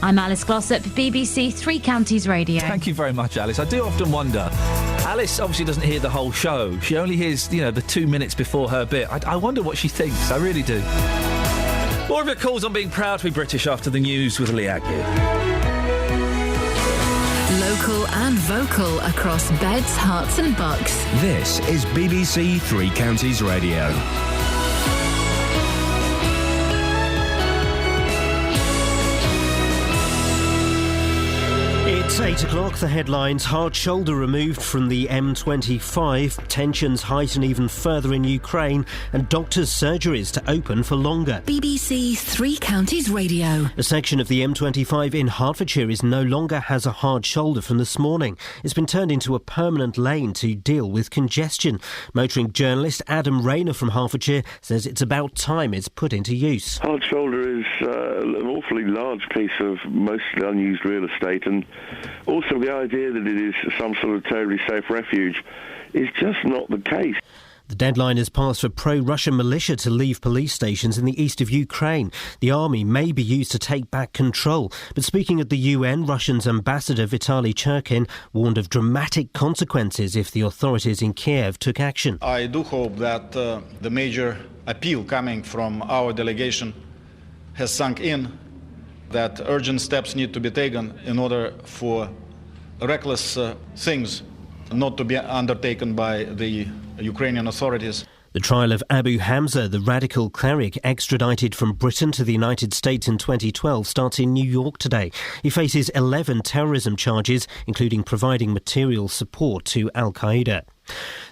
I'm Alice Glossop, BBC Three Counties Radio. Thank you very much, Alice. I do often wonder. Alice obviously doesn't hear the whole show. She only hears, the 2 minutes before her bit. I wonder what she thinks. I really do. More of your calls on being proud to be British after the news with Lee Agnew. Local and vocal across beds, hearts and bucks. This is BBC Three Counties Radio. It's 8 o'clock. The headlines: hard shoulder removed from the M25, tensions heighten even further in Ukraine, and doctors' surgeries to open for longer. BBC Three Counties Radio. A section of the M25 in Hertfordshire no longer has a hard shoulder from this morning. It's been turned into a permanent lane to deal with congestion. Motoring journalist Adam Rayner from Hertfordshire says it's about time it's put into use. Hard shoulder is an awfully large piece of mostly unused real estate, and also the idea that it is some sort of totally safe refuge is just not the case. The deadline has passed for pro-Russian militia to leave police stations in the east of Ukraine. The army may be used to take back control. But speaking at the UN, Russia's ambassador Vitaly Churkin warned of dramatic consequences if the authorities in Kiev took action. I do hope that the major appeal coming from our delegation has sunk in, that urgent steps need to be taken in order for reckless things not to be undertaken by the Ukrainian authorities. The trial of Abu Hamza, the radical cleric extradited from Britain to the United States in 2012, starts in New York today. He faces 11 terrorism charges, including providing material support to Al-Qaeda.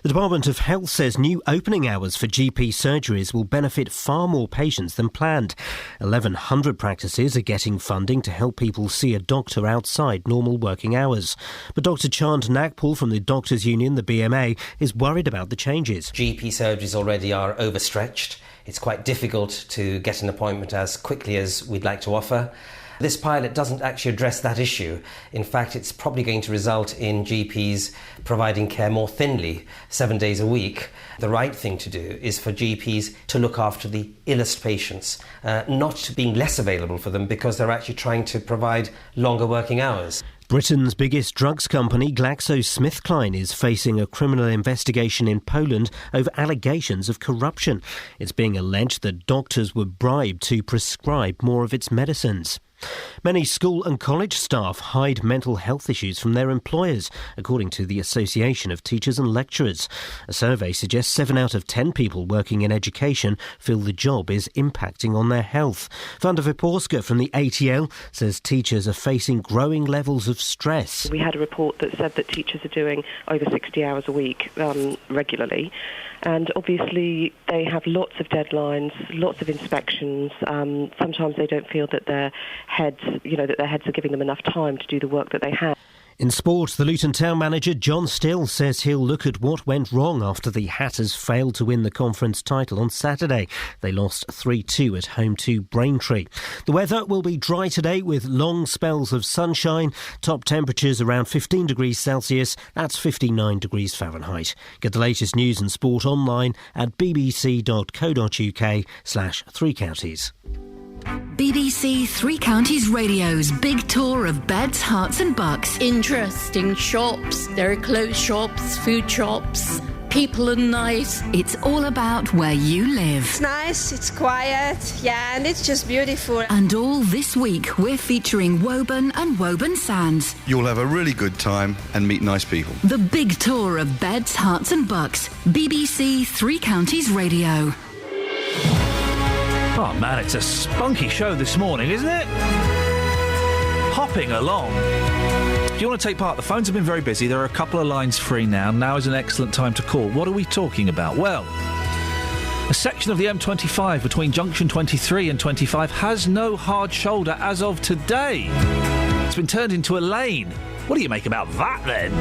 The Department of Health says new opening hours for GP surgeries will benefit far more patients than planned. 1,100 practices are getting funding to help people see a doctor outside normal working hours. But Dr Chand Nagpal from the Doctors' Union, the BMA, is worried about the changes. GP surgeries already are overstretched. It's quite difficult to get an appointment as quickly as we'd like to offer. This pilot doesn't actually address that issue. In fact, it's probably going to result in GPs providing care more thinly, 7 days a week. The right thing to do is for GPs to look after the illest patients, not being less available for them because they're actually trying to provide longer working hours. Britain's biggest drugs company, GlaxoSmithKline, is facing a criminal investigation in Poland over allegations of corruption. It's being alleged that doctors were bribed to prescribe more of its medicines. Many school and college staff hide mental health issues from their employers, according to the Association of Teachers and Lecturers. A survey suggests 7 out of 10 people working in education feel the job is impacting on their health. Vanda Viporska from the ATL says teachers are facing growing levels of stress. We had a report that said that teachers are doing over 60 hours a week regularly. And obviously they have lots of deadlines, lots of inspections. Sometimes they don't feel that their heads are giving them enough time to do the work that they have. In sport, the Luton Town manager John Still says he'll look at what went wrong after the Hatters failed to win the conference title on Saturday. They lost 3-2 at home to Braintree. The weather will be dry today with long spells of sunshine. Top temperatures around 15 degrees Celsius. That's 59 degrees Fahrenheit. Get the latest news and sport online at bbc.co.uk/Three Counties. BBC Three Counties Radio's big tour of beds, hearts and bucks. Interesting shops. There are clothes shops, food shops. People are nice. It's all about where you live. It's nice, it's quiet, yeah, and it's just beautiful. And all this week, we're featuring Woburn and Woburn Sands. You'll have a really good time and meet nice people. The big tour of beds, hearts and bucks. BBC Three Counties Radio. Oh man, it's a spunky show this morning, isn't it? Hopping along. If you want to take part, the phones have been very busy. There are a couple of lines free now. Now is an excellent time to call. What are we talking about? Well, a section of the M25 between junction 23 and 25 has no hard shoulder as of today. It's been turned into a lane. What do you make about that then?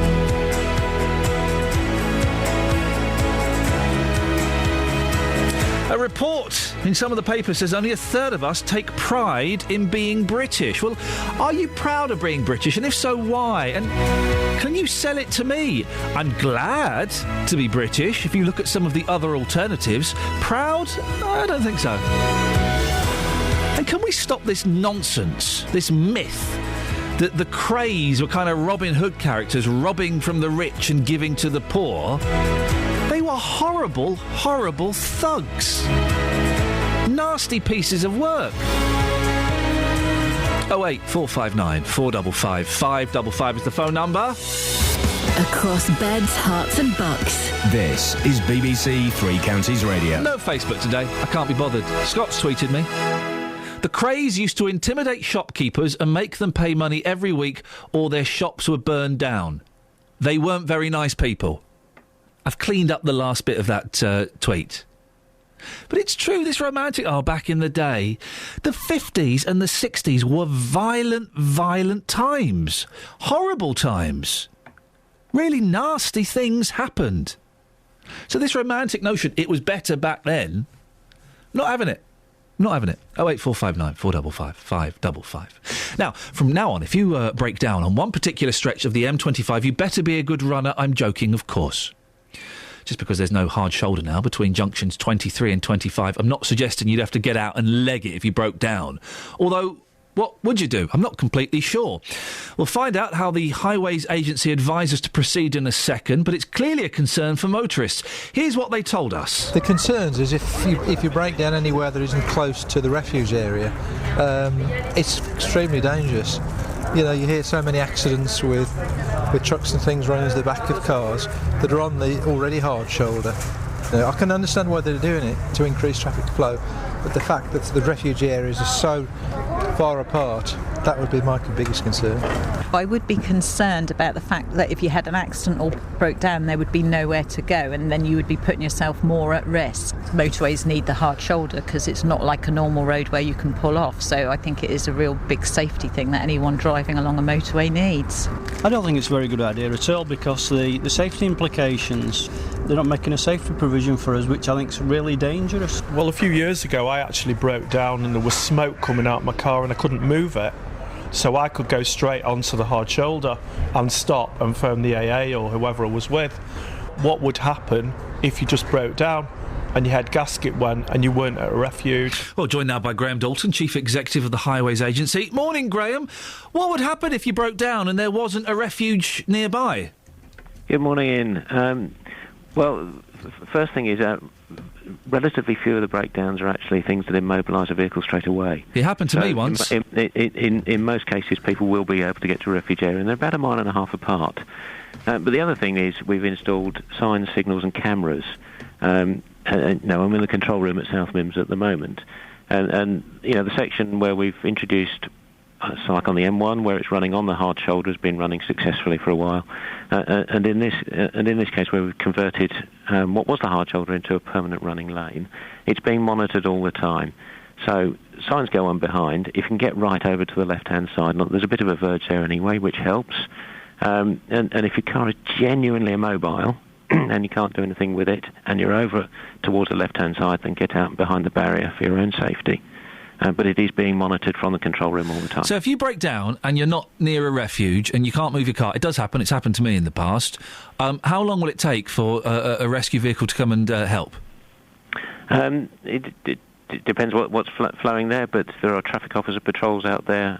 A report in some of the papers says only a third of us take pride in being British. Well, are you proud of being British? And if so, why? And can you sell it to me? I'm glad to be British. If you look at some of the other alternatives, proud? I don't think so. And can we stop this nonsense, this myth, that the Krays were kind of Robin Hood characters, robbing from the rich and giving to the poor? They were horrible, horrible thugs. Nasty pieces of work. 08459 455 555 is the phone number. Across beds, hearts and bucks. This is BBC Three Counties Radio. No Facebook today. I can't be bothered. Scott's tweeted me. The Krays used to intimidate shopkeepers and make them pay money every week or their shops were burned down. They weren't very nice people. I've cleaned up the last bit of that tweet. But it's true, this romantic... Oh, back in the day, the 50s and the 60s were violent, violent times. Horrible times. Really nasty things happened. So this romantic notion, it was better back then, not having it. Not having it. 08459 455 555. Now, from now on, if you break down on one particular stretch of the M25, you better be a good runner. I'm joking, of course. Just because there's no hard shoulder now between junctions 23 and 25, I'm not suggesting you'd have to get out and leg it if you broke down. Although, what would you do? I'm not completely sure. We'll find out how the Highways Agency advise us to proceed in a second, but it's clearly a concern for motorists. Here's what they told us. The concerns is if you break down anywhere that isn't close to the refuge area, it's extremely dangerous. You know, you hear so many accidents with trucks and things running into the back of cars that are on the already hard shoulder. I can understand why they're doing it, to increase traffic flow, but the fact that the refugee areas are so far apart, that would be my biggest concern. I would be concerned about the fact that if you had an accident or broke down, there would be nowhere to go, and then you would be putting yourself more at risk. Motorways need the hard shoulder because it's not like a normal road where you can pull off, so I think it is a real big safety thing that anyone driving along a motorway needs. I don't think it's a very good idea at all, because the safety implications, they're not making a safety provision for us, which I think is really dangerous. Well, a few years ago I actually broke down and there was smoke coming out of my car and I couldn't move it, so I could go straight onto the hard shoulder and stop and phone the AA or whoever I was with. What would happen if you just broke down and your head gasket went and you weren't at a refuge? Well, joined now by Graham Dalton, Chief Executive of the Highways Agency. Morning, Graham. What would happen if you broke down and there wasn't a refuge nearby? Good morning, Ian. Well, first thing is relatively few of the breakdowns are actually things that immobilise a vehicle straight away. It happened to me once. In most cases, people will be able to get to a refuge area, and they're about 1.5 miles apart. But the other thing is we've installed signs, signals and cameras. I'm in the control room at South Mims at the moment. And the section where we've introduced, it's like on the M1 where it's running on the hard shoulder, has been running successfully for a while. And in this case where we've converted what was the hard shoulder into a permanent running lane, it's being monitored all the time. So signs go on behind. If you can get right over to the left-hand side, there's a bit of a verge there anyway, which helps. And if your car is genuinely immobile and you can't do anything with it, and you're over towards the left-hand side, then get out behind the barrier for your own safety. But it is being monitored from the control room all the time. So if you break down and you're not near a refuge and you can't move your car, it does happen, it's happened to me in the past, how long will it take for a rescue vehicle to come and help? It depends what's flowing there, but there are traffic officer patrols out there,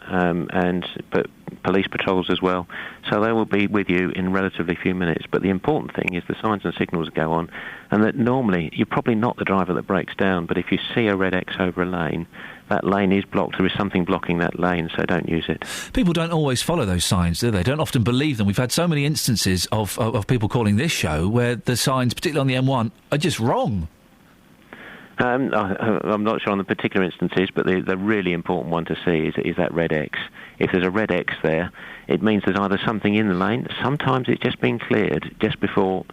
but police patrols as well. So they will be with you in relatively few minutes. But the important thing is the signs and signals go on, and that normally you're probably not the driver that breaks down, but if you see a red X over a lane, that lane is blocked. There is something blocking that lane, so don't use it. People don't always follow those signs, do they? Don't often believe them. We've had so many instances of people calling this show where the signs, particularly on the M1, are just wrong. I'm not sure on the particular instances, but the really important one to see is that red X. If there's a red X there, it means there's either something in the lane. Sometimes it's just been cleared just before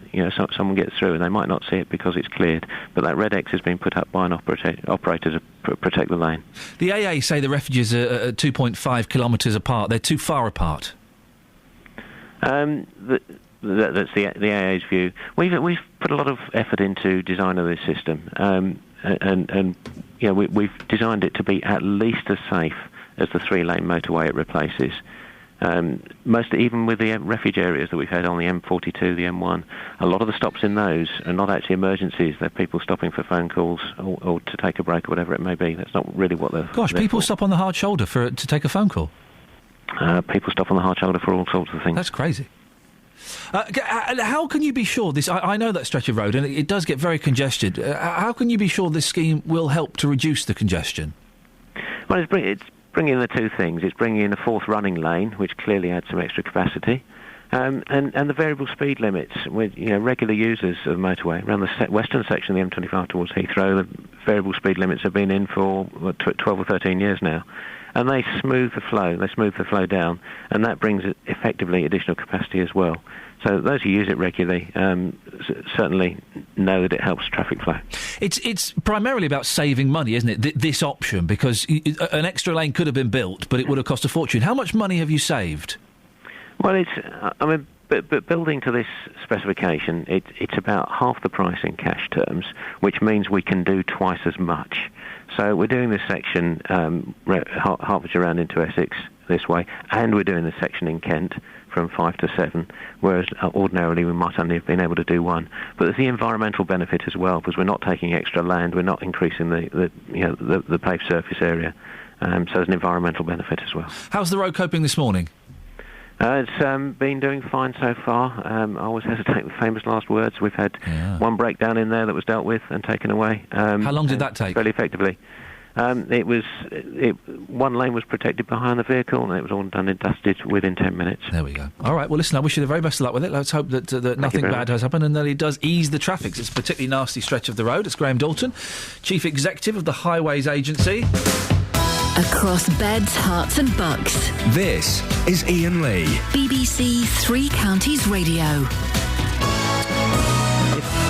someone gets through, and they might not see it because it's cleared. But that red X has been put up by an operator to protect the lane. The AA say the refuges are 2.5 kilometres apart. They're too far apart. That's the AA's view. We've put a lot of effort into design of this system, and we've designed it to be at least as safe as the 3-lane motorway it replaces. Even with the refuge areas that we've had on the M42, the M1, a lot of the stops in those are not actually emergencies. They're people stopping for phone calls or to take a break or whatever it may be. That's not really what they're... Gosh, people stop on the hard shoulder to take a phone call? People stop on the hard shoulder for all sorts of things. That's crazy. How can you be sure this... I know that stretch of road, and it does get very congested. How can you be sure this scheme will help to reduce the congestion? Well, it's bringing in the two things. It's bringing in a fourth running lane, which clearly adds some extra capacity, and the variable speed limits. With regular users of the motorway around the western section of the M25 towards Heathrow, the variable speed limits have been in for 12 or 13 years now, and they smooth the flow. They smooth the flow down, and that brings effectively additional capacity as well. So those who use it regularly certainly know that it helps traffic flow. It's primarily about saving money, isn't it, this option? Because an extra lane could have been built, but it would have cost a fortune. How much money have you saved? Well, But building to this specification, it's about half the price in cash terms, which means we can do twice as much. So we're doing this section Hertfordshire round into Essex this way, and we're doing this section in Kent from 5 to 7, whereas ordinarily we might only have been able to do one. But there's the environmental benefit as well, because we're not taking extra land, we're not increasing the paved surface area. So there's an environmental benefit as well. How's the road coping this morning? It's been doing fine so far. I always hesitate with famous last words. We've had one breakdown in there that was dealt with and taken away. How long did that take? Fairly effectively. One lane was protected behind the vehicle, and it was all done and dusted within 10 minutes. There we go. All right, well, listen, I wish you the very best of luck with it. Let's hope that nothing bad does happen and that it does ease the traffic. It's a particularly nasty stretch of the road. It's Graham Dalton, Chief Executive of the Highways Agency. Across beds, hearts and bucks. This is Iain Lee. BBC Three Counties Radio. If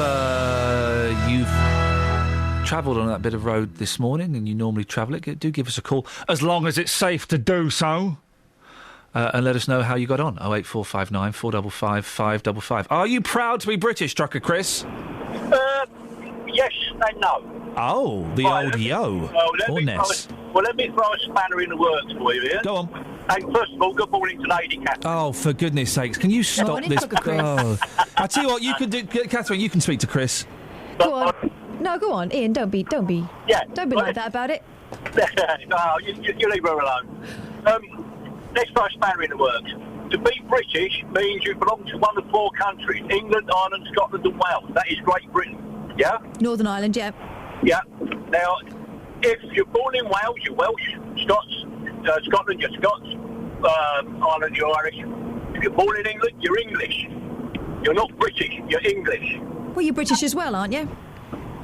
you've travelled on that bit of road this morning and you normally travel it, do give us a call, as long as it's safe to do so. And let us know how you got on. 08459 455 555. Are you proud to be British, Trucker Chris? Yes and no. Oh, the old yo. Or Ness. Let me throw a spanner in the works for you here. Go on. And first of all, good morning to Lady Catherine. Oh, for goodness sakes, can you stop this? Oh. I tell you what, you can do, Catherine, you can speak to Chris. Go on. No, go on, Iain, don't be like that about it. No, you leave her alone. Let's throw a spanner in the works. To be British means you belong to one of 4 countries, England, Ireland, Scotland and Wales. That is Great Britain. Yeah? Northern Ireland, yeah. Yeah. Now, if you're born in Wales, you're Welsh. Scots, Scotland, you're Scots. Ireland, you're Irish. If you're born in England, you're English. You're not British, you're English. Well, you're British as well, aren't you?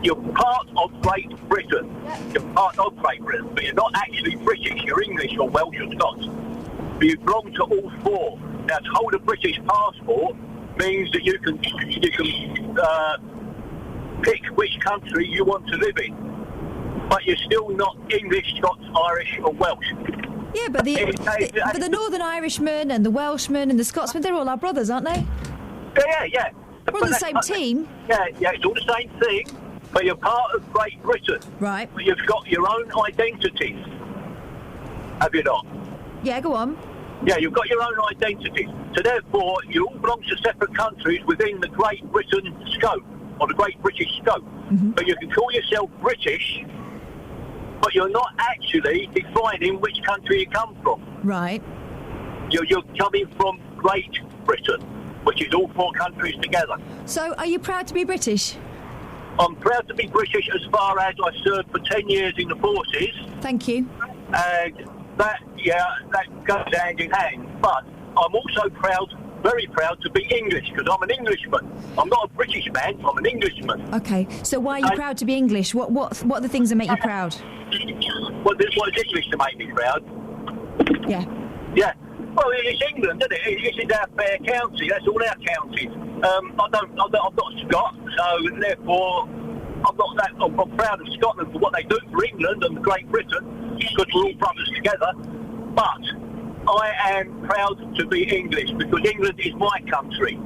You're part of Great Britain. You're part of Great Britain, but you're not actually British. You're English or Welsh or Scots. But you belong to all 4. Now, to hold a British passport means that you can pick which country you want to live in, but you're still not English, Scots, Irish or Welsh. Yeah, but the Northern Irishmen and the Welshmen and the Scotsmen, they're all our brothers, aren't they? Yeah. We're on the same team. Yeah, it's all the same thing, but you're part of Great Britain. Right. But you've got your own identities. Have you not? Yeah, go on. Yeah, you've got your own identities. So therefore, you all belong to separate countries within the Great Britain scope, or the Great British scope. Mm-hmm. But you can call yourself British, but you're not actually defining which country you come from. Right. You're coming from Great Britain, which is all 4 countries together. So, are you proud to be British? I'm proud to be British as far as I served for 10 years in the forces. Thank you. And that goes hand in hand. But I'm also very proud to be English, because I'm an Englishman. I'm not a British man, I'm an Englishman. OK, so why are you proud to be English? What are the things that make you proud? What is English to make me proud? Yeah. Yeah. Well, it's England, isn't it? This is our fair county. That's all our counties. I'm not Scot, so therefore I'm proud of Scotland for what they do for England and Great Britain, because we're all brothers together. But I am proud to be English, because England is my country,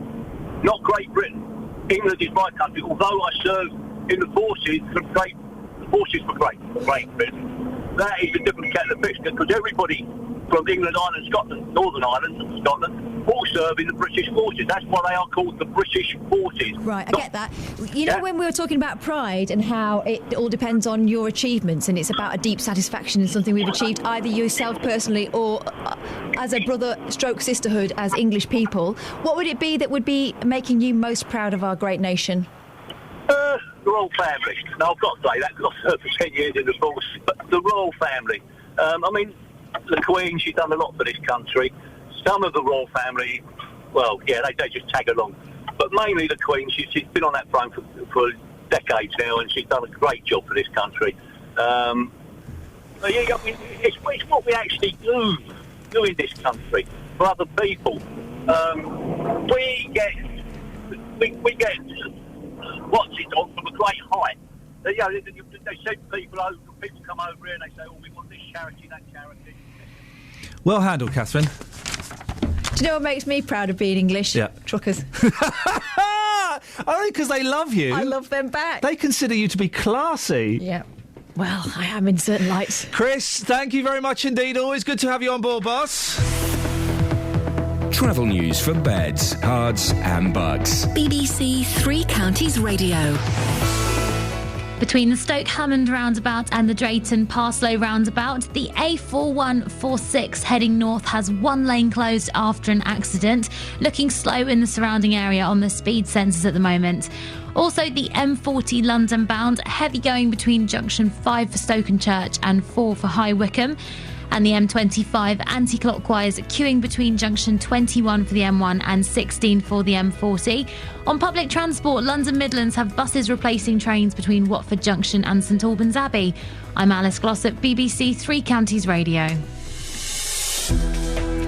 not Great Britain. England is my country, although I served in the forces for Great Britain. That is a different kettle of fish, because everybody from England, Ireland, Scotland, Northern Ireland and Scotland all serve in the British forces. That's why they are called the British forces. Right, I get that. You know, when we were talking about pride and how it all depends on your achievements, and it's about a deep satisfaction in something we've achieved, either yourself personally or as a brother/sisterhood as English people, what would it be that would be making you most proud of our great nation? The royal family. Now, I've got to say that because I've served for 10 years in the force, but the royal family. The Queen, she's done a lot for this country. Some of the royal family, well, yeah, they just tag along. But mainly the Queen, she's been on that throne for decades now, and she's done a great job for this country. It's what we actually do in this country for other people. We get what's it on from a great height. They send people over, people come over here and they say, oh, we want this charity, that charity. Well handled, Catherine. Do you know what makes me proud of being English? Yeah. Truckers. Only because they love you. I love them back. They consider you to be classy. Yeah. Well, I am in certain lights. Chris, thank you very much indeed. Always good to have you on board, boss. Travel news for beds, cards and bugs. BBC Three Counties Radio. Between the Stoke Hammond roundabout and the Drayton Parslow roundabout, the A4146 heading north has one lane closed after an accident, looking slow in the surrounding area on the speed sensors at the moment. Also, the M40 London bound, heavy going between junction 5 for Stokenchurch and 4 for High Wycombe. And the M25 anti-clockwise, queuing between junction 21 for the M1 and 16 for the M40. On public transport, London Midlands have buses replacing trains between Watford Junction and St Albans Abbey. I'm Alice Glossop, BBC Three Counties Radio.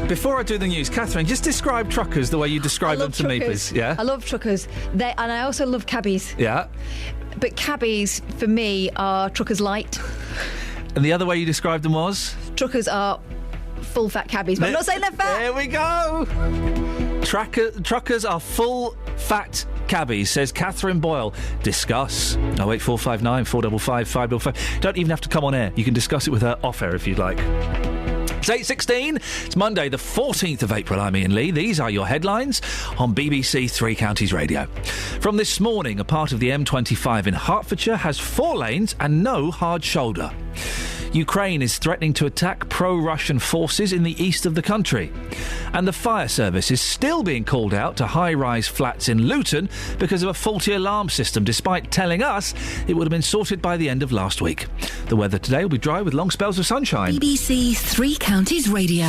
Before I do the news, Catherine, just describe truckers the way you describe them to me, please. Yeah? I love truckers. And I also love cabbies. Yeah. But cabbies, for me, are truckers light. And the other way you described them was? Truckers are full fat cabbies, but I'm not saying they're fat. There we go. Truckers are full fat cabbies, says Catherine Boyle. Discuss. 08459 455 555. Don't even have to come on air. You can discuss it with her off air if you'd like. It's 8:16. It's Monday, the 14th of April. I'm Iain Lee. These are your headlines on BBC Three Counties Radio. From this morning, a part of the M25 in Hertfordshire has 4 lanes and no hard shoulder. Ukraine is threatening to attack pro-Russian forces in the east of the country. And the fire service is still being called out to high-rise flats in Luton because of a faulty alarm system, despite telling us it would have been sorted by the end of last week. The weather today will be dry with long spells of sunshine. BBC Three Counties Radio.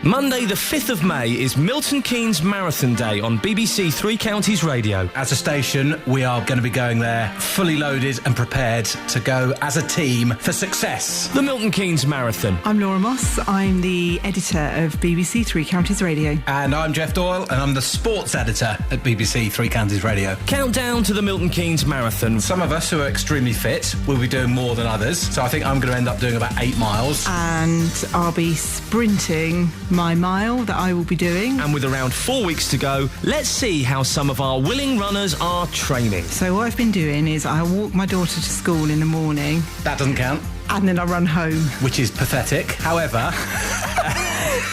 Monday the 5th of May is Milton Keynes Marathon Day on BBC Three Counties Radio. As a station, we are going to be going there fully loaded and prepared to go as a team for success. The Milton Keynes Marathon. I'm Laura Moss. I'm the editor of BBC Three Counties Radio. And I'm Jeff Doyle, and I'm the sports editor at BBC Three Counties Radio. Countdown to the Milton Keynes Marathon. Some of us who are extremely fit will be doing more than others, so I think I'm going to end up doing about 8 miles. And I'll be sprinting my mile that I will be doing. And with around 4 weeks to go, let's see how some of our willing runners are training. So what I've been doing is I walk my daughter to school in the morning. That doesn't count. And then I run home. Which is pathetic. However...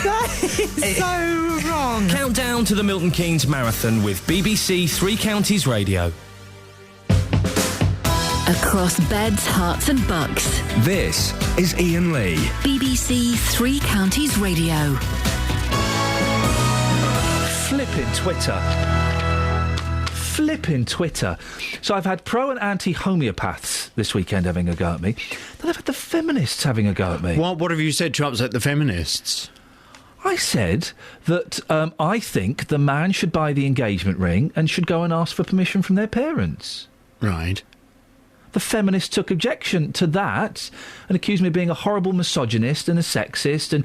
That is so wrong. Countdown to the Milton Keynes Marathon with BBC Three Counties Radio. Across beds, hearts and bucks. This is Iain Lee. BBC Three Counties Radio. Flipping Twitter. So I've had pro and anti-homeopaths this weekend having a go at me. Then I've had the feminists having a go at me. What have you said to upset the feminists? I said that I think the man should buy the engagement ring and should go and ask for permission from their parents. Right. The feminists took objection to that and accused me of being a horrible misogynist and a sexist. And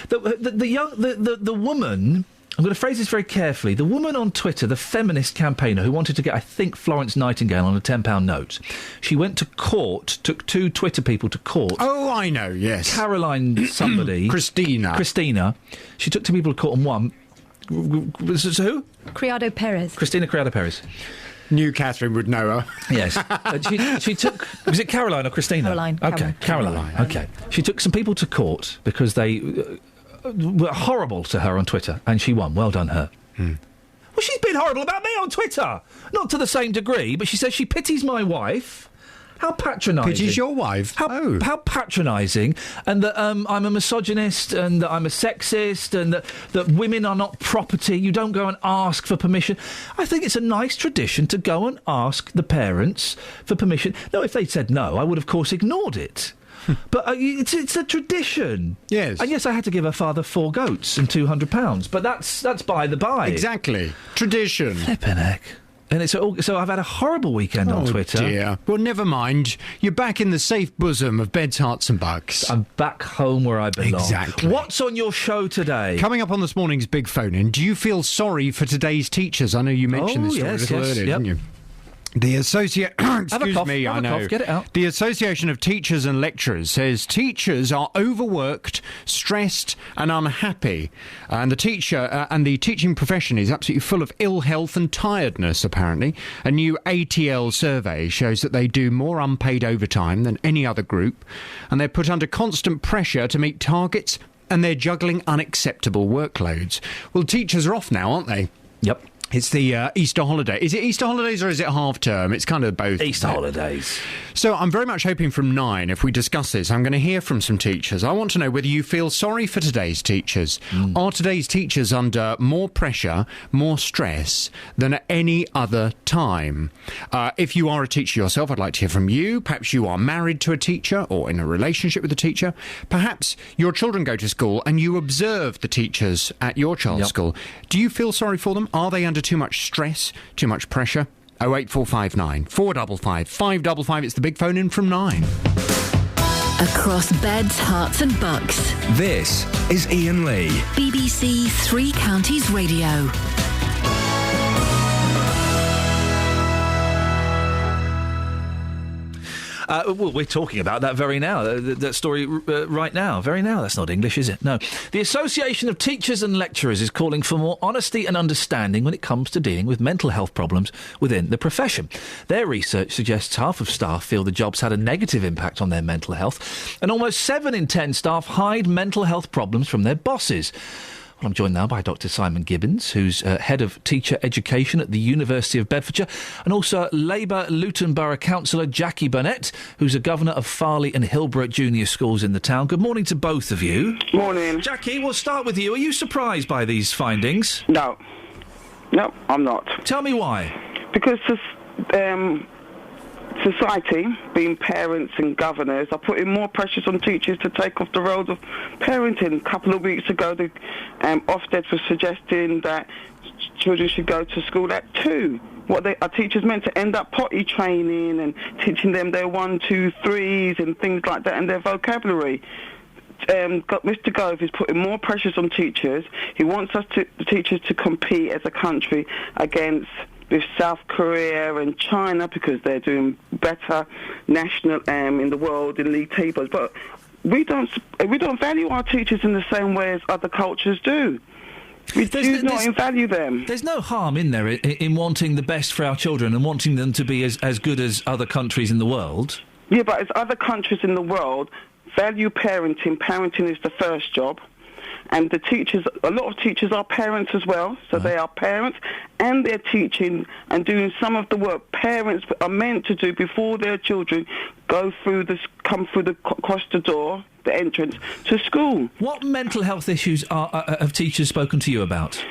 the woman, I'm going to phrase this very carefully, the woman on Twitter, the feminist campaigner who wanted to get, I think, Florence Nightingale on a £10 note, she went to court, took 2 Twitter people to court. Oh, I know, yes. Caroline somebody. Christina. She took 2 people to court on one. Was it who? Criado Perez. Christina Criado Perez. Knew Catherine would know her. Yes. She took... Was it Caroline or Christina? Caroline. Okay, Caroline. Okay. She took some people to court because they were horrible to her on Twitter, and she won. Well done, her. Well, she's been horrible about me on Twitter. Not to the same degree, but she says she pities my wife. How patronising. Pities your wife? How patronising. And that I'm a misogynist and that I'm a sexist and that women are not property. You don't go and ask for permission. I think it's a nice tradition to go and ask the parents for permission. No, if they'd said no, I would, of course, ignored it. But it's a tradition. Yes. And yes, I had to give her father 4 goats and £200. But that's by the by. Exactly. Tradition. Flippin' heck. And so I've had a horrible weekend on Twitter. Oh, dear. Well, never mind. You're back in the safe bosom of Beds, Hearts and Bucks. I'm back home where I belong. Exactly. What's on your show today? Coming up on this morning's Big Phone-In, do you feel sorry for today's teachers? I know you mentioned this story a little earlier, didn't you? The Get it out. The Association of Teachers and Lecturers says teachers are overworked, stressed, and unhappy, and the teaching profession is absolutely full of ill health and tiredness. Apparently, a new ATL survey shows that they do more unpaid overtime than any other group, and they're put under constant pressure to meet targets, and they're juggling unacceptable workloads. Well, teachers are off now, aren't they? Yep. It's the Easter holiday. Is it Easter holidays or is it half term? It's kind of both. Easter holidays. So I'm very much hoping from 9, if we discuss this, I'm going to hear from some teachers. I want to know whether you feel sorry for today's teachers. Are today's teachers under more pressure, more stress than at any other time? If you are a teacher yourself, I'd like to hear from you. Perhaps you are married to a teacher or in a relationship with a teacher. Perhaps your children go to school and you observe the teachers at your child's school. Do you feel sorry for them? Are they under too much stress, too much pressure? 08459 455 555. It's the big phone in from 9. Across beds, hearts and bucks. This is Iain Lee. BBC Three Counties Radio. Well, we're talking about that very now, that story right now. Very now. That's not English, is it? No. The Association of Teachers and Lecturers is calling for more honesty and understanding when it comes to dealing with mental health problems within the profession. Their research suggests half of staff feel the job's had a negative impact on their mental health, and almost 7 in 10 staff hide mental health problems from their bosses. Well, I'm joined now by Dr. Simon Gibbons, who's Head of Teacher Education at the University of Bedfordshire, and also Labour Luton Borough Councillor Jackie Burnett, who's a governor of Farley and Hillbrook Junior Schools in the town. Good morning to both of you. Morning. Jackie, we'll start with you. Are you surprised by these findings? No, I'm not. Tell me why. Because society, being parents and governors, are putting more pressures on teachers to take off the road of parenting. A couple of weeks ago, the Ofsted was suggesting that children should go to school at 2. Are teachers meant to end up potty training and teaching them their 1, 2, 3s and things like that and their vocabulary? Mr. Gove is putting more pressures on teachers. He wants the teachers to compete as a country against with South Korea and China because they're doing better national in the world in league tables. But we don't value our teachers in the same way as other cultures do. We do not value them. There's no harm in there in wanting the best for our children and wanting them to be as good as other countries in the world. Yeah, but as other countries in the world value parenting, parenting is the first job. And the teachers, a lot of teachers are parents as well, so they are parents and they're teaching and doing some of the work parents are meant to do before their children come through across the door, the entrance to school. What mental health issues have teachers spoken to you about?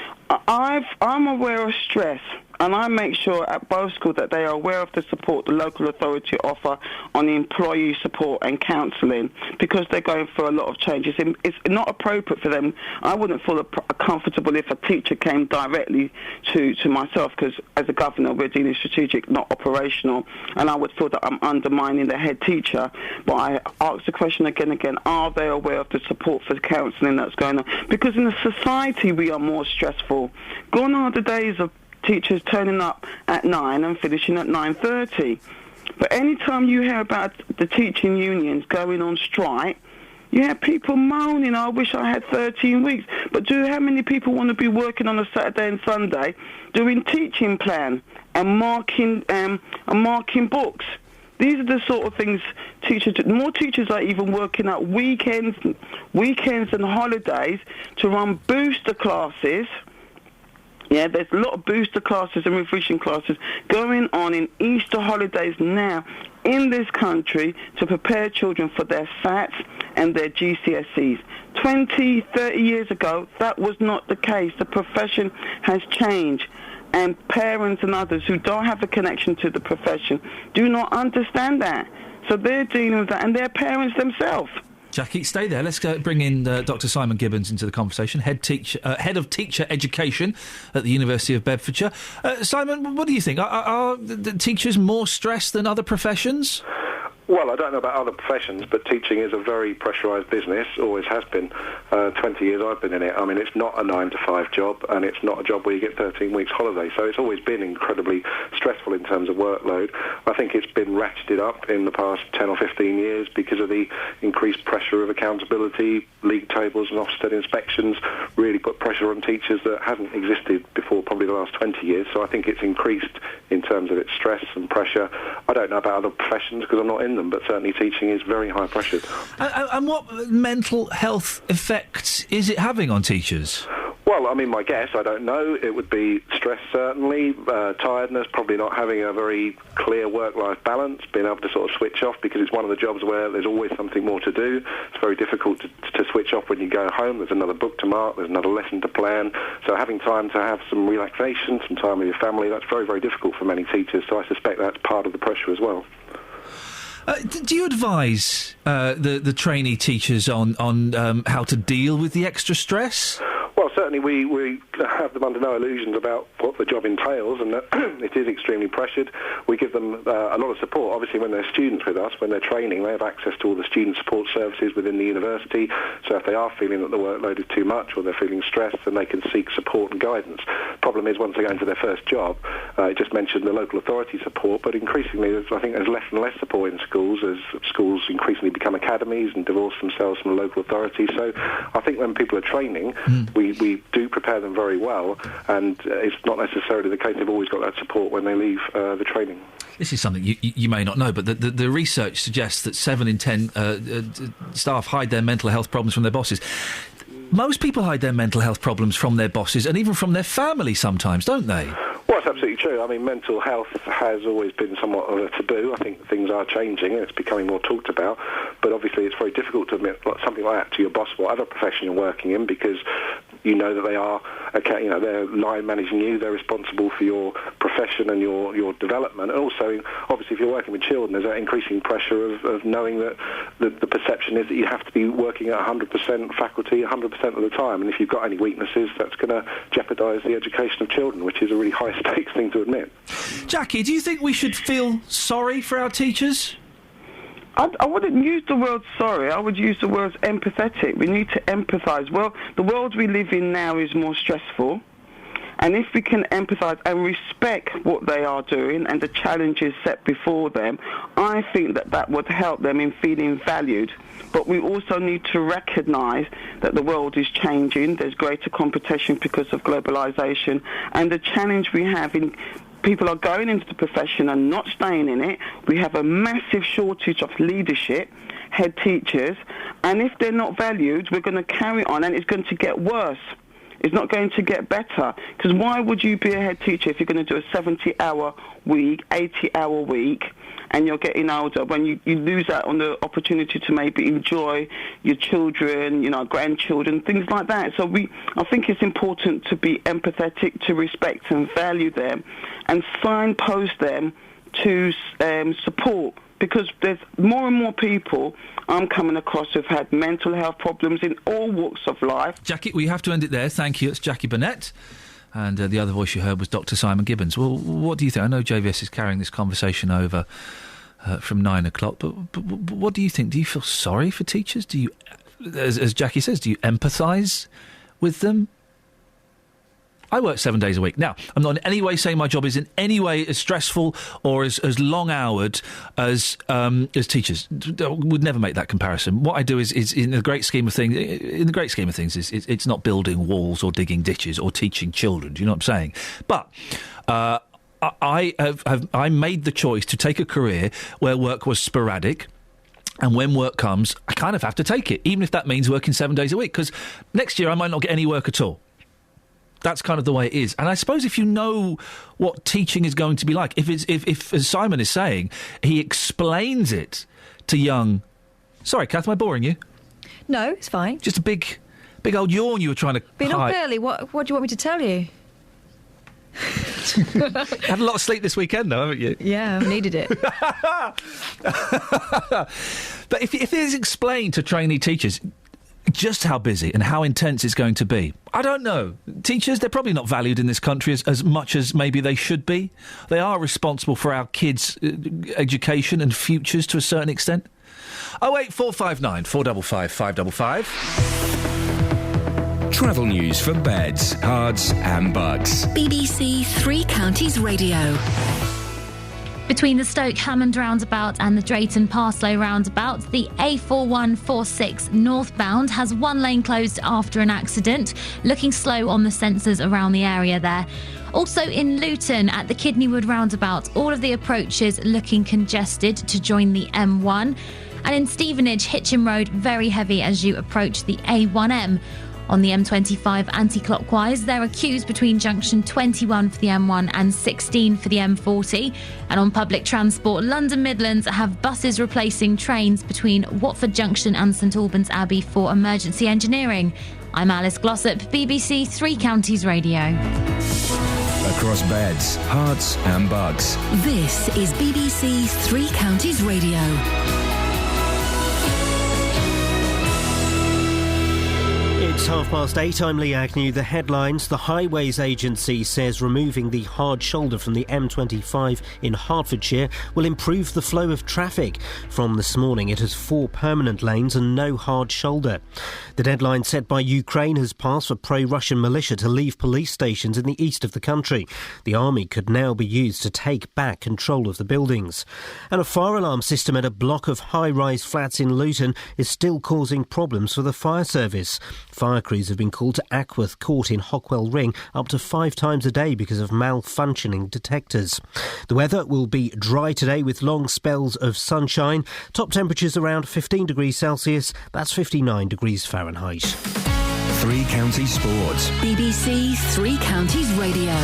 I'm aware of stress, and I make sure at both schools that they are aware of the support the local authority offer on employee support and counselling because they're going through a lot of changes. It's not appropriate for them. I wouldn't feel comfortable if a teacher came directly to myself because as a governor we're dealing strategic, not operational, and I would feel that I'm undermining the head teacher. But I ask the question again, are they aware of the support for the counselling that's going on? Because in the society we are more stressful. Gone are the days of teachers turning up at 9 and finishing at 9:30. But any time you hear about the teaching unions going on strike, you have people moaning, I wish I had 13 weeks. But how many people want to be working on a Saturday and Sunday doing teaching plan and marking books? These are the sort of things more teachers are even working at weekends and holidays to run booster classes. Yeah, there's a lot of booster classes and revision classes going on in Easter holidays now in this country to prepare children for their SATs and their GCSEs. 20, 30 years ago, that was not the case. The profession has changed. And parents and others who don't have a connection to the profession do not understand that. So they're dealing with that, and they're parents themselves. Jackie, stay there. Let's bring in Dr. Simon Gibbons into the conversation, Head of Teacher Education at the University of Bedfordshire. Simon, what do you think? Are the teachers more stressed than other professions? Well, I don't know about other professions, but teaching is a very pressurised business, always has been. 20 years I've been in it. I mean, it's not a 9-to-5 job, and it's not a job where you get 13 weeks holiday, so it's always been incredibly stressful in terms of workload. I think it's been ratcheted up in the past 10 or 15 years because of the increased pressure of accountability. League tables and Ofsted inspections really put pressure on teachers that hasn't existed before probably the last 20 years, so I think it's increased in terms of its stress and pressure. I don't know about other professions because I'm not in them, but certainly teaching is very high pressured. And what mental health effects is it having on teachers? Well, I mean, my guess, I don't know. It would be stress, certainly, tiredness, probably not having a very clear work-life balance, being able to sort of switch off, because it's one of the jobs where there's always something more to do. It's very difficult to switch off when you go home. There's another book to mark, there's another lesson to plan. So having time to have some relaxation, some time with your family, that's very, very difficult for many teachers. So I suspect that's part of the pressure as well. Do you advise the trainee teachers on how to deal with the extra stress? Well, certainly we have them under no illusions about what the job entails, and that it is extremely pressured. We give them a lot of support. Obviously, when they're students with us, when they're training, they have access to all the student support services within the university. So if they are feeling that the workload is too much or they're feeling stressed, then they can seek support and guidance. Problem is, once they go into their first job, I just mentioned the local authority support, but increasingly, I think there's less and less support in schools as schools increasingly become academies and divorce themselves from the local authority. So I think when people are training, we do prepare them very well, and it's not necessarily the case they've always got that support when they leave the training. This is something you may not know, but the research suggests that 7 in 10 staff hide their mental health problems from their bosses. Most people hide their mental health problems from their bosses and even from their family sometimes, don't they? Well, that's absolutely true. I mean, mental health has always been somewhat of a taboo. I think things are changing and it's becoming more talked about, but obviously it's very difficult to admit something like that to your boss, whatever profession you're working in, because you know that they are, they're line managing you, they're responsible for your profession and your development. And also, obviously, if you're working with children, there's that increasing pressure of knowing that the perception is that you have to be working at 100% faculty 100% of the time, and if you've got any weaknesses, that's going to jeopardise the education of children, which is a really high-stakes thing to admit. Jackie, do you think we should feel sorry for our teachers? I wouldn't use the word sorry. I would use the word empathetic. We need to empathise. Well, the world we live in now is more stressful. And if we can empathise and respect what they are doing and the challenges set before them, I think that would help them in feeling valued. But we also need to recognise that the world is changing. There's greater competition because of globalisation. And the challenge we have in people are going into the profession and not staying in it. We have a massive shortage of leadership, head teachers, and if they're not valued, we're going to carry on and it's going to get worse. It's not going to get better, because why would you be a head teacher if you're going to do a 70-hour week, 80-hour week, and you're getting older, when you lose out on the opportunity to maybe enjoy your children, grandchildren, things like that. So I think it's important to be empathetic, to respect and value them, and signpost them to support, because there's more and more people I'm coming across who've had mental health problems in all walks of life. Jackie, we have to end it there. Thank you. It's Jackie Burnett. And the other voice you heard was Dr. Simon Gibbons. Well, what do you think? I know JVS is carrying this conversation over from 9 o'clock, but what do you think? Do you feel sorry for teachers? Do you, as Jackie says, do you empathise with them? I work 7 days a week. Now, I'm not in any way saying my job is in any way as stressful or as long-houred as teachers. Would never make that comparison. What I do is in the great scheme of things, it's not building walls or digging ditches or teaching children. Do you know what I'm saying? But I made the choice to take a career where work was sporadic. And when work comes, I kind of have to take it, even if that means working 7 days a week, because next year I might not get any work at all. That's kind of the way it is. And I suppose if you know what teaching is going to be like, if as Simon is saying, he explains it to young... Sorry, Kath, am I boring you? No, it's fine. Just a big old yawn you were trying to Been up early. What do you want me to tell you? Had a lot of sleep this weekend, though, haven't you? Yeah, I've needed it. But if it is explained to trainee teachers... just how busy and how intense it's going to be. I don't know. Teachers, they're probably not valued in this country as much as maybe they should be. They are responsible for our kids' education and futures to a certain extent. 08459 455 555. Travel news for beds, cards and bugs. BBC Three Counties Radio. Between the Stoke Hammond roundabout and the Drayton Parslow roundabout, the A4146 northbound has one lane closed after an accident, looking slow on the sensors around the area there. Also in Luton at the Kidneywood roundabout, all of the approaches looking congested to join the M1. And in Stevenage, Hitchin Road, very heavy as you approach the A1M. On the M25 anti-clockwise, there are queues between junction 21 for the M1 and 16 for the M40. And on public transport, London Midlands have buses replacing trains between Watford Junction and St Albans Abbey for emergency engineering. I'm Alice Glossop, BBC Three Counties Radio. Across beds, hearts and bugs. This is BBC Three Counties Radio. It's 8:30. I'm Lee Agnew. The headlines. The Highways Agency says removing the hard shoulder from the M25 in Hertfordshire will improve the flow of traffic. From this morning, it has 4 permanent lanes and no hard shoulder. The deadline set by Ukraine has passed for pro-Russian militia to leave police stations in the east of the country. The army could now be used to take back control of the buildings. And a fire alarm system at a block of high-rise flats in Luton is still causing problems for the fire service. Fire crews have been called to Ackworth Court in Hockwell Ring up to 5 times a day because of malfunctioning detectors. The weather will be dry today with long spells of sunshine. Top temperatures around 15 degrees Celsius. That's 59 degrees Fahrenheit. Three Counties Sports. BBC Three Counties Radio.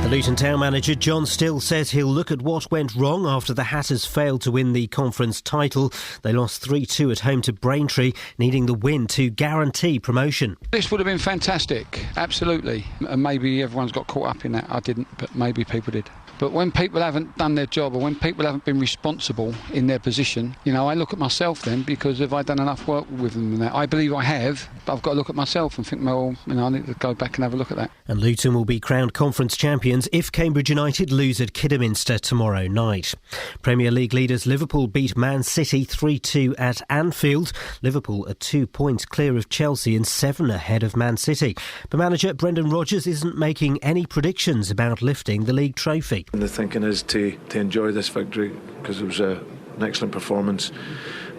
The Luton Town manager John Still says he'll look at what went wrong after the Hatters failed to win the conference title. They lost 3-2 at home to Braintree, needing the win to guarantee promotion. This would have been fantastic, absolutely. And maybe everyone's got caught up in that. I didn't, but maybe people did. But when people haven't done their job or when people haven't been responsible in their position, you know, I look at myself then because have I done enough work with them in that? I believe I have, but I've got to look at myself and think, well, you know, I need to go back and have a look at that. And Luton will be crowned conference champions if Cambridge United lose at Kidderminster tomorrow night. Premier League leaders Liverpool beat Man City 3-2 at Anfield. Liverpool are 2 points clear of Chelsea and 7 ahead of Man City. But manager Brendan Rodgers isn't making any predictions about lifting the league trophy. And the thinking is to enjoy this victory because it was an excellent performance.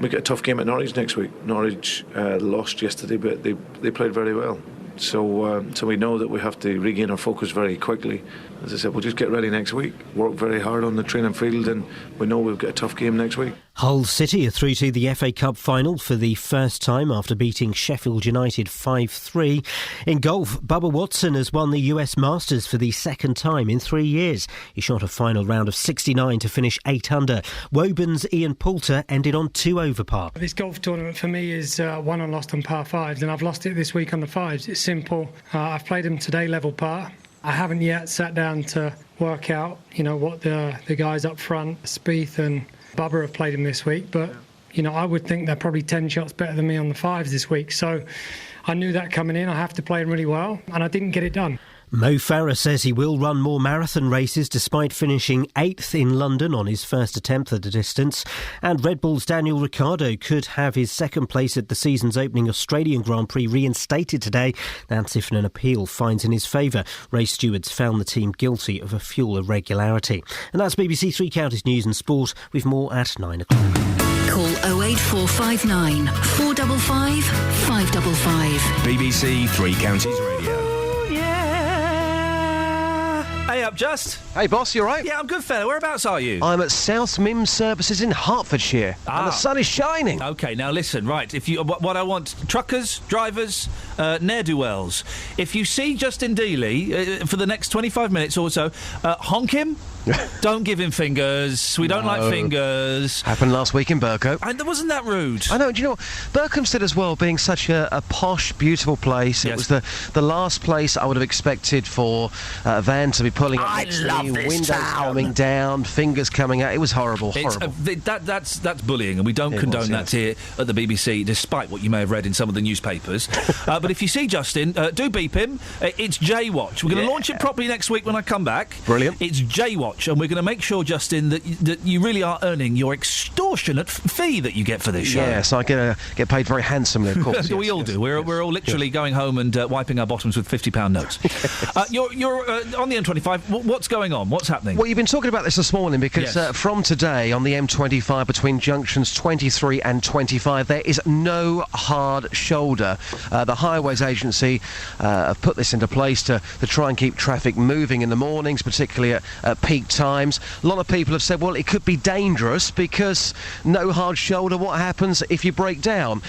We get a tough game at Norwich next week. Norwich lost yesterday, but they played very well. So we know that we have to regain our focus very quickly. As I said, we'll just get ready next week, work very hard on the training field, and we know we've got a tough game next week. Hull City are through to the FA Cup final for the first time after beating Sheffield United 5-3. In golf, Bubba Watson has won the US Masters for the second time in 3 years. He shot a final round of 69 to finish 8 under. Woburns' Ian Poulter ended on 2 over par. This golf tournament for me is won and lost on par 5s, and I've lost it this week on the 5s. It's simple. I've played them today level par. I haven't yet sat down to work out, you know, what the guys up front, Spieth and Bubba, have played him this week, but, you know, I would think they're probably 10 shots better than me on the 5s this week. So I knew that coming in. I have to play them really well, and I didn't get it done. Mo Farah says he will run more marathon races despite finishing 8th in London on his first attempt at the distance. And Red Bull's Daniel Ricciardo could have his second place at the season's opening Australian Grand Prix reinstated today. That's if an appeal finds in his favour. Race stewards found the team guilty of a fuel irregularity. And that's BBC Three Counties News and Sport, with more at 9 o'clock. Call 08459 455 555. BBC Three Counties Radio. Hey up, Just. Hey boss, you alright? Yeah, I'm good, fella. Whereabouts are you? I'm at South Mims Services in Hertfordshire, and the sun is shining. OK, now listen, right, if you, what I want, truckers, drivers, ne'er-do-wells. If you see Justin Dealey for the next 25 minutes or so, honk him. Don't give him fingers. We don't like fingers. Happened last week in Burco. And wasn't that rude? I know. Do you know what? Berkhamsted as well, being such a posh, beautiful place. Yes. It was the last place I would have expected for a van to be pulling up next to me, windows coming down, fingers coming out. It was horrible. That's bullying, and we don't condone that here at the BBC, despite what you may have read in some of the newspapers. But if you see Justin, do beep him. It's J-Watch. We're going to launch it properly next week when I come back. Brilliant. It's J-Watch. And we're going to make sure, Justin, that you really are earning your extortionate fee that you get for this show. Yes, I get paid very handsomely, of course. We all do. We're all literally going home and wiping our bottoms with £50 notes. You're on the M25. What's going on? What's happening? Well, you've been talking about this morning because from today on the M25 between junctions 23 and 25, there is no hard shoulder. The Highways Agency have put this into place to try and keep traffic moving in the mornings, particularly at peak times. A lot of people have said, well, it could be dangerous because no hard shoulder. What happens if you break down?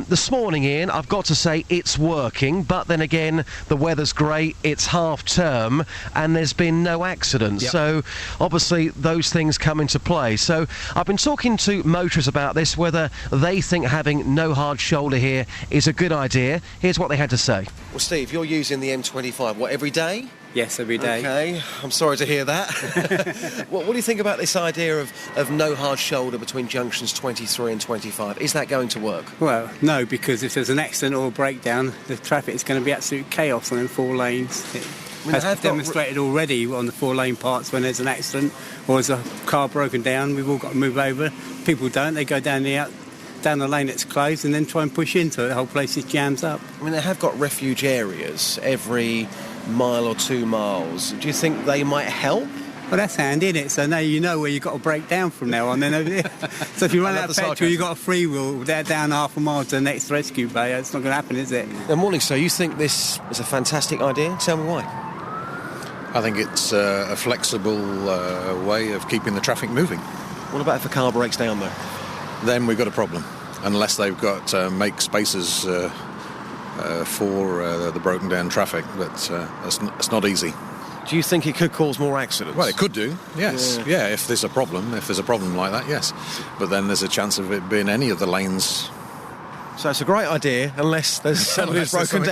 This morning, Ian, I've got to say it's working, but then again, the weather's great, it's half term, and there's been no accidents. Yep. So obviously those things come into play. So I've been talking to motorists about this, whether they think having no hard shoulder here is a good idea. Here's what they had to say. Well, Steve, you're using the M25, what, every day? Yes, every day. OK, I'm sorry to hear that. What do you think about this idea of no hard shoulder between junctions 23 and 25? Is that going to work? Well, no, because if there's an accident or a breakdown, the traffic is going to be absolute chaos on them 4 lanes. It has demonstrated already on the 4-lane parts when there's an accident or there's a car broken down, we've all got to move over. People don't, they go down the lane that's closed and then try and push into it. The whole place is jams up. I mean, they have got refuge areas every mile or 2 miles. Do you think they might help? Well, that's handy, isn't it? So now you know where you've got to break down from now on. Then over there. So if you run out of petrol, you've got a free wheel down half a mile to the next rescue bay. It's not going to happen, is it? Good morning, sir. You think this is a fantastic idea? Tell me why. I think it's a flexible way of keeping the traffic moving. What about if a car breaks down, though? Then we've got a problem. Unless they've got make spaces for the broken down traffic, but it's not easy. Do you think it could cause more accidents? Well, it could do, yes. Yeah, if there's a problem like that, yes. But then there's a chance of it being any of the lanes. So it's a great idea, unless there's something that's broken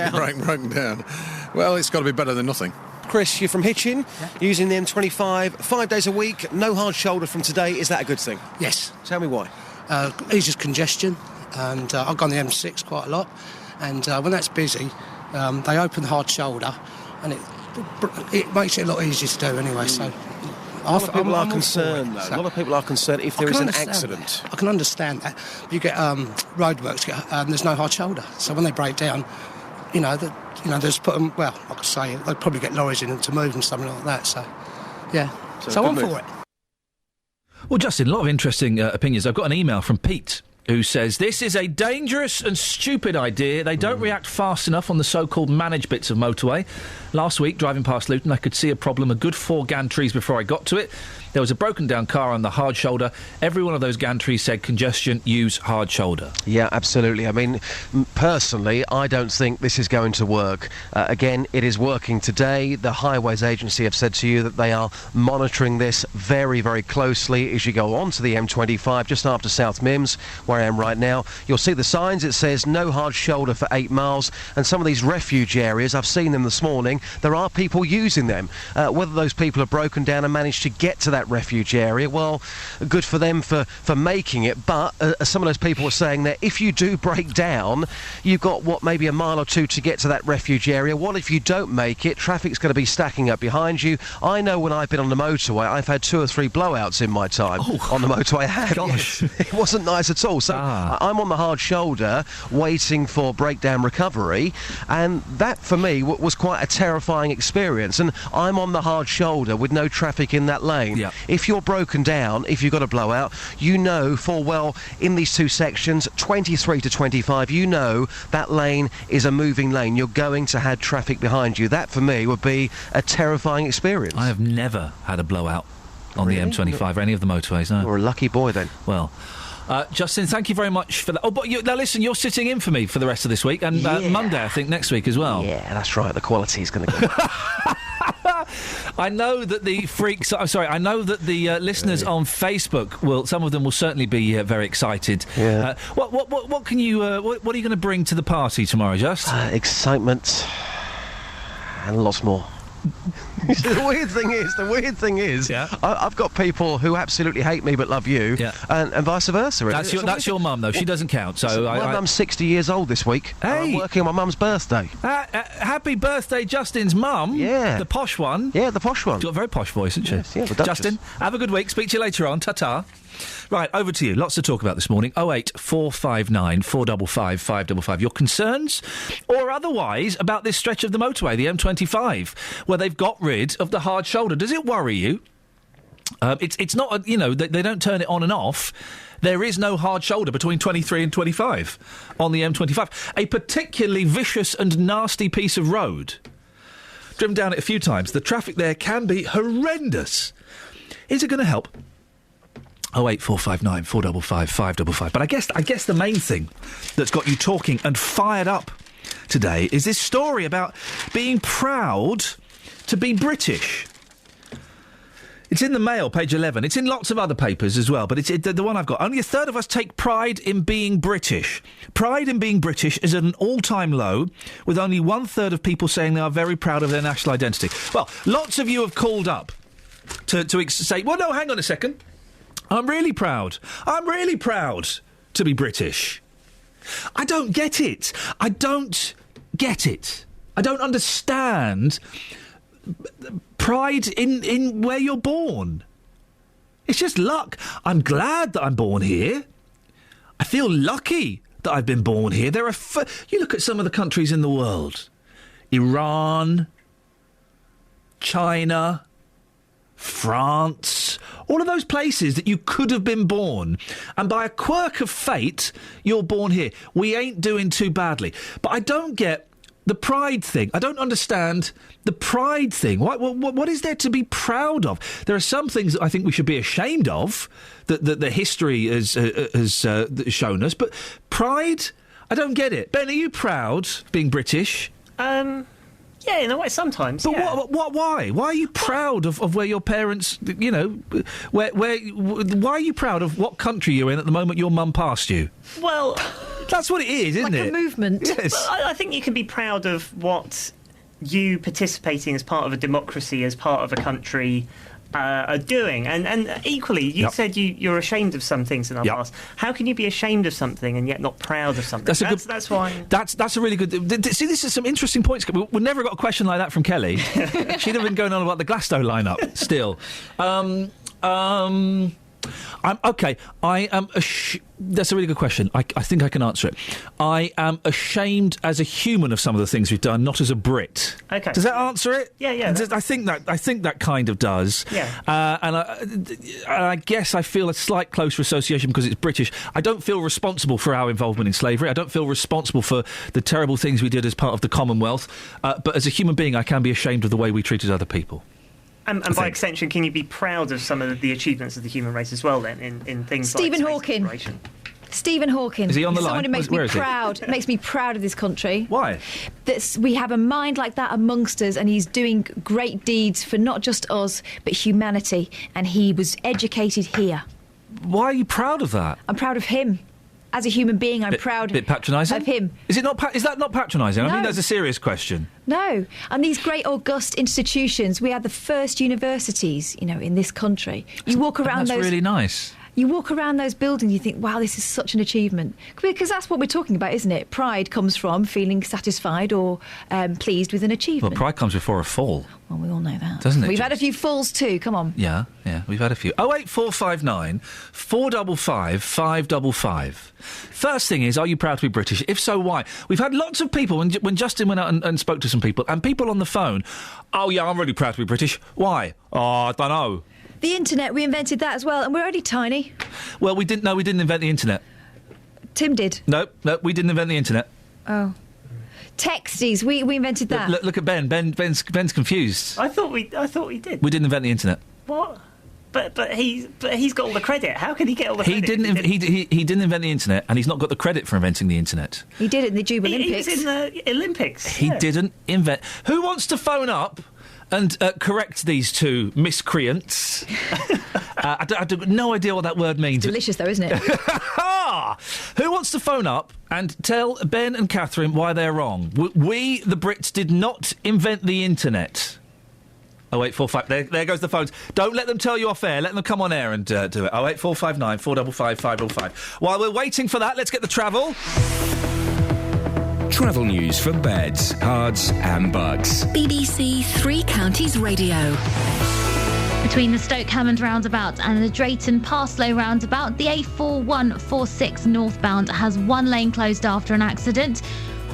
down. Well, it's got to be better than nothing. Chris, you're from Hitchin, using the M25 5 days a week, no hard shoulder from today. Is that a good thing? Yes. Tell me why. Eases congestion, and I've gone the M6 quite a lot, and when that's busy, they open the hard shoulder, and it makes it a lot easier to do anyway. So a lot of people are concerned, though. A lot of people are concerned if there is an accident. I can understand that. You get roadworks, there's no hard shoulder, so when they break down, there's put them. Well, I could say they'd probably get lorries in them to move and something like that. So, yeah. So I'm for it. Well, Justin, a lot of interesting opinions. I've got an email from Pete who says, this is a dangerous and stupid idea. They don't react fast enough on the so-called managed bits of motorway. Last week, driving past Luton, I could see a problem a good 4 gantries before I got to it. There was a broken down car on the hard shoulder. Every one of those gantries said congestion, use hard shoulder. Yeah, absolutely. I mean, personally, I don't think this is going to work. Again, it is working today. The Highways Agency have said to you that they are monitoring this very, very closely as you go on to the M25, just after South Mims, where I am right now. You'll see the signs. It says no hard shoulder for 8 miles. And some of these refuge areas, I've seen them this morning, there are people using them. Whether those people have broken down and managed to get to that refuge area, well, good for them for making it, but some of those people are saying that if you do break down, you've got maybe a mile or 2 to get to that refuge area. What if you don't make it? Traffic's going to be stacking up behind you. I know when I've been on the motorway, I've had 2 or 3 blowouts in my time on the motorway. Gosh. Yes. It wasn't nice at all. So I'm on the hard shoulder waiting for breakdown recovery, and that for me was quite a terrifying experience. And I'm on the hard shoulder with no traffic in that lane. Yep. If you're broken down, if you've got a blowout, you know full well in these 2 sections, 23 to 25, you know that lane is a moving lane. You're going to have traffic behind you. That, for me, would be a terrifying experience. I have never had a blowout on the M25 or any of the motorways, no. You're a lucky boy, then. Well, Justin, thank you very much for that. Oh, but now listen, you're sitting in for me for the rest of this week, and Monday, I think, next week as well. Yeah, that's right. The quality's going to go. I know that the freaks... I'm sorry, I know that the listeners on Facebook some of them will certainly be very excited. Yeah. What can you... what are you going to bring to the party tomorrow, Just? Excitement and lots more. The weird thing is, I've got people who absolutely hate me but love you, and vice versa. That's your mum, though. She doesn't count. So my mum's 60 years old this week. Hey, I'm working on my mum's birthday. Happy birthday, Justin's mum. Yeah, the posh one. Yeah, the posh one. She's got a very posh voice, hasn't she? Yes, Justin, have a good week. Speak to you later on. Ta-ta. Right, over to you. Lots to talk about this morning. 08459 455 555. Your concerns or otherwise about this stretch of the motorway, the M25, where they've got rid of the hard shoulder. Does it worry you? It's not, they don't turn it on and off. There is no hard shoulder between 23 and 25 on the M25. A particularly vicious and nasty piece of road. Driven down it a few times. The traffic there can be horrendous. Is it going to help? 08459 455 555. But I guess the main thing that's got you talking and fired up today is this story about being proud to be British. It's in the Mail, page 11. It's in lots of other papers as well, but it's the one I've got. Only a third of us take pride in being British. Pride in being British is at an all-time low, with only 1/3 of people saying they are very proud of their national identity. Well, lots of you have called up to say, well, no, hang on a second. I'm really proud. I'm really proud to be British. I don't get it. I don't get it. I don't understand pride in where you're born. It's just luck. I'm glad that I'm born here. I feel lucky that I've been born here. There are... you look at some of the countries in the world. Iran, China, France, all of those places that you could have been born, and by a quirk of fate, you're born here. We ain't doing too badly. But I don't get the pride thing. I don't understand the pride thing. What is there to be proud of? There are some things that I think we should be ashamed of, that the history has shown us, but pride, I don't get it. Ben, are you proud of being British? Yeah, in a way, sometimes. But why? Why are you proud of where your parents, why are you proud of what country you're in at the moment your mum passed you? Well... That's what it is, isn't it? Like a movement. Yes. Well, I think you can be proud of what you participating as part of a democracy, as part of a country... are doing. And equally, you said you're ashamed of some things in our past. How can you be ashamed of something and yet not proud of something? That's why... That's a really good... See, this is some interesting points. We've never got a question like that from Kelly. She'd have been going on about the Glasgow lineup still. I am... That's a really good question. I think I can answer it. I am ashamed as a human of some of the things we've done, not as a Brit. Okay. Does that answer it? Yeah. I think that kind of does. Yeah. And I guess I feel a slight closer association because it's British. I don't feel responsible for our involvement in slavery. I don't feel responsible for the terrible things we did as part of the Commonwealth. But as a human being, I can be ashamed of the way we treated other people. And by extension, can you be proud of some of the achievements of the human race as well, then, in things Stephen like Hawking. Stephen Hawking. Is he on the Someone line? who makes me proud. Makes me proud of this country. Why? That we have a mind like that amongst us, and he's doing great deeds for not just us, but humanity. And he was educated here. Why are you proud of that? I'm proud of him. As a human being, I'm proud bit patronising? of him. Is that not patronising? No. I mean, that's a serious question. No. And these great august institutions, we had the first universities, in this country. You walk around that's really nice. You walk around those buildings, you think, wow, this is such an achievement. Because that's what we're talking about, isn't it? Pride comes from feeling satisfied or pleased with an achievement. Well, pride comes before a fall. Well, we all know that. Doesn't it? We've had a few falls too, come on. Yeah, we've had a few. 08459 455 555. First thing is, are you proud to be British? If so, why? We've had lots of people, when Justin went out and spoke to some people, and people on the phone, oh yeah, I'm really proud to be British. Why? Oh, I don't know. The internet, we invented that as well, and we're already tiny. Well, we didn't invent the internet. Tim did. No, we didn't invent the internet. Oh. Texties, we invented that. Look at Ben. Ben's confused. I thought we did. We didn't invent the internet. What? But he's got all the credit. How can he get all the credit? He didn't invent the internet, and he's not got the credit for inventing the internet. He did it in the Juba Olympics. He was in the Olympics. He didn't invent... Who wants to phone up and correct these two miscreants? I have no idea what that word means. Delicious, though, isn't it? Who wants to phone up and tell Ben and Catherine why they're wrong? We, the Brits, did not invent the internet. 08455. There goes the phones. Don't let them tell you off air. Let them come on air and do it. 08459 455 555. While we're waiting for that, let's get the travel. Travel news for beds, cards and bugs. BBC Three Counties Radio. Between the Stoke Hammond roundabout and the Drayton Parslow roundabout, the A4146 northbound has one lane closed after an accident.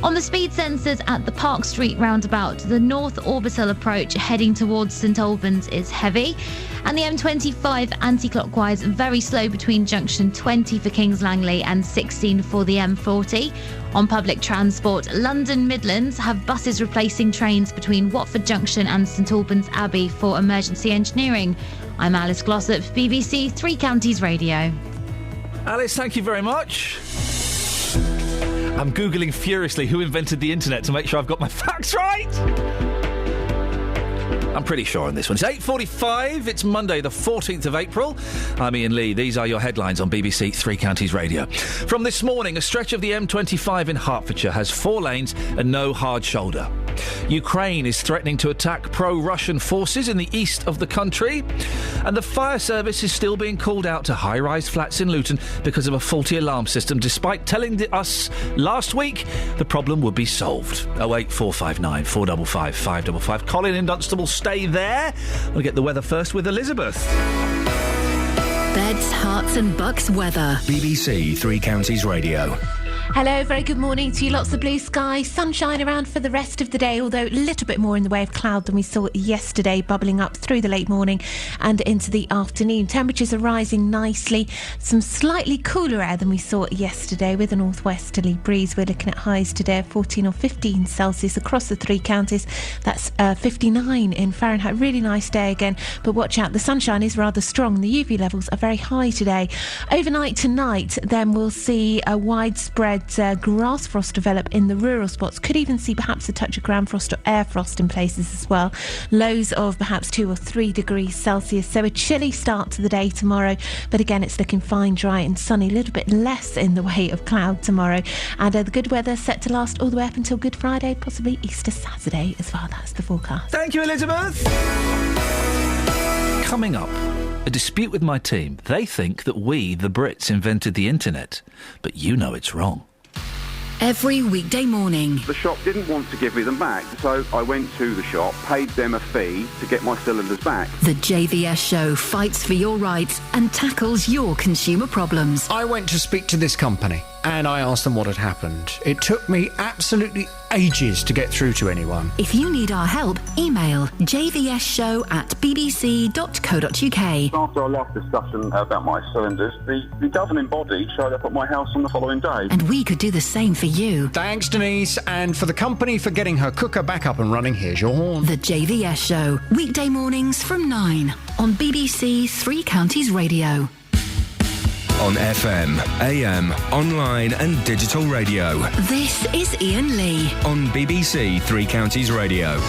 On the speed sensors at the Park Street roundabout, the North Orbital approach heading towards St Albans is heavy. And the M25 anti-clockwise very slow between junction 20 for Kings Langley and 16 for the M40. On public transport, London Midlands have buses replacing trains between Watford Junction and St Albans Abbey for emergency engineering. I'm Alice Glossop, BBC Three Counties Radio. Alice, thank you very much. I'm Googling furiously who invented the internet to make sure I've got my facts right. I'm pretty sure on this one. It's 8:45. It's Monday, the 14th of April. I'm Iain Lee. These are your headlines on BBC Three Counties Radio. From this morning, a stretch of the M25 in Hertfordshire has 4 lanes and no hard shoulder. Ukraine is threatening to attack pro-Russian forces in the east of the country. And the fire service is still being called out to high-rise flats in Luton because of a faulty alarm system, despite telling us last week the problem would be solved. 08459 455 555. Colin in Dunstable, stay there. We'll get the weather first with Elizabeth. Beds, Herts and Bucks weather. BBC Three Counties Radio. Hello, very good morning to you. Lots of blue sky, sunshine around for the rest of the day, although a little bit more in the way of cloud than we saw yesterday, bubbling up through the late morning and into the afternoon. Temperatures are rising nicely. Some slightly cooler air than we saw yesterday with a northwesterly breeze. We're looking at highs today of 14 or 15 Celsius across the 3 counties. That's 59 in Fahrenheit. Really nice day again, but watch out, the sunshine is rather strong. The UV levels are very high today. Overnight tonight, then we'll see a widespread grass frost develop in the rural spots. Could even see perhaps a touch of ground frost or air frost in places as well. Lows of perhaps 2 or 3 degrees Celsius. So a chilly start to the day tomorrow, but again it's looking fine, dry and sunny. A little bit less in the way of cloud tomorrow, and the good weather set to last all the way up until Good Friday, possibly Easter Saturday as well. That's the forecast. Thank you, Elizabeth. Coming up, a dispute with my team. They think that we, the Brits, invented the internet, but you know it's wrong. Every weekday morning. The shop didn't want to give me them back, so I went to the shop, paid them a fee to get my cylinders back. The JVS show fights for your rights and tackles your consumer problems. I went to speak to this company and I asked them what had happened. It took me absolutely ages to get through to anyone. If you need our help, email jvsshow@bbc.co.uk. After our last discussion about my cylinders, the governing body showed up at my house on the following day. And we could do the same for you. Thanks, Denise, and for the company for getting her cooker back up and running. Here's your horn. The JVS show, weekday mornings from 9 on BBC Three Counties Radio. On FM, AM, online and digital radio. This is Iain Lee. On BBC Three Counties Radio.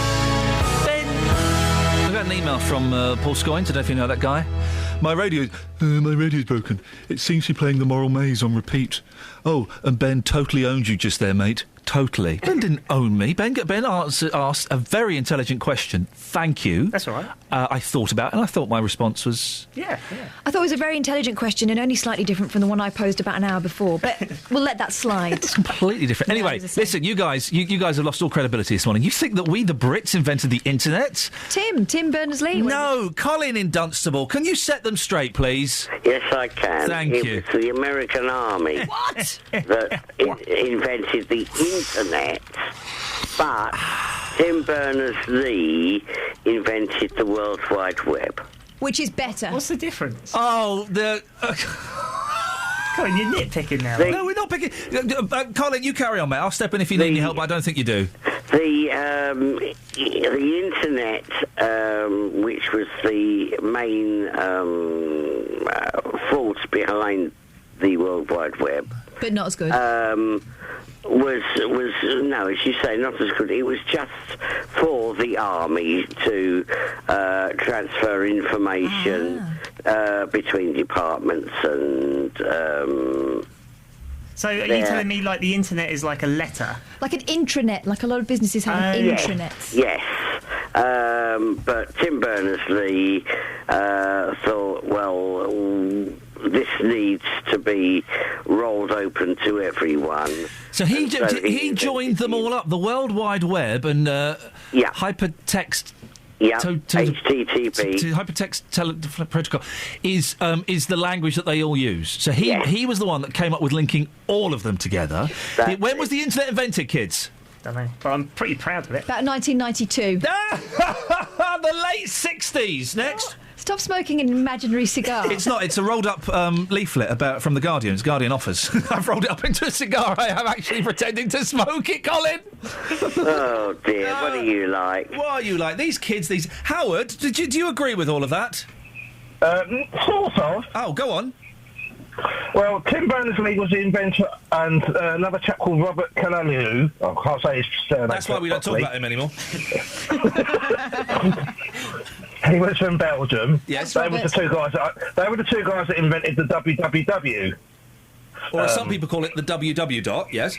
I got an email from Paul Scoyne. I don't know if you know that guy. My radio's broken. It seems to be playing The Moral Maze on repeat. Oh, and Ben totally owned you just there, mate. Totally. Ben didn't own me. Ben asked a very intelligent question. Thank you. That's all right. I thought about it, and I thought my response was... Yeah. I thought it was a very intelligent question and only slightly different from the one I posed about an hour before, but we'll let that slide. It's completely different. Anyway, listen, you guys have lost all credibility this morning. You think that we, the Brits, invented the internet? Tim Berners-Lee. No, Colin in Dunstable. Can you set them straight, please? Yes, I can. Thank you. It was the American Army What? that invented the internet, but Tim Berners-Lee invented the World Wide Web. Which is better. What's the difference? Oh, Colin, you're nitpicking now. No, we're not picking... Colin, you carry on, mate. I'll step in if you need any help, but I don't think you do. The internet, which was the main force behind the World Wide Web, but not as good. Was no, as you say, not as good. It was just for the army to transfer information between departments and. So are you telling me like the internet is like a letter? Like an intranet, like a lot of businesses have an intranet. Yes. But Tim Berners-Lee thought, well, this needs to be rolled open to everyone. So he joined them all up, the World Wide Web and hypertext. Yeah, HTTP. Hypertext protocol is the language that they all use. So he was the one that came up with linking all of them together. When was the internet invented, kids? Don't know, but I'm pretty proud of it. About 1992. The late 60s. Next. Stop smoking an imaginary cigar. It's not. It's a rolled-up leaflet from the Guardian. It's Guardian offers. I've rolled it up into a cigar. I am actually pretending to smoke it, Colin. Oh dear, what are you like? What are you like? These kids. Howard, do you agree with all of that? Sort of. Oh, go on. Well, Tim Berners-Lee was the inventor, and another chap called Robert Calaliu. I can't say his surname. That's why we don't talk about him anymore. He was from Belgium. Yes, they were the two guys. They were the two guys that invented the www. Or as some people call it, the www dot. Yes.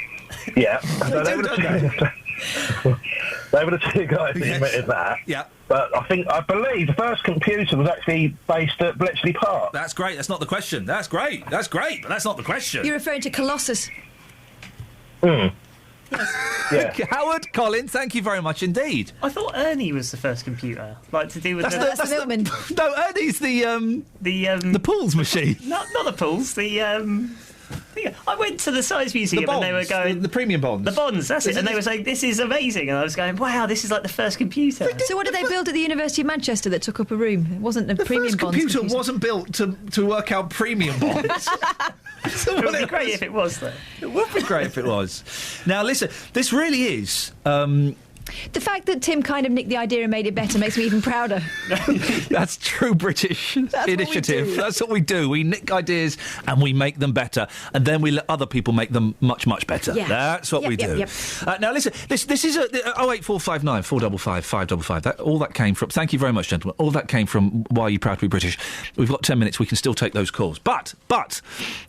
Yeah. They were the two guys that invented that. Yeah. But I believe the first computer was actually based at Bletchley Park. That's great. That's not the question. That's great. But that's not the question. You're referring to Colossus. Yeah. Howard, Colin, thank you very much indeed. I thought Ernie was the first computer, like to do with that's the milkman. No, Ernie's the pools machine. Not the pools. I went to the Science Museum and they were going the premium bonds. The bonds, that's it. And they were saying this is amazing, and I was going, wow, this is like the first computer. So what did they build at the University of Manchester that took up a room? It wasn't a premium bonds. The first computer wasn't built to work out premium bonds. So it would be great if it was, though. It would be great if it was. Now, listen, this really is... the fact that Tim kind of nicked the idea and made it better makes me even prouder. That's true British initiative. That's what we do. We nick ideas and we make them better, and then we let other people make them much, much better. Yeah. That's what we do. Yep. Now, listen, this is 08459 455 555. All that came from... Thank you very much, gentlemen. All that came from Why Are You Proud to Be British? We've got 10 minutes. We can still take those calls. But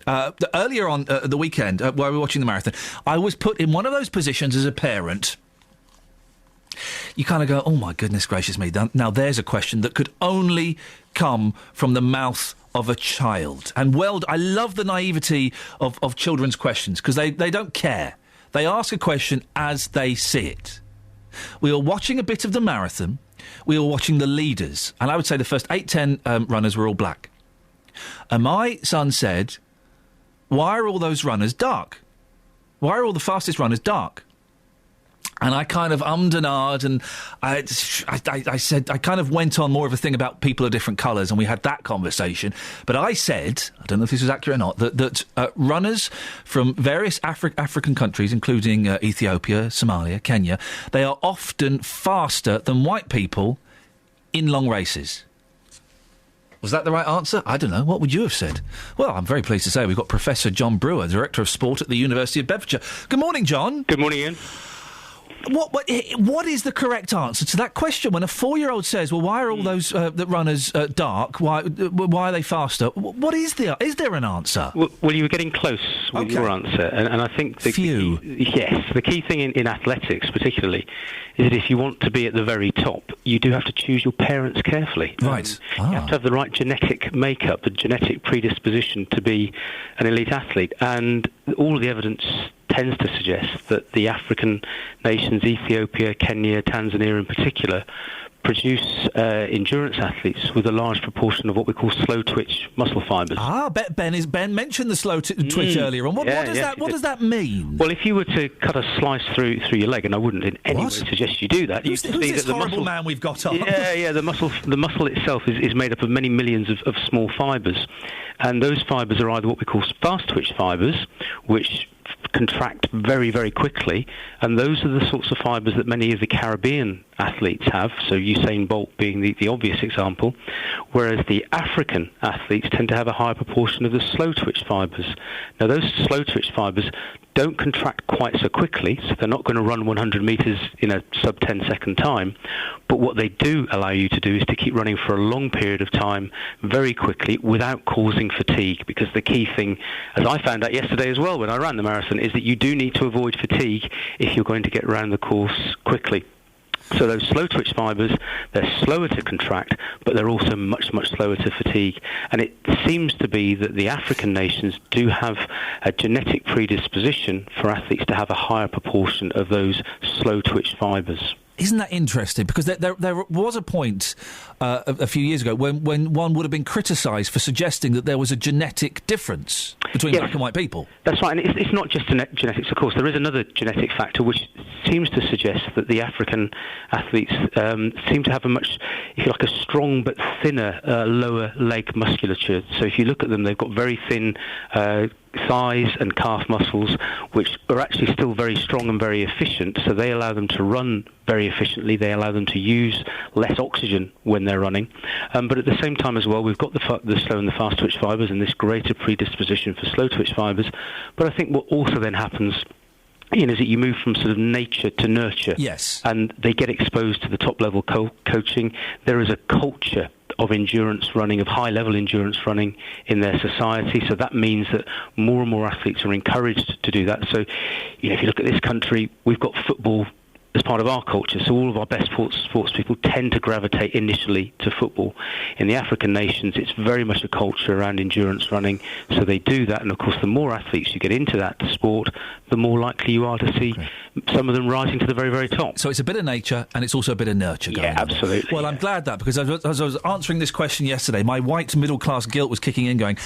earlier on the weekend, while we were watching the marathon, I was put in one of those positions as a parent... You kind of go, oh, my goodness gracious me. Now, there's a question that could only come from the mouth of a child. And, I love the naivety of children's questions, because they don't care. They ask a question as they see it. We were watching a bit of the marathon. We were watching the leaders. And I would say the first 8-10 runners were all black. And my son said, why are all those runners dark? Why are all the fastest runners dark? And I kind of ummed and ahed, and I said, I kind of went on more of a thing about people of different colours, and we had that conversation. But I said, I don't know if this was accurate or not, that runners from various African countries, including Ethiopia, Somalia, Kenya, they are often faster than white people in long races. Was that the right answer? I don't know. What would you have said? Well, I'm very pleased to say we've got Professor John Brewer, Director of Sport at the University of Bedfordshire. Good morning, John. Good morning, Ian. What is the correct answer to that question when a 4-year-old says, well, why are all those the runners dark? Why are they faster? What is there? Is there an answer? Well, you were getting close with your answer. And I think the key thing in athletics particularly is that if you want to be at the very top, you do have to choose your parents carefully. Right. You have to have the right genetic makeup, the genetic predisposition to be an elite athlete. And all of the evidence tends to suggest that the African nations, Ethiopia, Kenya, Tanzania in particular, produce endurance athletes with a large proportion of what we call slow-twitch muscle fibres. Ben mentioned the slow twitch earlier on. What does that mean? Well, if you were to cut a slice through your leg, and I wouldn't in any way suggest you do that, who's this horrible man we've got on? Yeah, the muscle itself is made up of many millions of small fibres, and those fibres are either what we call fast-twitch fibres, which contract very, very quickly, and those are the sorts of fibres that many of the Caribbean athletes have, so Usain Bolt being the obvious example, whereas the African athletes tend to have a higher proportion of the slow-twitch fibres. Now, those slow-twitch fibres don't contract quite so quickly, so they're not going to run 100 metres in a sub-10-second time, but what they do allow you to do is to keep running for a long period of time very quickly without causing fatigue, because the key thing, as I found out yesterday as well when I ran the marathon, is that you do need to avoid fatigue if you're going to get around the course quickly. So those slow-twitch fibres, they're slower to contract, but they're also much, much slower to fatigue. And it seems to be that the African nations do have a genetic predisposition for athletes to have a higher proportion of those slow-twitch fibres. Isn't that interesting? Because there was a point a few years ago when one would have been criticised for suggesting that there was a genetic difference between black and white people. That's right, and it's not just genetics, of course. There is another genetic factor which seems to suggest that the African athletes seem to have a much, if you like, a strong but thinner lower leg musculature. So if you look at them, they've got very thin thighs and calf muscles, which are actually still very strong and very efficient, so they allow them to run very efficiently. They allow them to use less oxygen when they're running, but at the same time as well, we've got the slow and the fast twitch fibres and this greater predisposition for slow twitch fibres. But I think what also then happens, Iain, is that you move from sort of nature to nurture. Yes. And they get exposed to the top level coaching. There is a culture of endurance running, of high-level endurance running in their society. So that means that more and more athletes are encouraged to do that. So, if you look at this country, we've got football as part of our culture, so all of our best sports people tend to gravitate initially to football. In the African nations, it's very much a culture around endurance running, so they do that, and of course the more athletes you get into that sport, the more likely you are to see some of them rising to the very, very top. So it's a bit of nature, and it's also a bit of nurture going on. Absolutely. Well, I'm glad that, because as I was answering this question yesterday, my white middle-class guilt was kicking in, going,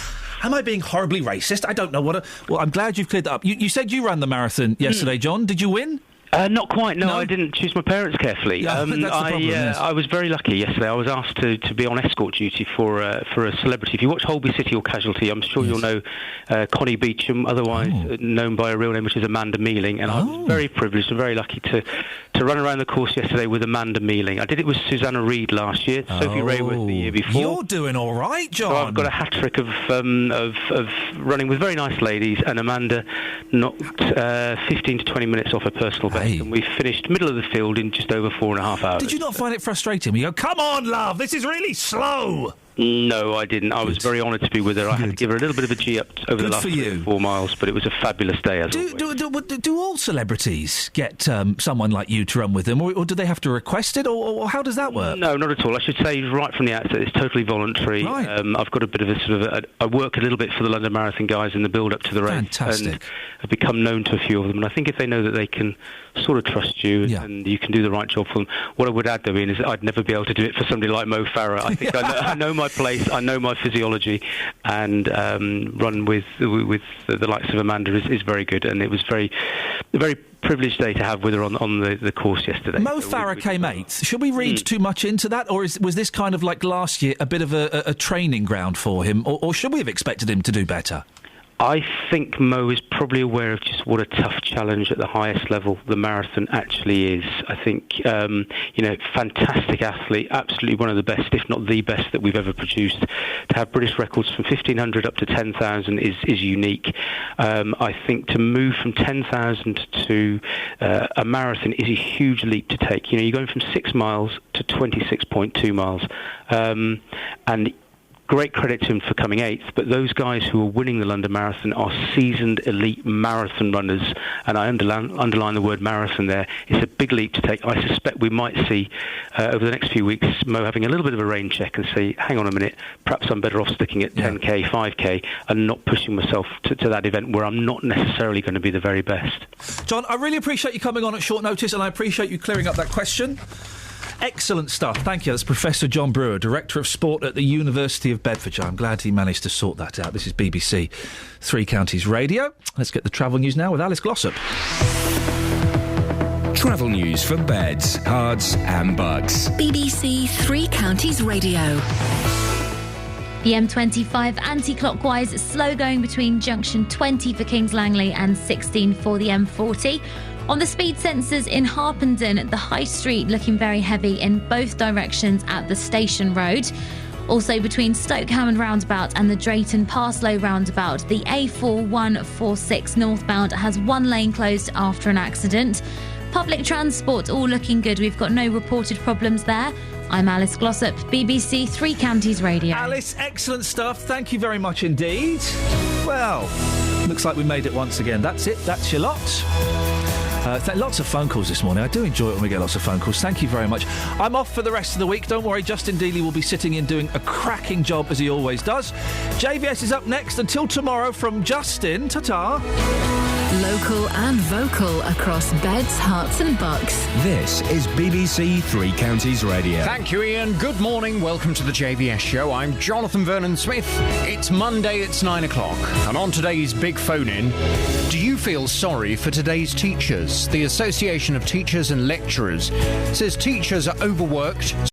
am I being horribly racist? I don't know what... Well, I'm glad you've cleared that up. You said you ran the marathon yesterday, John. Did you win? Not quite, no. I didn't choose my parents carefully. Yeah, that's the problem, yes. I was very lucky yesterday. I was asked to be on escort duty for a celebrity. If you watch Holby City or Casualty, I'm sure you'll know Connie Beecham, otherwise known by a real name, which is Amanda Mealing. And I was very privileged and very lucky to run around the course yesterday with Amanda Mealing. I did it with Susanna Reid last year, Sophie Rayworth the year before. You're doing all right, John. So I've got a hat-trick of running with very nice ladies, and Amanda knocked 15 to 20 minutes off her personal best. And we finished middle of the field in just over 4.5 hours. Did you not find it frustrating? You go, come on, love, this is really slow. No, I didn't. I was very honoured to be with her. I had to give her a little bit of a G up over the last 4 miles, but it was a fabulous day as always. Do all celebrities get someone like you to run with them, or do they have to request it, or how does that work? No, not at all. I should say right from the outset, it's totally voluntary. Right. I've got a bit of a sort of... I work a little bit for the London Marathon guys in the build-up to the race. Fantastic. And I've become known to a few of them, and I think if they know that they can sort of trust you and you can do the right job for them. What I would add, though, Iain, is that I'd never be able to do it for somebody like Mo Farah. I think I know my place, I know my physiology, and run with the likes of Amanda is very good, and it was very privileged day to have with her on the course yesterday. Mo Farah came 8th. Should we read too much into that, or was this kind of like last year a bit of a training ground for him, or should we have expected him to do better? I think Mo is probably aware of just what a tough challenge at the highest level the marathon actually is. I think, fantastic athlete, absolutely one of the best, if not the best, that we've ever produced. To have British records from 1,500 up to 10,000 is unique. I think to move from 10,000 to a marathon is a huge leap to take. You're going from 6 miles to 26.2 miles. And great credit to him for coming 8th, but those guys who are winning the London Marathon are seasoned elite marathon runners, and I underline the word marathon there. It's a big leap to take. I suspect we might see over the next few weeks Mo having a little bit of a rain check and say, hang on a minute, perhaps I'm better off sticking at 10k, 5k and not pushing myself to that event where I'm not necessarily going to be the very best. John, I really appreciate you coming on at short notice, and I appreciate you clearing up that question. Excellent stuff. Thank you. That's Professor John Brewer, Director of Sport at the University of Bedfordshire. I'm glad he managed to sort that out. This is BBC Three Counties Radio. Let's get the travel news now with Alice Glossop. Travel news for beds, cards and bugs. BBC Three Counties Radio. The M25 anti-clockwise, slow going between junction 20 for Kings Langley and 16 for the M40. On the speed sensors in Harpenden, the High Street looking very heavy in both directions at the Station Road. Also between Stoke Hammond roundabout and the Drayton Parslow roundabout, the A4146 northbound has one lane closed after an accident. Public transport all looking good. We've got no reported problems there. I'm Alice Glossop, BBC Three Counties Radio. Alice, excellent stuff. Thank you very much indeed. Well, looks like we made it once again. That's it. That's your lot. Lots of phone calls this morning. I do enjoy it when we get lots of phone calls. Thank you very much. I'm off for the rest of the week. Don't worry, Justin Dealey will be sitting in doing a cracking job as he always does. JVS is up next. Until tomorrow from Justin. Ta-ta. Local and vocal across Beds, Herts and Bucks. This is BBC Three Counties Radio. Thank you, Iain. Good morning. Welcome to the JVS show. I'm Jonathan Vernon-Smith. It's Monday, it's 9 o'clock. And on today's big phone-in, do you feel sorry for today's teachers? The Association of Teachers and Lecturers says teachers are overworked.